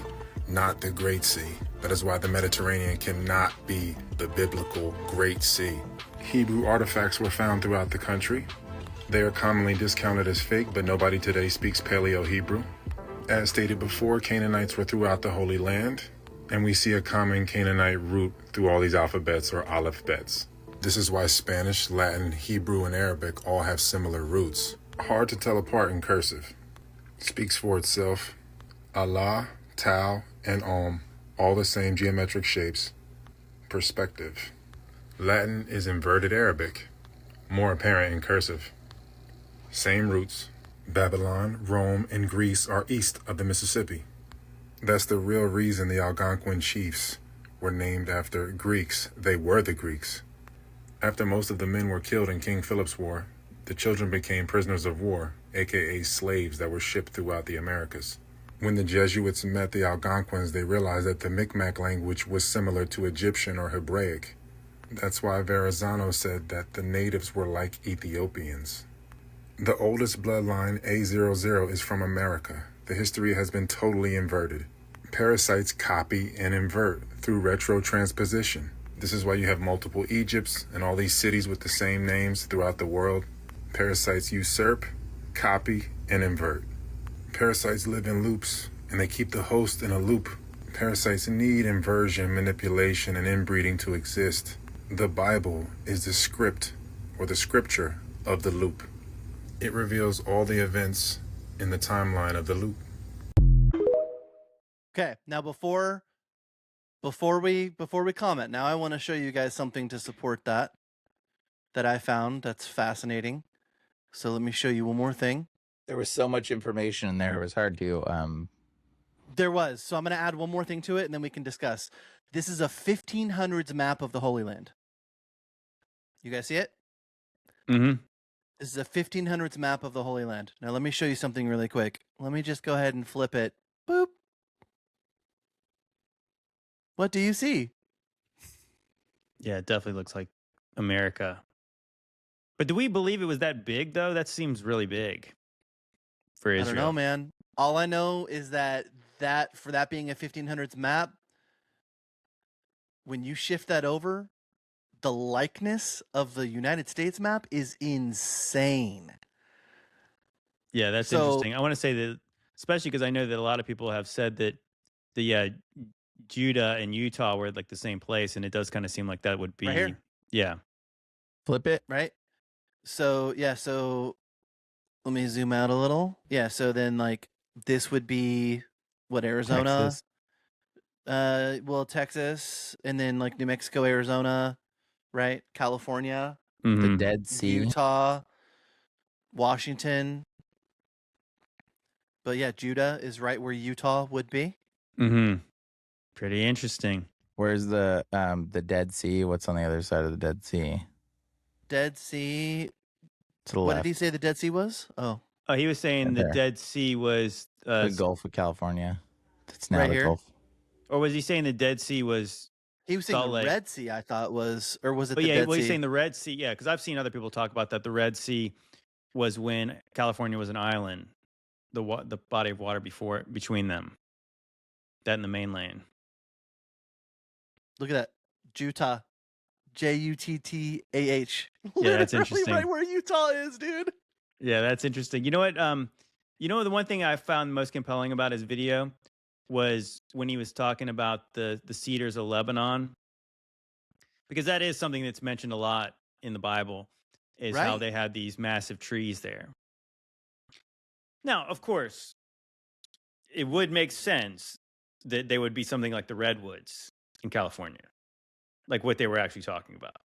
not the Great Sea. That is why the Mediterranean cannot be the biblical Great Sea. Hebrew artifacts were found throughout the country. They are commonly discounted as fake, but nobody today speaks Paleo-Hebrew. As stated before, Canaanites were throughout the Holy Land, and we see a common Canaanite root through all these alphabets or alphabets. This is why Spanish, Latin, Hebrew, and Arabic all have similar roots. Hard to tell apart in cursive. Speaks for itself. Allah, Tau, and all the same geometric shapes. Perspective. Latin is inverted Arabic, more apparent in cursive. Same roots. Babylon, Rome, and Greece are east of the Mississippi. That's the real reason the Algonquin chiefs were named after Greeks. They were the Greeks. After most of the men were killed in King Philip's War, the children became prisoners of war, aka slaves that were shipped throughout the Americas. When the Jesuits met the Algonquins, they realized that the Mi'kmaq language was similar to Egyptian or Hebraic. That's why Verrazano said that the natives were like Ethiopians. The oldest bloodline, A00, is from America. The history has been totally inverted. Parasites copy and invert through retrotransposition. This is why you have multiple Egypts and all these cities with the same names throughout the world. Parasites usurp, copy, and invert. Parasites live in loops, and they keep the host in a loop. Parasites need inversion, manipulation, and inbreeding to exist. The Bible is the script, or the scripture, of the loop. It reveals all the events in the timeline of the loop. Okay, now before we comment, now I want to show you guys something to support that I found that's fascinating. So let me show you one more thing. There was so much information in there; it was hard to. There was. So I'm going to add one more thing to it, and then we can discuss. This is a 1500s map of the Holy Land. You guys see it? Mm-hmm. This is a 1500s map of the Holy Land. Now let me show you something really quick. Let me just go ahead and flip it. Boop. What do you see? Yeah, it definitely looks like America. But do we believe it was that big, though? That seems really big for Israel. I don't know, man. All I know is that for that being a 1500s map, when you shift that over, the likeness of the United States map is insane. Yeah, that's interesting. I want to say that, especially because I know that a lot of people have said that the Judah and Utah were like the same place, and it does kind of seem like that would be right here. Yeah. Flip it. Right. So yeah, so let me zoom out a little. Yeah, so then like this would be what, Arizona? Texas. Well, Texas, and then like New Mexico, Arizona, right? California, The Dead Sea. Utah, Washington. But yeah, Judah is right where Utah would be. Mm-hmm. Pretty interesting. Where's the Dead Sea? What's on the other side of the Dead Sea? Dead Sea. To the What left. did he say the Dead Sea was? Oh, he was saying the there. Dead Sea was The Gulf of California. It's now Right the here? Gulf. or was he saying the Dead Sea was? he was saying Salt the Lake. Red Sea. I thought was, or was it But the yeah, Dead well, he's Sea? saying the Red Sea. Yeah, because I've seen other people talk about that. The Red Sea was when California was an island. The body of water between them. That and the mainland. Look at that, Jutah, Juttah. Yeah, that's Literally interesting. right where Utah is, dude. Yeah, that's interesting. You know what? The one thing I found most compelling about his video was when he was talking about the cedars of Lebanon, because that is something that's mentioned a lot in the Bible, is how Right. they had these massive trees there. Now, of course, it would make sense that they would be something like the redwoods in California, like what they were actually talking about.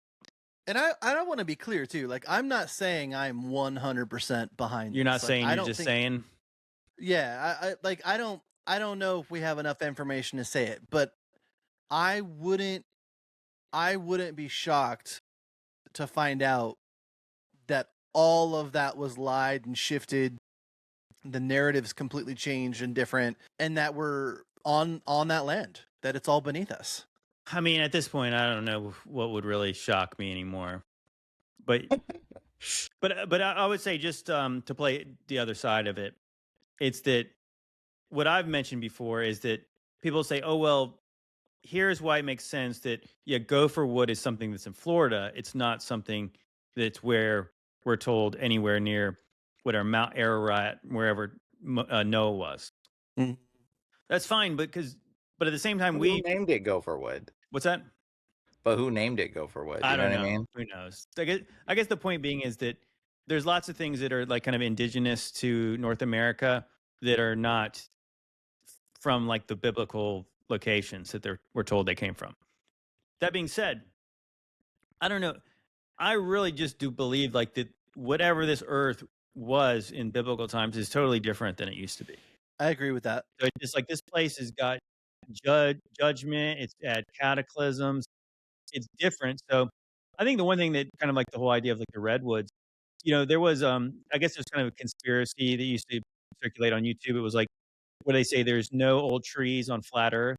And I want to be clear too. Like, I'm not saying I'm 100% behind. You're not this. saying, like, you're just saying. Yeah, I don't know if we have enough information to say it, but I wouldn't be shocked to find out that all of that was lied and shifted, the narrative's completely changed and different, and that we're on that land, that it's all beneath us. I mean, at this point, I don't know what would really shock me anymore. But I would say, just to play the other side of it, it's that what I've mentioned before is that people say, oh, well, here's why it makes sense that, yeah, Gopher Wood is something that's in Florida. It's not something that's where we're told anywhere near whatever Mount Ararat, wherever Noah was. Mm. That's fine, but at the same time, who named it Gopher Wood? What's that? But who named it Gopher Wood? I don't know. What I mean? Who knows? I guess the point being is that there's lots of things that are like kind of indigenous to North America that are not from like the biblical locations that we're told they came from. That being said, I don't know. I really just do believe like that whatever this earth was in biblical times is totally different than it used to be. I agree with that. So it's just like this place has got judgment. It's had cataclysms. It's different. So I think the one thing that kind of like the whole idea of like the redwoods, there was I guess there's kind of a conspiracy that used to circulate on YouTube. It was like where they say there's no old trees on flat Earth.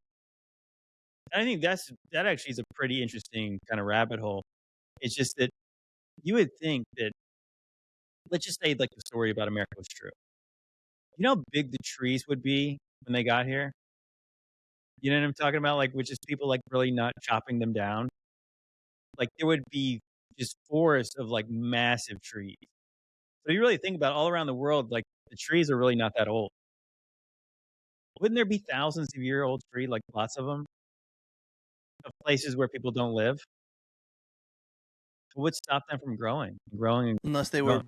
And I think that actually is a pretty interesting kind of rabbit hole. It's just that you would think that, let's just say like the story about America was true. You know how big the trees would be when they got here? You know what I'm talking about? Like, which is people like really not chopping them down. Like there would be just forests of like massive trees. So you really think about all around the world, like the trees are really not that old. Wouldn't there be thousands of year old trees, like lots of them, of places where people don't live? What would stop them from growing? Unless they were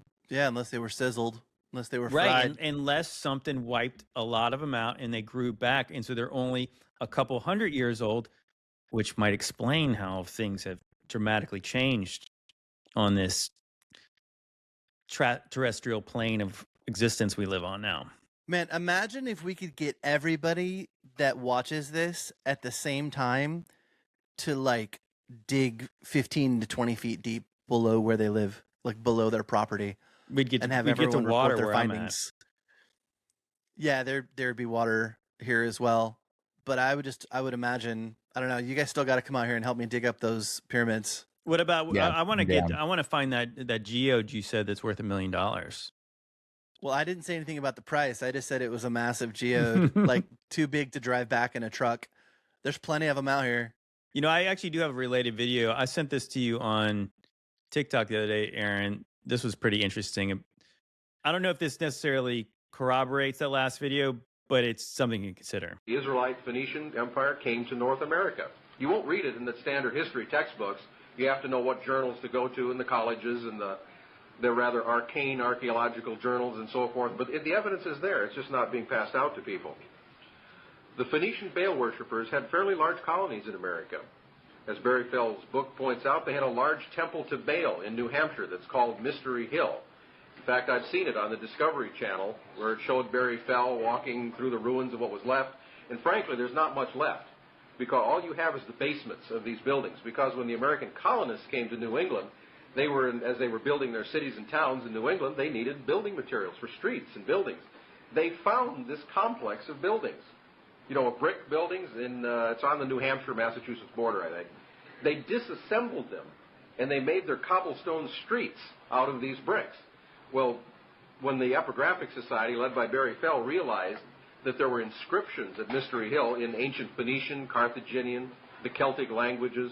sizzled, unless they were right, fried. unless something wiped a lot of them out and they grew back, and so they're only a couple hundred years old, which might explain how things have dramatically changed on this terrestrial plane of existence we live on now. Man, imagine if we could get everybody that watches this at the same time to like dig 15 to 20 feet deep below where they live, like below their property. We'd get everyone to water report their where findings. Yeah, there'd be water here as well. But I would imagine, I don't know, you guys still got to come out here and help me dig up those pyramids. What about, I want to find that geode you said that's worth $1 million. Well, I didn't say anything about the price. I just said it was a massive geode, like too big to drive back in a truck. There's plenty of them out here. I actually do have a related video. I sent this to you on TikTok the other day, Aaron. This was pretty interesting. I don't know if this necessarily corroborates that last video, but it's something you can consider. The Israelite Phoenician Empire came to North America. You won't read it in the standard history textbooks. You have to know what journals to go to in the colleges and they're rather arcane archaeological journals and so forth. But the evidence is there. It's just not being passed out to people. The Phoenician Baal worshippers had fairly large colonies in America. As Barry Fell's book points out, they had a large temple to Baal in New Hampshire that's called Mystery Hill. In fact, I've seen it on the Discovery Channel, where it showed Barry Fell walking through the ruins of what was left. And frankly, there's not much left, because all you have is the basements of these buildings. Because when the American colonists came to New England, as they were building their cities and towns in New England, they needed building materials for streets and buildings. They found this complex of buildings. Brick buildings it's on the New Hampshire-Massachusetts border, I think. They disassembled them, and they made their cobblestone streets out of these bricks. Well, when the Epigraphic Society, led by Barry Fell, realized that there were inscriptions at Mystery Hill in ancient Phoenician, Carthaginian, the Celtic languages,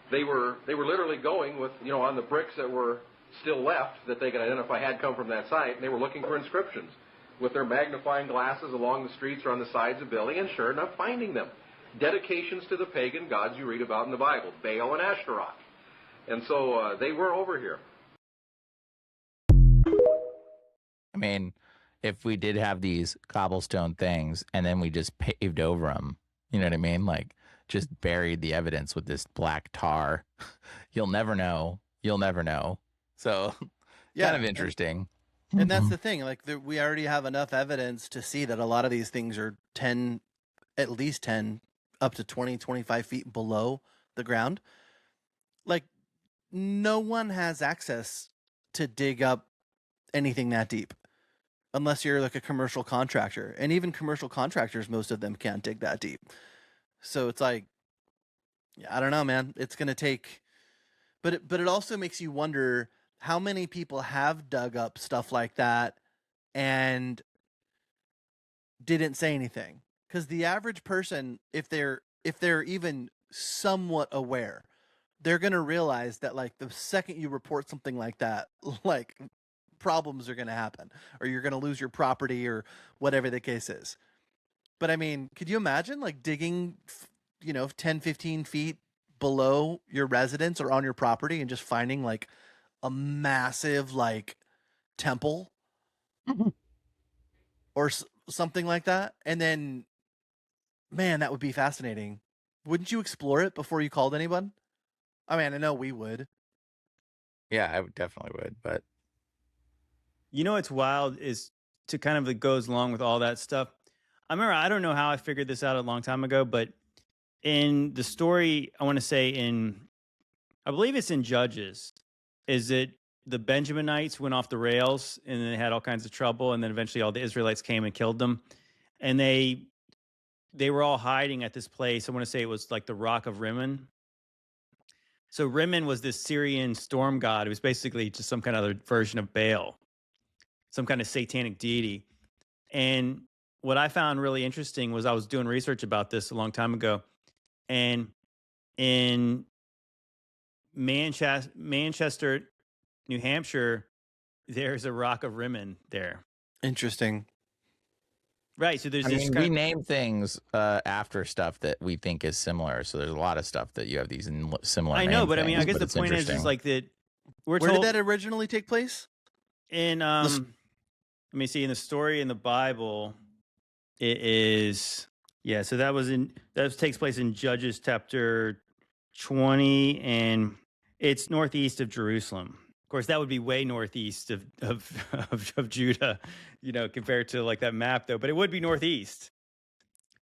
they were literally going with, on the bricks that were still left that they could identify had come from that site, and they were looking for inscriptions with their magnifying glasses along the streets or on the sides of building, and sure enough, finding them. Dedications to the pagan gods you read about in the Bible, Baal and Ashtaroth. And so they were over here. I mean, if we did have these cobblestone things and then we just paved over them, you know what I mean? Like just buried the evidence with this black tar, you'll never know. You'll never know. So kind of interesting. And that's the thing. Like we already have enough evidence to see that a lot of these things are at least 10, up to 20, 25 feet below the ground. Like no one has access to dig up anything that deep unless you're like a commercial contractor. And even commercial contractors, most of them can't dig that deep. So it's like, I don't know, man. It's going to take, but it also makes you wonder how many people have dug up stuff like that and didn't say anything. Because the average person, if they're even somewhat aware, they're going to realize that like the second you report something like that, like problems are going to happen or you're going to lose your property or whatever the case is. But I mean, could you imagine like digging, 10, 15 feet below your residence or on your property and just finding like a massive like temple or something like that? And then, man, that would be fascinating. Wouldn't you explore it before you called anyone? I mean, I know we would. Yeah, I would definitely would, but you know what's wild is to kind of it goes along with all that stuff. I remember, I don't know how I figured this out a long time ago, but in the story, I want to say I believe it's in Judges, is that the Benjaminites went off the rails and they had all kinds of trouble, and then eventually all the Israelites came and killed them, and they were all hiding at this place. I want to say it was like the Rock of Rimmon. So Rimmon was this Syrian storm god. It was basically just some kind of other version of Baal, some kind of satanic deity. And what I found really interesting was I was doing research about this a long time ago. And in Manchester, New Hampshire, there's a Rock of Rimmon there. Interesting. Right. So there's we name things after stuff that we think is similar. So there's a lot of stuff that you have these similar. I know, but I mean, I guess the point is like that. Where did that originally take place? In let me see. In the story in the Bible, it is So that takes place in Judges chapter 20, and it's northeast of Jerusalem. Of course, that would be way northeast of Judah, compared to like that map, though. But it would be northeast.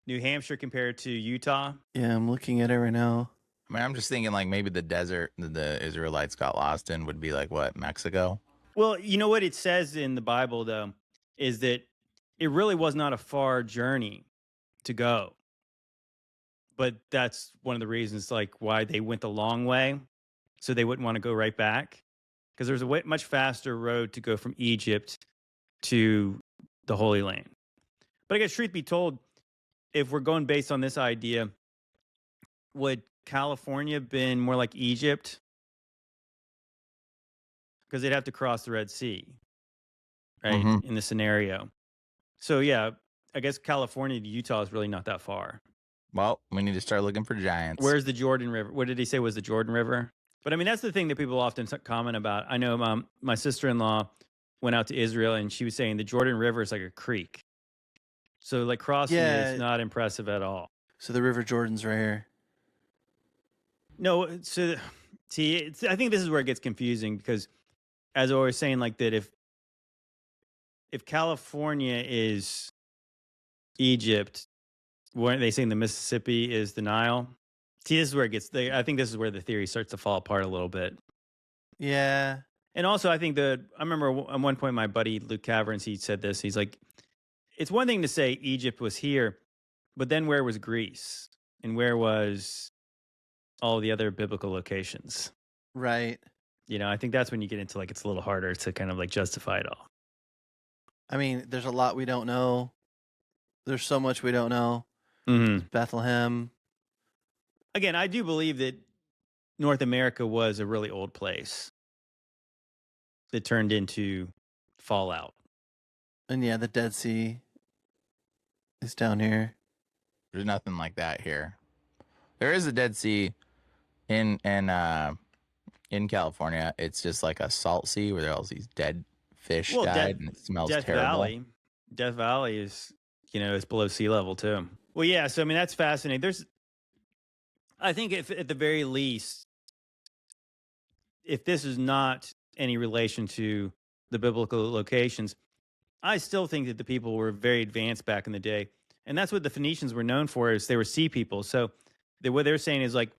New Hampshire compared to Utah. Yeah, I'm looking at it right now. I mean, I'm just thinking like maybe the desert that the Israelites got lost in would be like what, Mexico? Well, you know what it says in the Bible, though, is that it really was not a far journey to go. But that's one of the reasons like why they went the long way, so they wouldn't want to go right back. Because there's a much faster road to go from Egypt to the Holy Land. But I guess, truth be told, if we're going based on this idea, would California been more like Egypt? Because they'd have to cross the Red Sea, right, in the scenario. So, yeah, I guess California to Utah is really not that far. Well, we need to start looking for giants. Where's the Jordan River? What did he say was the Jordan River? But I mean, that's the thing that people often comment about. I know my sister-in-law went out to Israel and she was saying the Jordan River is like a creek. So like crossing it is not impressive at all. So the River Jordan's right here. No, so see, I think this is where it gets confusing because as I was saying, like that if California is Egypt, weren't they saying the Mississippi is the Nile? See, this is where it gets. I think this is where the theory starts to fall apart a little bit. Yeah, and also I think that I remember at one point my buddy Luke Caverns, he said this. He's like, it's one thing to say Egypt was here, but then where was Greece and where was all the other biblical locations? Right. I think that's when you get into like it's a little harder to kind of like justify it all. I mean, there's a lot we don't know. There's so much we don't know. Bethlehem. Again, I do believe that North America was a really old place that turned into fallout. And yeah, the Dead Sea is down here. There's nothing like that here. There is a Dead Sea in California. It's just like a salt sea where there are all these dead fish died and it smells terrible. Death Valley is, is below sea level too. Well, yeah. So, I mean, that's fascinating. I think if at the very least, if this is not any relation to the biblical locations, I still think that the people were very advanced back in the day. And that's what the Phoenicians were known for, is they were sea people. So what they're saying is, like,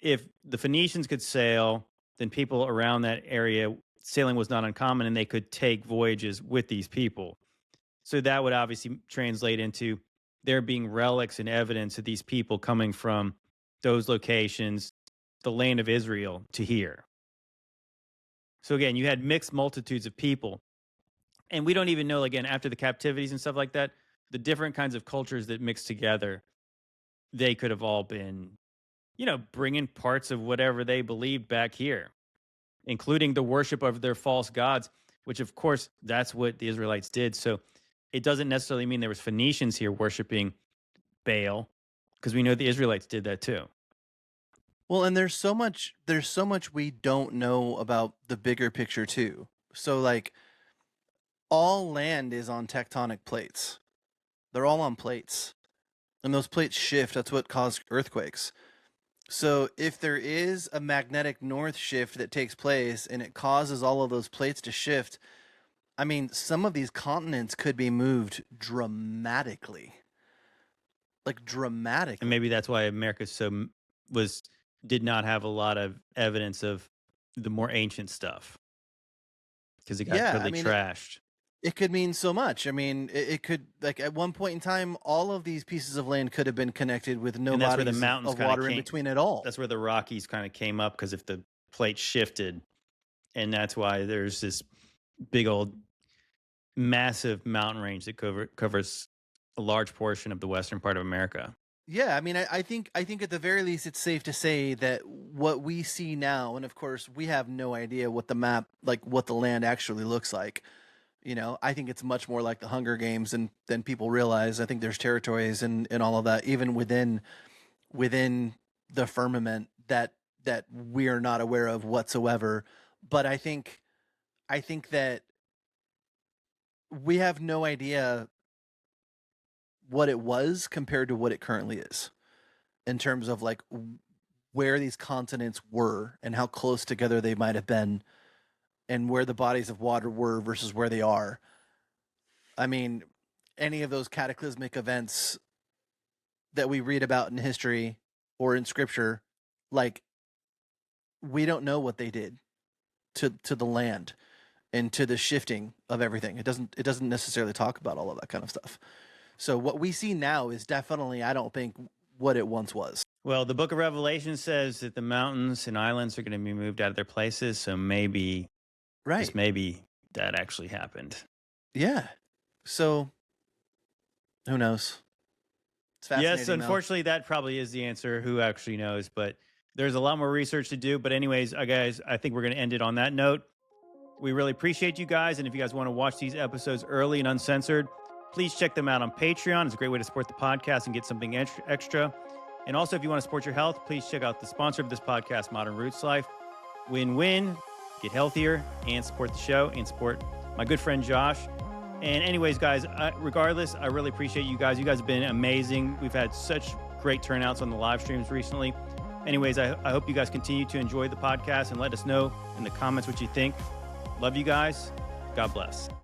if the Phoenicians could sail, then people around that area, sailing was not uncommon, and they could take voyages with these people. So that would obviously translate into there being relics and evidence of these people coming from those locations, the land of Israel, to here. So again, you had mixed multitudes of people. And we don't even know, again, after the captivities and stuff like that, the different kinds of cultures that mixed together, they could have all been, bringing parts of whatever they believed back here, including the worship of their false gods, which, of course, that's what the Israelites did. So it doesn't necessarily mean there was Phoenicians here worshiping Baal, because we know the Israelites did that too. Well, and there's so much we don't know about the bigger picture too. So, like, all land is on tectonic plates. They're all on plates. And those plates shift. That's what caused earthquakes. So if there is a magnetic north shift that takes place and it causes all of those plates to shift, I mean, some of these continents could be moved dramatically. Like, dramatically. And maybe that's why America did not have a lot of evidence of the more ancient stuff, because it got really trashed. It could mean so much. I mean, it could, like, at one point in time, all of these pieces of land could have been connected with no bodies of water in between at all. That's where the Rockies kind of came up, because if the plate shifted, and that's why there's this big old massive mountain range that covers a large portion of the western part of America. Yeah, I mean, I think at the very least, it's safe to say that what we see now, and of course, we have no idea what the map, like what the land actually looks like. I think it's much more like the Hunger Games than people realize. I think there's territories and all of that, even within the firmament that we are not aware of whatsoever. But I think that we have no idea what it was compared to what it currently is, in terms of, like, where these continents were and how close together they might have been, and where the bodies of water were versus where they are. I mean, any of those cataclysmic events that we read about in history or in scripture, like, we don't know what they did to the land and to the shifting of everything. It doesn't necessarily talk about all of that kind of stuff. So what we see now is definitely, I don't think, what it once was. Well, the book of Revelation says that the mountains and islands are going to be moved out of their places. So maybe, just maybe, that actually happened. Yeah. So who knows? It's fascinating. Yes, unfortunately, that probably is the answer. Who actually knows? But there's a lot more research to do. But anyways, guys, I think we're going to end it on that note. We really appreciate you guys. And if you guys want to watch these episodes early and uncensored, please check them out on Patreon. It's a great way to support the podcast and get something extra. And also, if you want to support your health, please check out the sponsor of this podcast, Modern Roots Life. Win-win. Get healthier and support the show and support my good friend Josh. And anyways, guys, regardless, I really appreciate you guys. You guys have been amazing. We've had such great turnouts on the live streams recently. Anyways, I hope you guys continue to enjoy the podcast and let us know in the comments what you think. Love you guys. God bless.